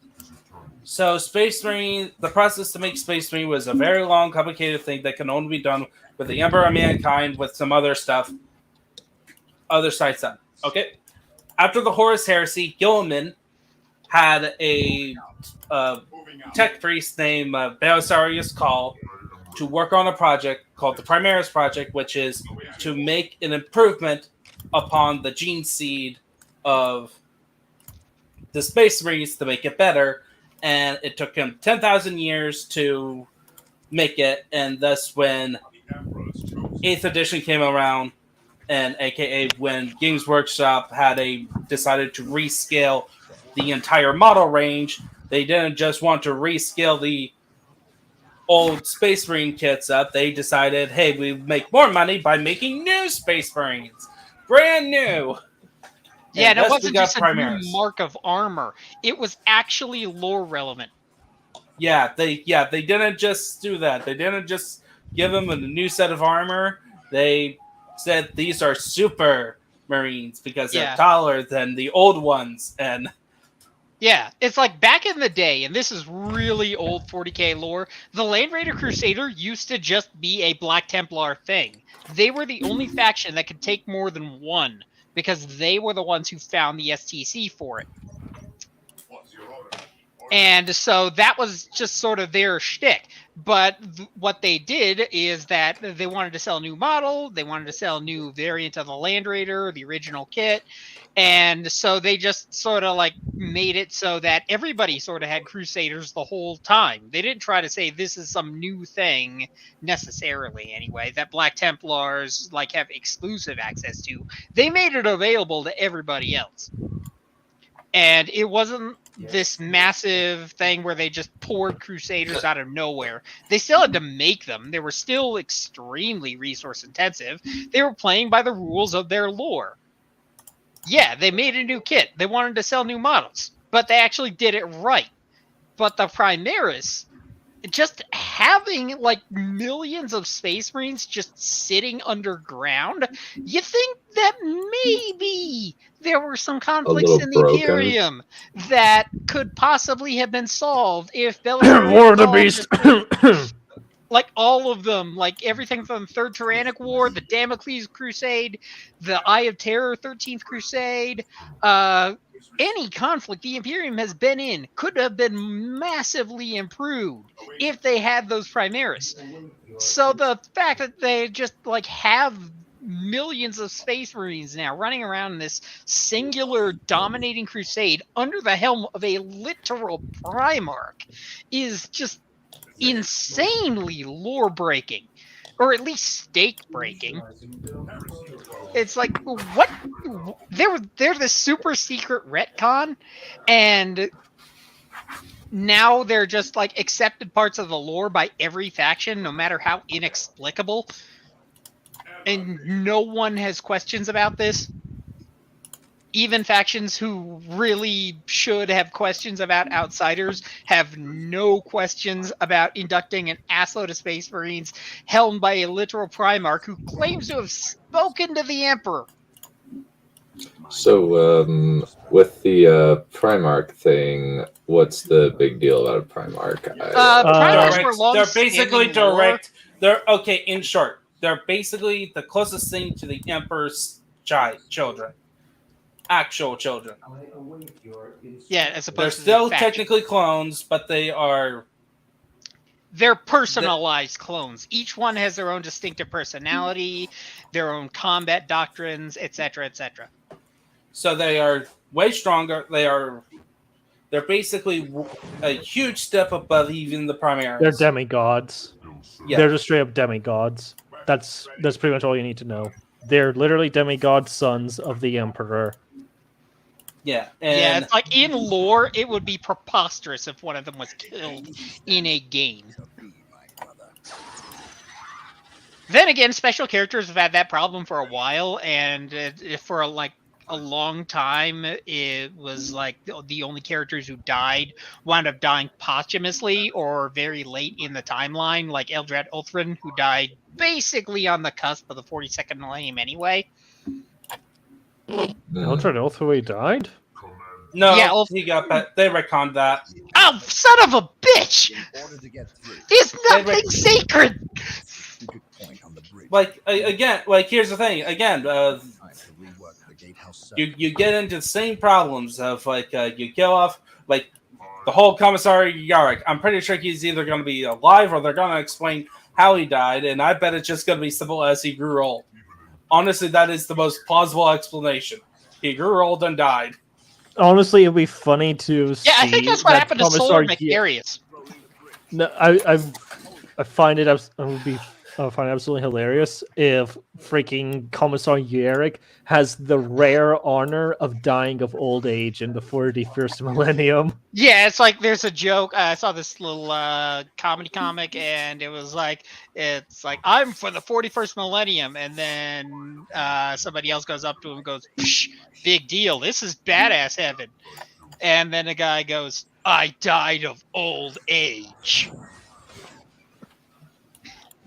A: so Space Marine, the process to make Space Marine was a very long, complicated thing that can only be done with the Emperor of Mankind with some other stuff, other side stuff. Okay. After the Horus Heresy, Gilliman had a tech priest named Belisarius Call to work on a project called the Primaris Project, which is to make an improvement upon the gene seed of the Space Marines to make it better. And it took him 10,000 years to make it. And thus, when 8th edition came around, and aka when Games Workshop decided to rescale the entire model range, they didn't just want to rescale the old Space Marine kits up. They decided, hey, we make more money by making new Space Marines, brand new.
D: Yeah, and it
A: thus we
D: wasn't
A: got
D: just a
A: Primaris.
D: new mark of armor; it was actually lore relevant.
A: Yeah, they didn't just do that. They didn't just give them a new set of armor. They said these are super Marines because they're taller than the old ones. And
D: yeah, it's like back in the day, and this is really old 40k lore, the Land Raider Crusader used to just be a Black Templar thing. They were the only faction that could take more than one, because they were the ones who found the STC for it. And so that was just sort of their shtick. But what they did is that they wanted to sell a new model, they wanted to sell a new variant of the Land Raider, the original kit, and so they just sort of like made it so that everybody sort of had Crusaders the whole time. They didn't try to say this is some new thing necessarily anyway, that Black Templars like have exclusive access to. They made it available to everybody else. And it wasn't this massive thing where they just poured Crusaders out of nowhere. They still had to make them. They were still extremely resource intensive. They were playing by the rules of their lore. Yeah, they made a new kit. They wanted to sell new models, but they actually did it right. But the Primaris, just having like millions of Space Marines just sitting underground, you think that maybe there were some conflicts in the Imperium that could possibly have been solved if Belisarius
E: War of the Beast.
D: Like all of them, like everything from Third Tyrannic War, the Damocles Crusade, the Eye of Terror 13th Crusade, any conflict the Imperium has been in could have been massively improved if they had those Primaris. So the fact that they just like have millions of Space Marines now running around in this singular dominating crusade under the helm of a literal Primarch is just insanely lore breaking, or at least stake breaking. It's like, what? They're this super secret retcon, and now they're just like accepted parts of the lore by every faction, no matter how inexplicable. And no one has questions about this. Even factions who really should have questions about outsiders have no questions about inducting an assload of Space Marines helmed by a literal Primarch who claims to have spoken to the Emperor.
B: So, with the Primarch thing, what's the big deal about a Primarch?
D: Primarchs were long.
A: They're basically direct. They're okay. In short, they're basically the closest thing to the Emperor's children. Actual children.
D: Yeah, as opposed
A: they're
D: to
A: still technically clones, but they're
D: personalized clones. Each one has their own distinctive personality, their own combat doctrines, etc., etc.
A: So they are way stronger. They're basically a huge step above even the Primaris.
E: They're demigods.
A: Yeah.
E: They're just straight up demigods. That's pretty much all you need to know. They're literally demigod sons of the Emperor.
A: Yeah,
D: it's like in lore, it would be preposterous if one of them was killed in a game. Then again, special characters have had that problem for a while, and for a long time, it was like the only characters who died wound up dying posthumously or very late in the timeline, like Eldrad Ulthrin, who died basically on the cusp of the 42nd millennium anyway.
E: Eldred Ulthway died?
A: No,
D: Yeah,
A: he got that. They retconned that.
D: Oh, son of a bitch!
G: In order to get through,
D: There's nothing sacred!
G: strategic point on the bridge.
A: Like again, like here's the thing. Again,
G: Time to rework the gatehouse
A: you get into the same problems of like you kill off like the whole Commissary Yarrick. I'm pretty sure he's either going to be alive or they're going to explain how he died, and I bet it's just going to be simple as he grew old. Honestly, that is the most plausible explanation. He grew old and died.
E: Honestly, it'd be funny to see.
D: Yeah, I think that's what
E: that
D: happened to Solar
E: Commissar
D: Macarius.
E: No, I find it I find it absolutely hilarious if freaking Commissar Yarrick has the rare honor of dying of old age in the 41st millennium.
D: Yeah, it's like there's a joke. I saw this little comedy comic, and it's like I'm for the 41st millennium, and then somebody else goes up to him and goes, "Psh, big deal. This is badass heaven." And then a guy goes, "I died of old age."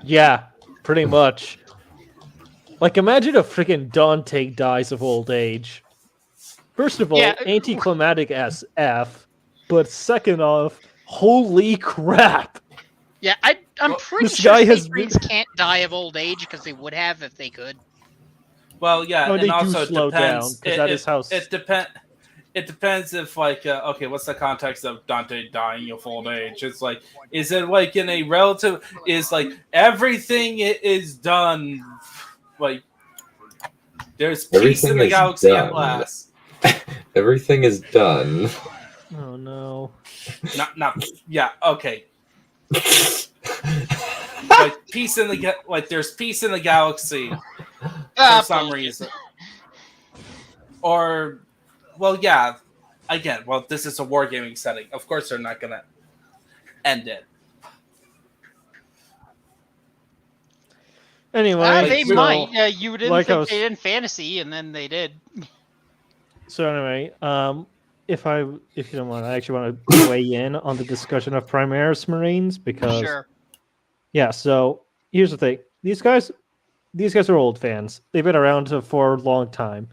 E: Yeah, pretty much. Like, imagine if freaking Dante dies of old age. First of all,
D: Yeah.
E: anticlimactic as F, but second off, holy crap!
D: Yeah, I'm pretty
E: This
D: sure
E: guy has
D: Space Marines can't die of old age because they would have if they could.
A: Well, yeah,
E: No,
A: and
E: they do
A: also
E: slow
A: it depends.
E: down, 'cause that is how
A: It depends if like okay, what's the context of Dante dying of old age? It's like, is it like in a relative? Is like everything is done? Like there's peace
B: Everything
A: in the
B: is
A: galaxy
B: done.
A: at last.
B: Everything is done.
E: Oh no.
A: Not yeah, okay. Like peace in the like there's peace in the galaxy for some reason. Or well, yeah. Again, well, this is a wargaming setting. Of course, they're not gonna end it.
E: Anyway,
D: They
E: so,
D: might. You didn't
E: like I
D: think
E: was-
D: they did in fantasy, and then they did.
E: So anyway, if you don't mind, I actually want to weigh in on the discussion of Primaris Marines because
D: Sure.
E: yeah. So here's the thing: these guys are old fans. They've been around for a long time.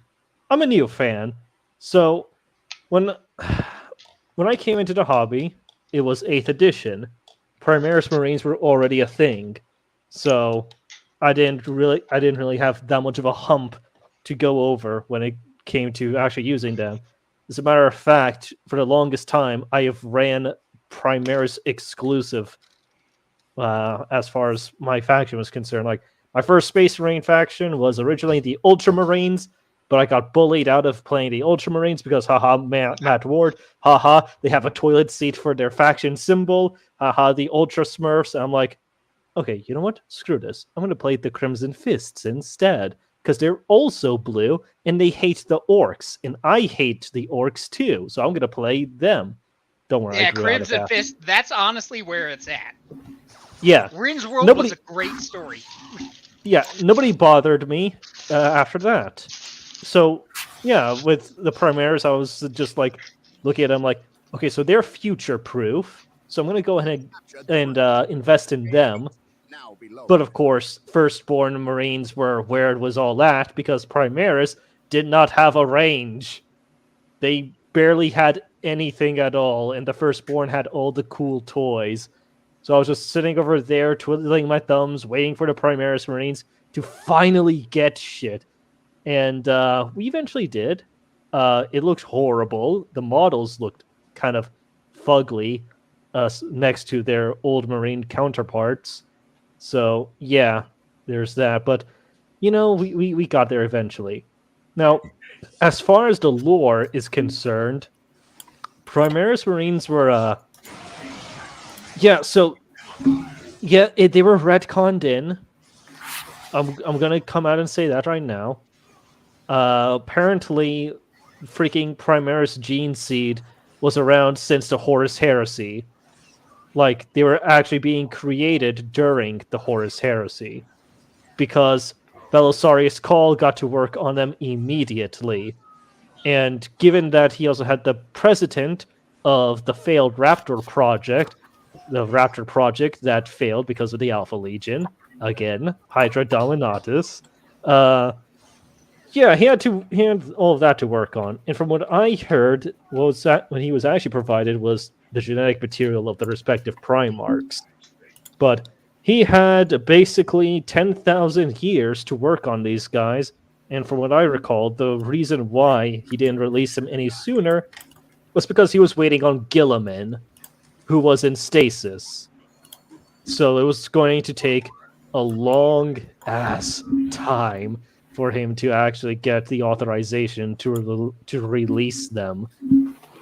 E: I'm a new fan, so when I came into the hobby, it was 8th edition. Primaris Marines were already a thing, so I didn't really have that much of a hump to go over when it came to actually using them. As a matter of fact, for the longest time, I have ran Primaris exclusive as far as my faction was concerned. Like, my first Space Marine faction was originally the Ultramarines, but I got bullied out of playing the Ultramarines because, haha, Matt Ward, haha, they have a toilet seat for their faction symbol, haha, the Ultra Smurfs. And I'm like, okay, you know what? Screw this. I'm going to play the Crimson Fists instead, because they're also blue, and they hate the orcs, and I hate the orcs too, so I'm going to play them. Don't worry,
D: Yeah,
E: I grew out of
D: Crimson
E: that.
D: Fist. That's honestly where it's at.
E: Yeah,
D: Rin's World
E: Nobody-
D: was a great story.
E: yeah, nobody bothered me after that. So, yeah, with the Primaris, I was just like, looking at them like, okay, so they're future-proof, so I'm going to go ahead and invest in them.
G: Now below.
E: But of course, Firstborn Marines were where it was all at because Primaris did not have a range. They barely had anything at all, and the Firstborn had all the cool toys. So I was just sitting over there, twiddling my thumbs, waiting for the Primaris Marines to finally get shit. And we eventually did. It looked horrible. The models looked kind of fugly next to their old Marine counterparts. So, yeah, there's that. But, you know, we got there eventually. Now, as far as the lore is concerned, Primaris Marines were, they were retconned in. I'm going to come out and say that right now. Apparently, freaking Primaris Gene Seed was around since the Horus Heresy. Like, they were actually being created during the Horus Heresy. because Belisarius Cawl got to work on them immediately. And given that he also had the president of the failed Raptor project, the Raptor project that failed because of the Alpha Legion, again, Hydra Dominatus, yeah, he had all of that to work on. And from what I heard, was that when he was actually provided was the genetic material of the respective Primarchs. But he had basically 10,000 years to work on these guys. And from what I recall, the reason why he didn't release them any sooner was because he was waiting on Gilliman, who was in stasis. So it was going to take a long ass time for him to actually get the authorization to release them.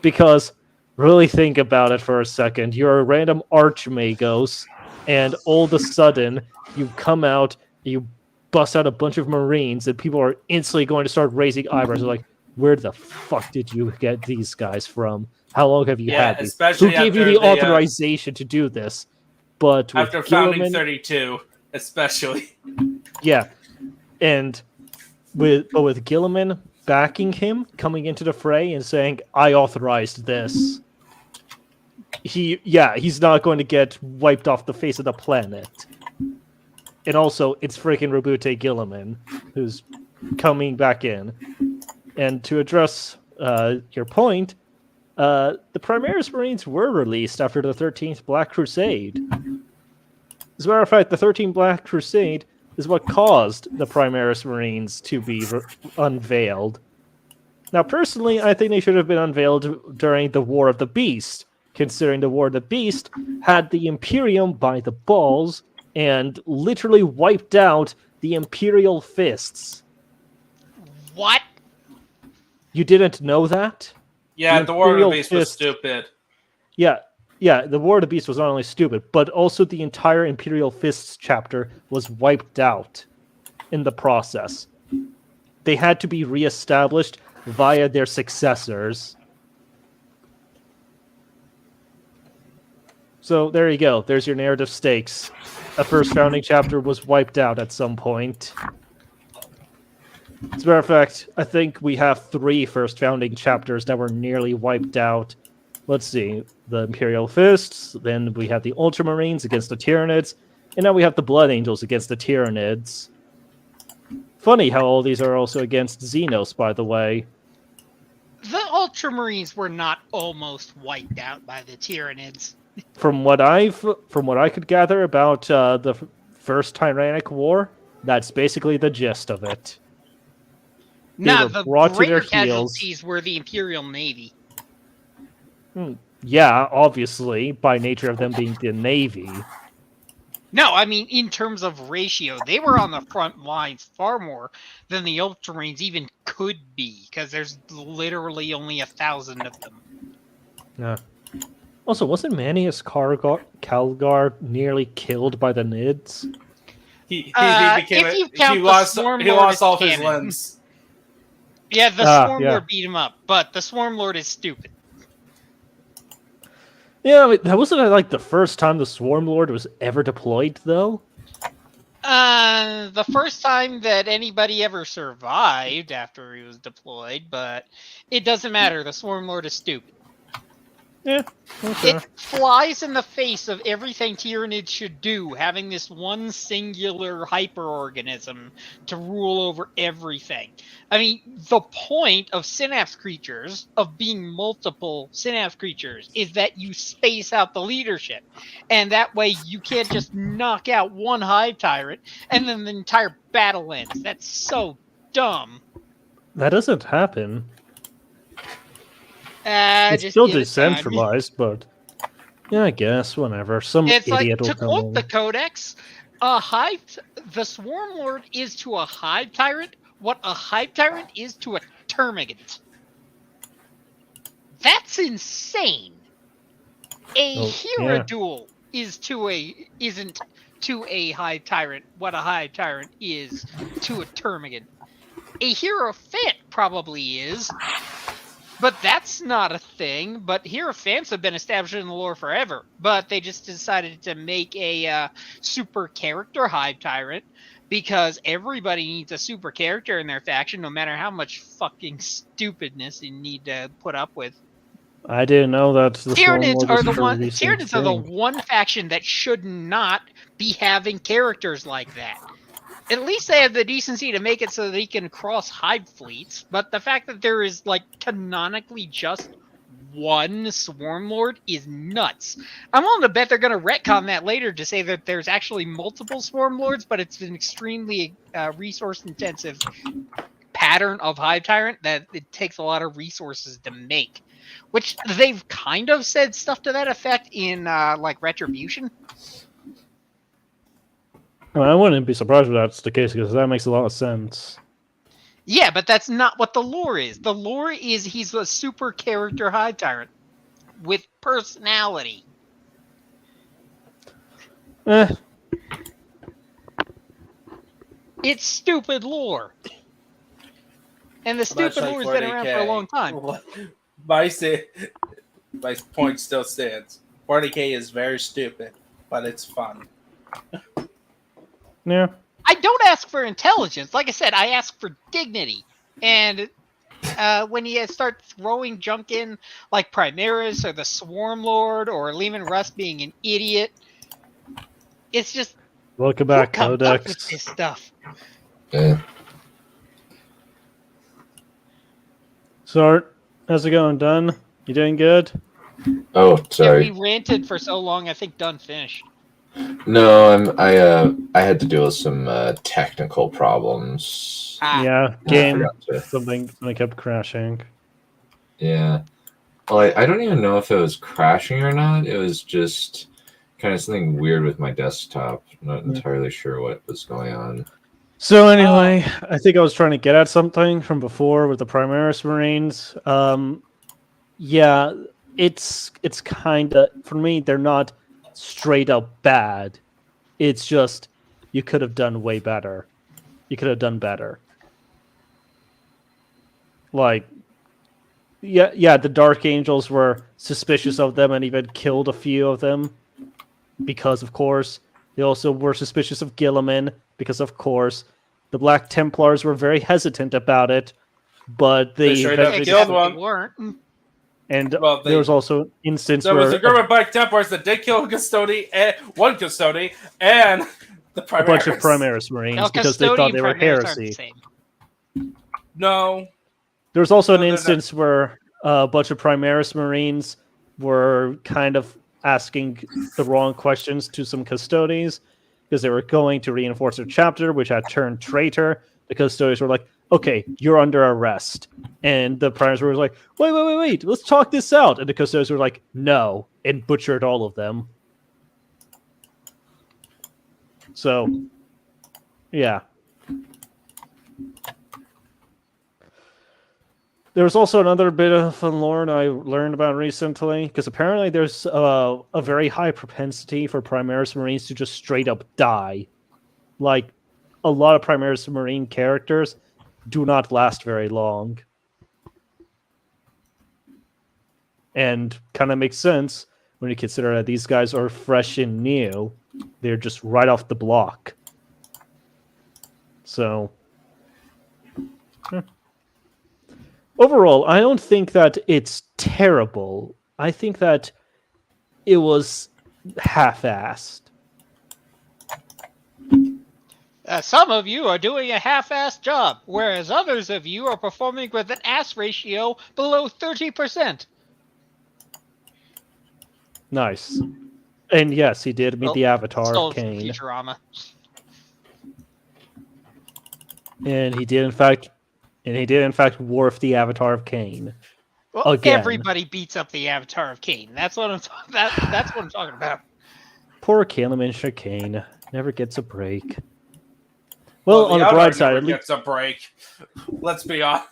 E: Because really think about it for a second. You're a random Archmagos, and all of a sudden you come out, you bust out a bunch of Marines, and people are instantly going to start raising eyebrows. They're like, where the fuck did you get these guys from? How long have you had these? Who gave you the authorization to do this? But
A: after founding 32, especially.
E: Yeah. And with Gilliman backing him, coming into the fray and saying, I authorized this, he's not going to get wiped off the face of the planet. And also, it's freaking Robute Gilliman who's coming back in. And to address your point, the Primaris Marines were released after the 13th Black Crusade. As a matter of fact, the 13th Black Crusade is what caused the Primaris Marines to be unveiled. Now, personally, I think they should have been unveiled during the War of the Beast, considering the War of the Beast had the Imperium by the balls and literally wiped out the Imperial Fists.
D: What?
E: You didn't know that?
A: Yeah, the War of the Beast was stupid.
E: Yeah, the War of the Beast was not only stupid, but also the entire Imperial Fists chapter was wiped out in the process. They had to be reestablished via their successors. So there you go. There's your narrative stakes. A first founding chapter was wiped out at some point. As a matter of fact, I think we have 3 first founding chapters that were nearly wiped out. Let's see. The Imperial Fists, then we have the Ultramarines against the Tyranids, and now we have the Blood Angels against the Tyranids. Funny how all these are also against Xenos, by the way.
D: The Ultramarines were not almost wiped out by the Tyranids.
E: From what I could gather about the First Tyrannic War, that's basically the gist of it.
D: No, the greater casualties were the Imperial Navy.
E: Yeah, obviously, by nature of them being the Navy.
D: No, I mean, in terms of ratio, they were on the front lines far more than the Ultramarines even could be, because there's literally only 1,000 of them.
E: Yeah. Also, wasn't Manius Calgar nearly killed by the Nids?
A: He lost all of his limbs.
D: Yeah, the Swarmlord beat him up, but the Swarmlord is stupid.
E: Yeah, that wasn't like the first time the Swarmlord was ever deployed, though.
D: The first time that anybody ever survived after he was deployed, but it doesn't matter. The Swarmlord is stupid.
E: Yeah, okay.
D: It flies in the face of everything Tyranids should do, having this one singular hyperorganism to rule over everything. I mean, the point of synapse creatures, of being multiple synapse creatures, is that you space out the leadership. And that way you can't just knock out one hive tyrant and then the entire battle ends. That's so dumb.
E: That doesn't happen. It's
D: just
E: still decentralized, but yeah, I guess whatever. Some
D: it's
E: idiot
D: like,
E: will
D: to
E: come
D: quote
E: in.
D: the Codex, the Swarmlord is to a hive tyrant what a hive tyrant is to a termagant. That's insane. Hierodule isn't to a hive tyrant what a hive tyrant is to a termagant. A Hierophant probably is. But that's not a thing. But Hierophants have been established in the lore forever. But they just decided to make a super character hive tyrant because everybody needs a super character in their faction, no matter how much fucking stupidness you need to put up with.
E: I didn't know that the
D: Tyranids
E: Stormlord
D: are
E: was
D: the
E: a
D: one.
E: recent
D: Tyranids are the
E: thing.
D: one faction that should not be having characters like that. At least they have the decency to make it so they can cross hive fleets. But the fact that there is like canonically just one Swarmlord is nuts. I'm willing to bet they're going to retcon that later to say that there's actually multiple Swarmlords, but it's an extremely resource-intensive pattern of Hive Tyrant that it takes a lot of resources to make. Which they've kind of said stuff to that effect in like Retribution.
E: I wouldn't be surprised if that's the case because that makes a lot of sense.
D: Yeah, but that's not what the lore is. The lore is he's a super character Hive Tyrant with personality. It's stupid lore. And the stupid lore has been around for a long time.
A: My point still stands. 40k is very stupid, but it's fun.
E: Yeah.
D: I don't ask for intelligence. Like I said, I ask for dignity. And when you start throwing junk in, like Primaris or the Swarmlord or Lehman Russ being an idiot, it's just
E: Welcome back,
D: who comes up with
E: Codex.
D: this stuff?
B: Yeah.
E: So, how's it going, Dunn? You doing good?
B: Oh,
D: Yeah,
B: sorry.
D: we ranted for so long, I think Dunn finished.
B: No, I had to deal with some technical problems.
E: Yeah,
B: I
E: game
B: forgot to-
E: something kept crashing.
B: Yeah. Well, I don't even know if it was crashing or not. It was just kind of something weird with my desktop. Not entirely sure what was going on.
E: So anyway, I think I was trying to get at something from before with the Primaris Marines. Yeah, it's kind of, for me, they're not straight up bad. It's just you could have done way better. You could have done better. Like, yeah, the Dark Angels were suspicious of them and even killed a few of them because, of course, they also were suspicious of Gilliman because, of course, the Black Templars were very hesitant about it, but they
A: straight up
E: eventually
A: killed
D: Except
A: one.
D: they weren't.
E: And
A: Well,
E: there was also an instance
A: There
E: where
A: was a group of Black Templars that did kill one Custody, and the Primaris.
E: a bunch of Primaris Marines
D: No,
E: because they
D: Custodian
E: thought they were
D: Primaris aren't the
E: heresy.
D: same.
A: No.
E: There was also
A: No,
E: an
A: they're
E: instance where a bunch of Primaris Marines were kind of asking the wrong questions to some Custodies because they were going to reinforce their chapter, which had turned traitor. The Custodies were like, okay, you're under arrest. And the Primaris were like, wait, let's talk this out. And the Custodies were like, no, and butchered all of them. So, yeah. There's also another bit of lore I learned about recently, because apparently there's a very high propensity for Primaris Marines to just straight up die. Like, a lot of Primaris Marine characters do not last very long. And kind of makes sense when you consider that these guys are fresh and new. They're just right off the block. So... Overall, I don't think that it's terrible. I think that it was half-assed.
D: Some of you are doing a half-assed job, whereas others of you are performing with an ass ratio below 30%.
E: Nice. And yes, he did meet the avatar
D: Stole
E: of
D: from
E: Cain.
D: Futurama.
E: And he did in fact wharf the avatar of Cain.
D: Well,
E: Again.
D: everybody beats up the avatar of Cain. That's what I'm that's what I'm talking about.
E: Poor Kalaman Cain never gets a break. Well, on the
A: Outer
E: bright side,
A: never
E: at least,
A: gets a break. Let's be honest.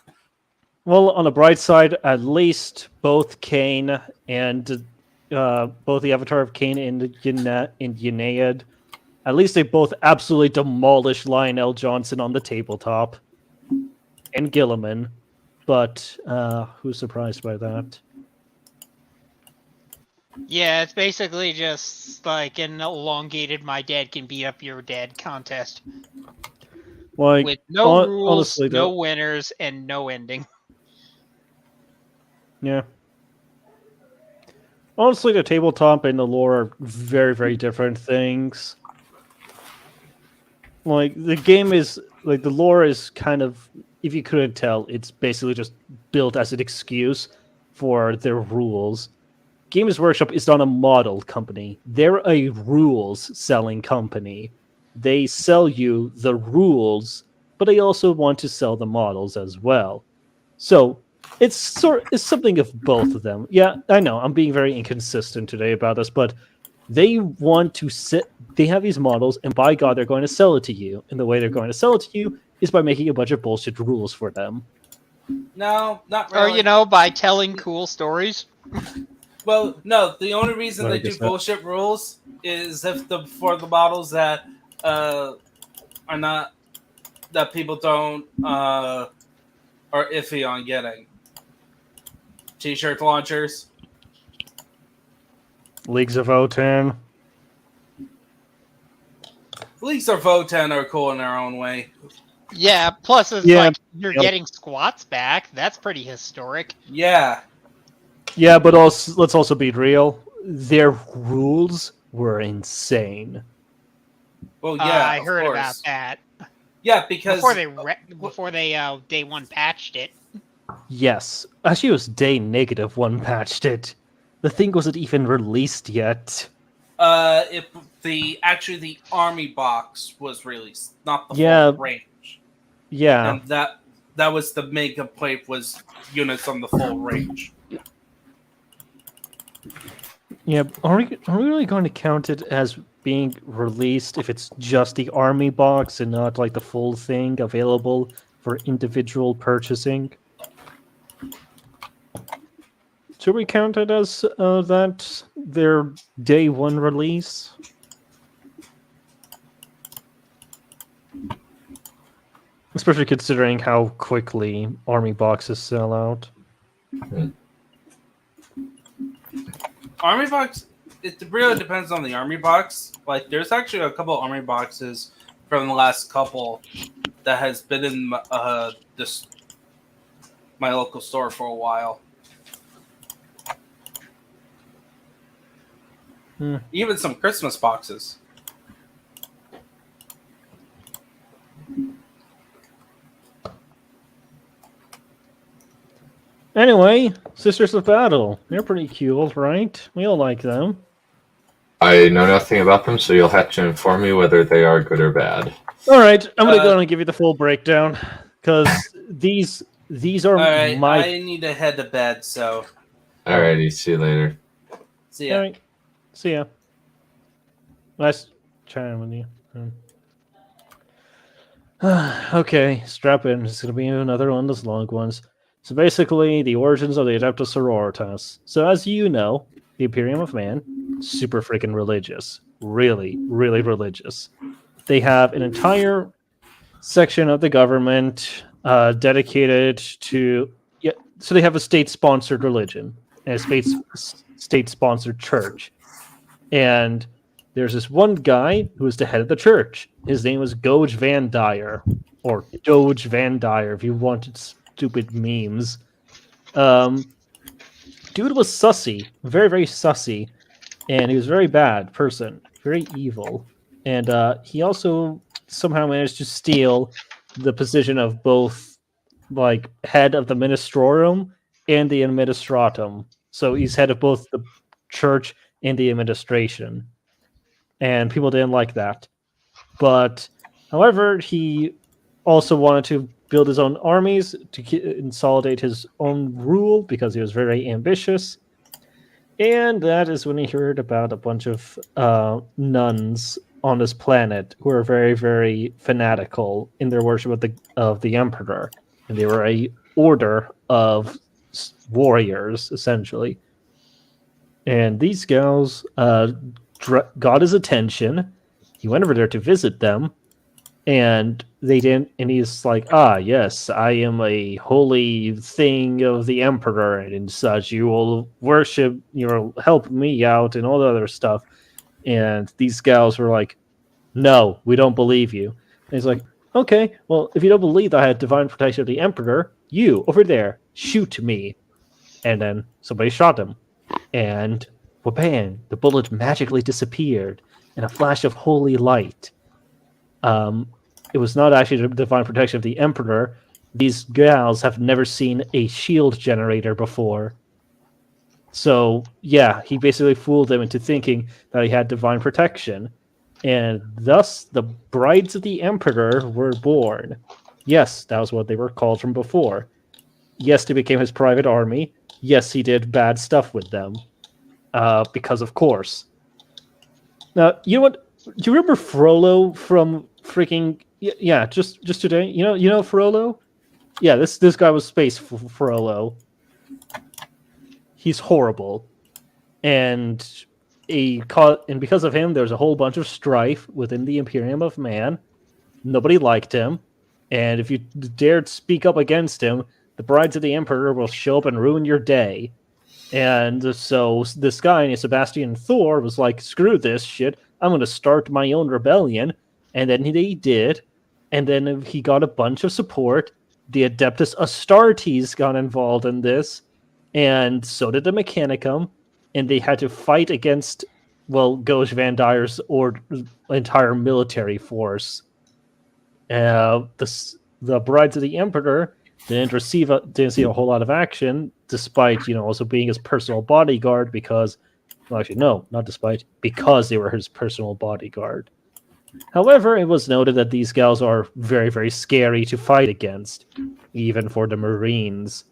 E: well, on the bright side, at least both Cain and both the Avatar of Cain and Yennead, at least they both absolutely demolished Lionel Johnson on the tabletop. And Gilliman. But who's surprised by that?
D: Yeah, it's basically just like an elongated "my dad can beat up your dad" contest.
E: Like,
D: with no rules,
E: honestly,
D: no
E: though,
D: winners, and no ending.
E: yeah. Honestly, the tabletop and the lore are very, very different things. Like, the game is, like, the lore is kind of, if you couldn't tell, it's basically just built as an excuse for their rules. Games Workshop is not a model company. They're a rules selling company. They sell you the rules, but they also want to sell the models as well. So it's something of both of them. Yeah, I know I'm being very inconsistent today about this, but they want to sit. They have these models, and by God, they're going to sell it to you. And the way they're going to sell it to you is by making a bunch of bullshit rules for them.
A: No, not
D: Or,
A: really.
D: by telling cool stories.
A: Well, no. The only reason
E: Well, I
A: they do
E: guess that-
A: bullshit rules is if for the models that are not that people don't are iffy on getting. T-shirt launchers.
E: Leagues of O10.
A: Leagues of Voten are cool in their own way.
D: Yeah, plus it's
E: Yeah,
D: like you're
E: yep.
D: getting squats back. That's pretty historic.
A: Yeah.
E: Yeah, but also let's also be real. Their rules were insane.
A: Well, yeah,
D: I
A: of
D: heard
A: course.
D: about that
A: Yeah, because
D: before they day one patched it.
E: Yes, actually, it was day negative one patched it. The thing wasn't even released yet.
A: if the army box was released, not the
E: Yeah.
A: full range,
E: Yeah,
A: and that was the main complaint was units on the full range.
E: yeah. Are we really going to count it as being released if it's just the army box and not like the full thing available for individual purchasing? Should we count it as that their day one release? Especially considering how quickly army boxes sell out.
A: Army box, it really depends on the army box. Like, there's actually a couple army boxes from the last couple that has been in my local store for a while. Even some Christmas boxes.
E: Anyway, Sisters of Battle. They're pretty cool, right? We all like them.
B: I know nothing about them, so you'll have to inform me whether they are good or bad.
E: All right, I'm gonna go and give you the full breakdown because these are
A: All right,
E: my.
A: I need to head to bed, so
B: Alrighty, see you later.
A: see ya.
E: All right, see ya. Nice chatting with you. Okay, strap in. It's gonna be another one of those long ones. So basically, the origins of the Adeptus Sororitas. So as you know, the Imperium of Man, super freaking religious. Really, really religious. They have an entire section of the government dedicated to... Yeah, so they have a state-sponsored religion and a state-sponsored church. And there's this one guy who is the head of the church. His name was Goge Van Dyer, or Doge Van Dyer, if you wanted stupid memes. Dude was sussy, very, very sussy, and he was a very bad person, very evil. And he also somehow managed to steal the position of both, like, head of the Ministrorum and the Administratum. So he's head of both the church and the administration. And people didn't like that. But, however, he also wanted to build his own armies to consolidate his own rule because he was very ambitious. And that is when he heard about a bunch of nuns on this planet who are very, very fanatical in their worship of the Emperor. And they were a order of warriors, essentially. And these gals got his attention. He went over there to visit them, and they didn't. And he's like, yes, I am a holy thing of the Emperor and such. You will worship, you will help me out, and all the other stuff. And these gals were like, no, we don't believe you. And he's like, Okay, well, if you don't believe that I had divine protection of the Emperor, you, over there, shoot me. And then somebody shot him. And whabam, the bullet magically disappeared in a flash of holy light. It was not actually the divine protection of the Emperor. These gals have never seen a shield generator before. So, yeah, he basically fooled them into thinking that he had divine protection. And thus, the Brides of the Emperor were born. Yes, that was what they were called from before. Yes, they became his private army. Yes, he did bad stuff with them. Because, of course. Now, you know what? Do you remember Frollo from freaking... Yeah, just today? You know Frollo? Yeah, this guy was Space Frollo. He's horrible. And because of him, there's a whole bunch of strife within the Imperium of Man. Nobody liked him. And if you dared speak up against him, the Brides of the Emperor will show up and ruin your day. And so this guy, Sebastian Thor, was like, screw this shit. I'm going to start my own rebellion. And then he did. And then he got a bunch of support. The Adeptus Astartes got involved in this. And so did the Mechanicum. And they had to fight against, Gauge Van Dyer's entire military force. The Brides of the Emperor didn't see a whole lot of action, despite also being his personal bodyguard. Because they were his personal bodyguard. However, it was noted that these gals are very, very scary to fight against, even for the Marines.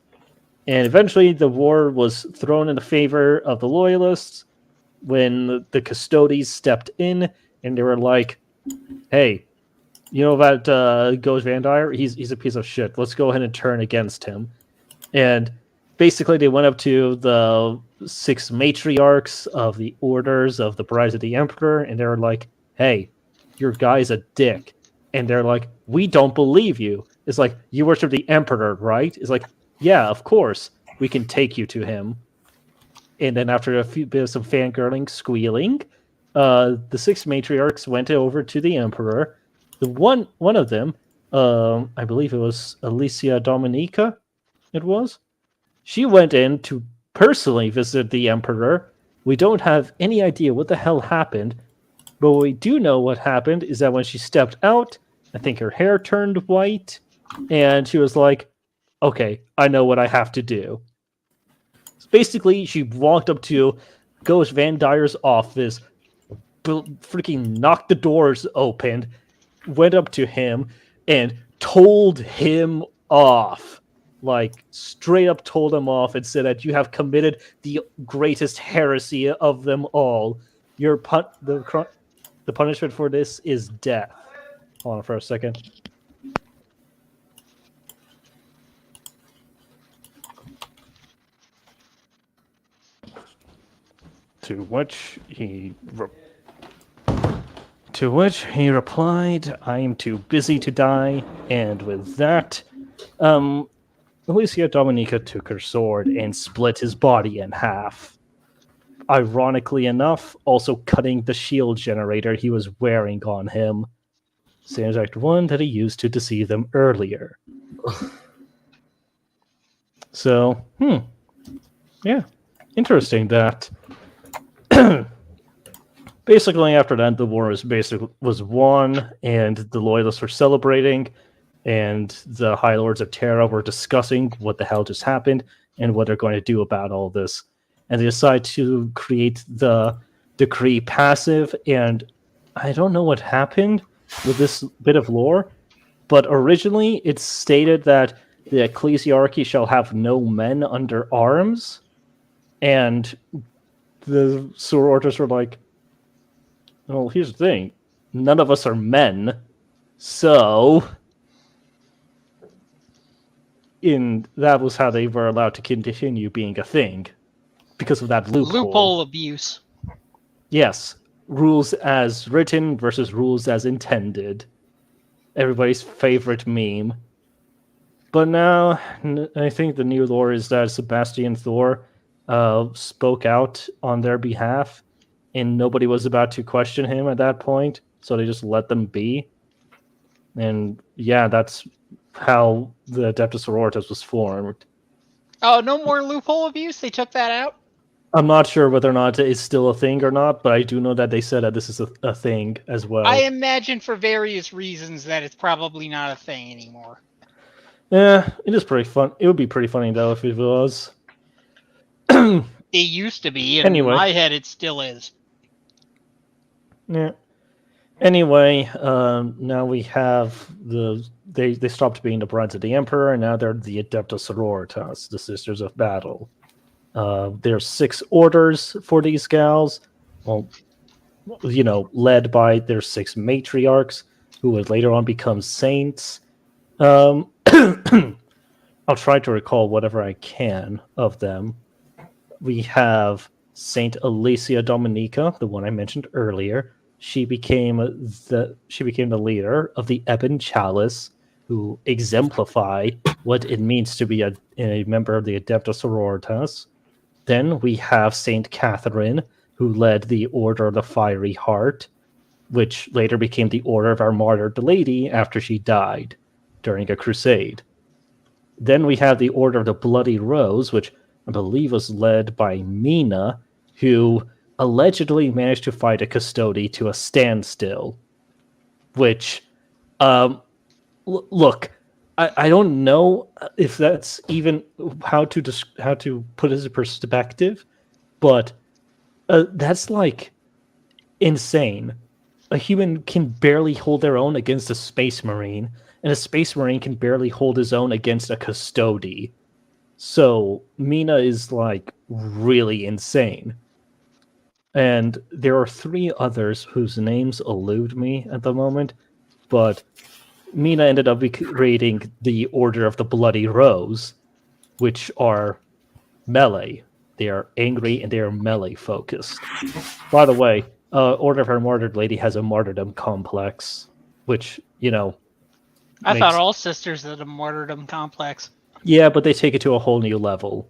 E: And eventually, the war was thrown in the favor of the Loyalists when the Custodes stepped in, and they were like, "Hey, you know about Gauge Van Dyer? He's a piece of shit. Let's go ahead and turn against him." And basically, they went up to the 6 matriarchs of the orders of the Brides of the Emperor, and they were like, "Hey, your guy's a dick." And they're like, "We don't believe you." It's like, "You worship the Emperor, right?" It's like, "Yeah, of course. We can take you to him." And then after a few bit of some fangirling, squealing, the 6 matriarchs went over to the Emperor. The one of them, I believe it was Alicia Dominica, it was. She went in to personally visit the Emperor. We don't have any idea what the hell happened, but what we do know what happened is that when she stepped out, I think her hair turned white, and she was like, "Okay, I know what I have to do." So basically, she walked up to Ghost Van Dyer's office, freaking knocked the doors open, went up to him, and told him off. Like, straight up told him off and said that you have committed the greatest heresy of them all. The punishment for this is death. Hold on for a second. To which he replied, "I am too busy to die." And with that, Alicia Dominica took her sword and split his body in half. Ironically enough, also cutting the shield generator he was wearing on him. Same exact one that he used to deceive them earlier. So, yeah, interesting that. Basically, after that, the war was won, and the Loyalists were celebrating, and the High Lords of Terra were discussing what the hell just happened and what they're going to do about all this. And they decide to create the decree passive, and I don't know what happened with this bit of lore, but originally it's stated that the ecclesiarchy shall have no men under arms, and the sororitas were like, "Well, here's the thing. None of us are men, so..." That was how they were allowed to continue being a thing. Because of that loophole.
D: Loophole abuse.
E: Yes. Rules as written versus rules as intended. Everybody's favorite meme. But now, I think the new lore is that Sebastian Thor spoke out on their behalf, and nobody was about to question him at that point, so they just let them be. And yeah, that's how the Adeptus Sororitas was formed.
D: Oh, no more loophole abuse? They took that out?
E: I'm not sure whether or not it's still a thing or not, but I do know that they said that this is a thing as well.
D: I imagine for various reasons that it's probably not a thing anymore.
E: Yeah, it is pretty fun. It would be pretty funny though if it was.
D: It used to be, and
E: Anyway.
D: in my head it still is.
E: Yeah. Anyway, now we have they stopped being the Brides of the Emperor, and now they're the Adeptus Sororitas, the Sisters of Battle. There's 6 orders for these gals. Well, led by their 6 matriarchs, who would later on become saints. I'll try to recall whatever I can of them. We have Saint Alicia Dominica, the one I mentioned earlier. She became the leader of the Ebon Chalice, who exemplify what it means to be a member of the Adeptus Sororitas. Then we have Saint Catherine, who led the Order of the Fiery Heart, which later became the Order of Our Martyred Lady after she died during a crusade. Then we have the Order of the Bloody Rose, which I believe was led by Mina, who allegedly managed to fight a custody to a standstill. Which, look, I don't know if that's even how to put it in perspective, but that's like insane. A human can barely hold their own against a space marine, and a space marine can barely hold his own against a custody. So Mina is like really insane. And there are 3 others whose names elude me at the moment, but Mina ended up creating the Order of the Bloody Rose, which are melee. They are angry and they are melee focused. By the way, Order of Our Martyred Lady has a martyrdom complex, which,
D: I thought all sisters had a martyrdom complex.
E: Yeah, but they take it to a whole new level.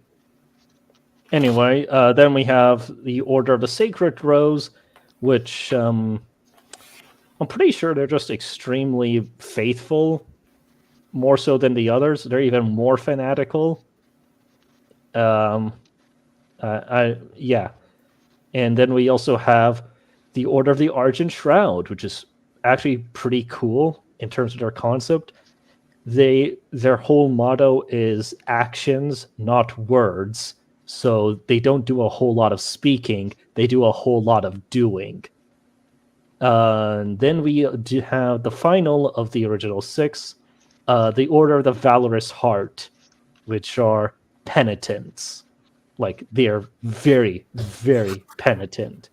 E: Anyway, then we have the Order of the Sacred Rose, which I'm pretty sure they're just extremely faithful, more so than the others. They're even more fanatical. Yeah. And then we also have the Order of the Argent Shroud, which is actually pretty cool in terms of their concept. Their whole motto is actions, not words. So they don't do a whole lot of speaking; they do a whole lot of doing. And then we do have the final of the original 6, the Order of the Valorous Heart, which are penitents. Like, they are very, very penitent.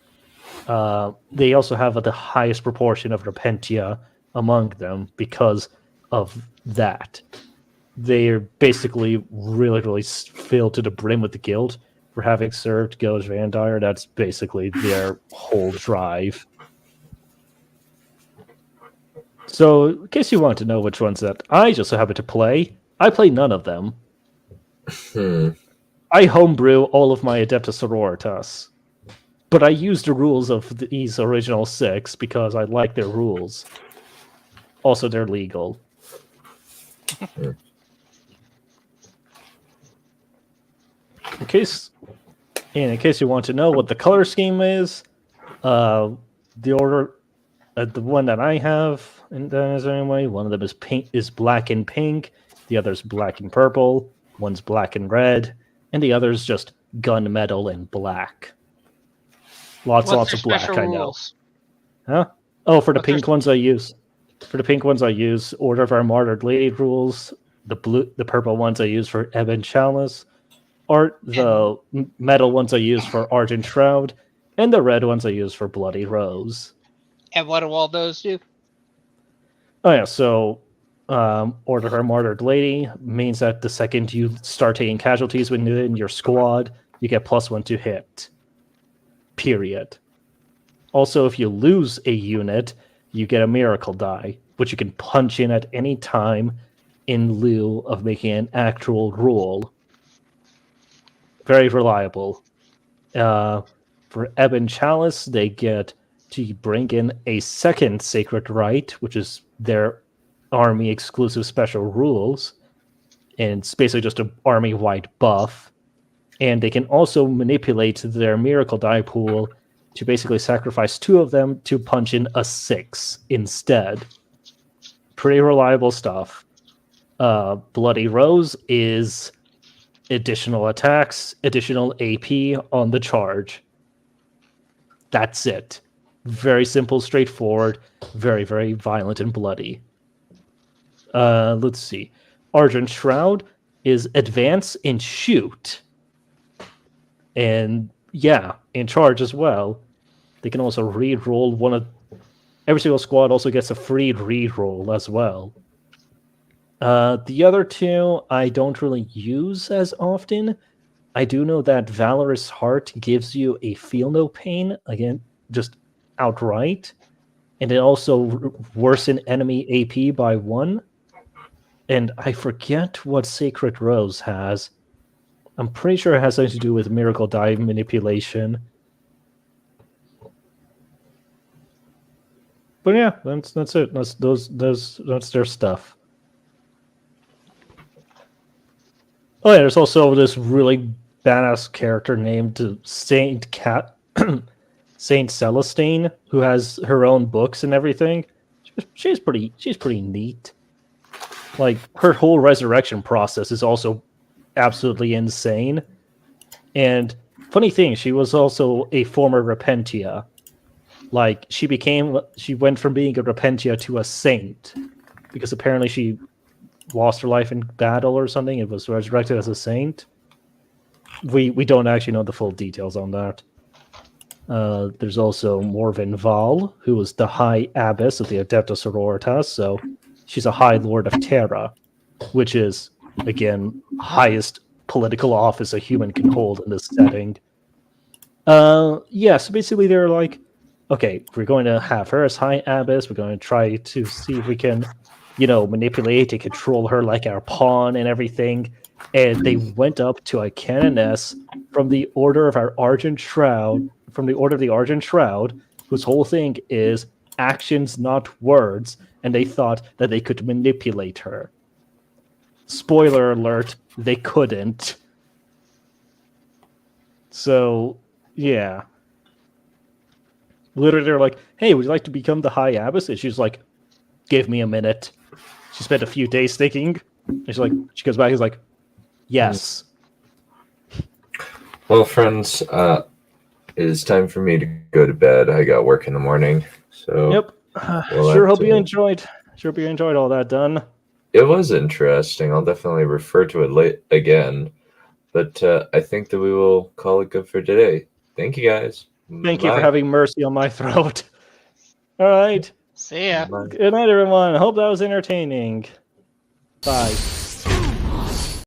E: They also have the highest proportion of repentia among them because of that. They're basically really, really filled to the brim with the guilt for having served Ghost Vandire. That's basically their whole drive. So, in case you want to know which ones that I just so happen to play, I play none of them. I homebrew all of my Adeptus Sororitas. But I use the rules of these original 6 because I like their rules. Also, they're legal. In case you want to know what the color scheme is, the one that I have, and anyway, one of them is pink, is black and pink. The other's black and purple. One's black and red, and the other's just gunmetal and black. Lots of black. I know. Huh? Oh, for the pink ones I use. For the pink ones I use Order of Our Martyred Lady rules. The purple ones I use for Ebon Chalice. The metal ones I use for Argent Shroud, and the red ones I use for Bloody Rose.
D: And what do all those do?
E: Oh yeah, so Order of Our Martyred Lady means that the second you start taking casualties within your squad, you get +1 to hit. Period. Also, if you lose a unit, you get a miracle die, which you can punch in at any time in lieu of making an actual roll. Very reliable. For Ebon Chalice, they get to bring in a second Sacred Rite, which is their army exclusive special rules, and it's basically just an army-wide buff. And they can also manipulate their miracle die pool to basically sacrifice 2 of them to punch in a 6 instead. Pretty reliable stuff. Bloody Rose is additional attacks, additional AP on the charge. That's it. Very simple, straightforward, very, very violent and bloody. Let's see. Argent Shroud is advance and shoot. And yeah, in charge as well. They can also re-roll one of... Every single squad also gets a free re-roll as well. The other 2 I don't really use as often. I do know that Valorous Heart gives you a feel no pain, again, just outright. And it also worsen enemy AP by 1. And I forget what Sacred Rose has. I'm pretty sure it has something to do with Miracle Die manipulation. But yeah, that's it. That's their stuff. Oh yeah, there's also this really badass character named Saint Celestine, who has her own books and everything. She's pretty neat. Like, her whole resurrection process is also absolutely insane. And funny thing, she was also a former Repentia. Like, she went from being a Repentia to a saint, because apparently she lost her life in battle or something and was resurrected as a saint. We don't actually know the full details on that. There's also Morven Val, who was the High Abbess of the Adepta Sororitas, so she's a High Lord of Terra, which is, again, highest political office a human can hold in this setting. Yeah, so basically they're like, okay, we're going to have her as High Abbess, we're going to try to see if we can, manipulate and control her like our pawn and everything. And they went up to a canoness from the Order of the Argent Shroud, whose whole thing is actions, not words, and they thought that they could manipulate her. Spoiler alert, they couldn't. So, yeah. Literally, they're like, hey, would you like to become the High Abbess? And she's like, give me a minute. She spent a few days thinking. And she goes back and is like, yes.
B: Well, friends, it is time for me to go to bed. I got work in the morning. So
E: yep. Sure hope you enjoyed all that, Dunn.
B: It was interesting. I'll definitely refer to it again. But I think that we will call it good for today. Thank you, guys.
E: Thank you for having mercy on my throat. All right.
D: See ya.
E: Good night, everyone. I hope that was entertaining. Bye.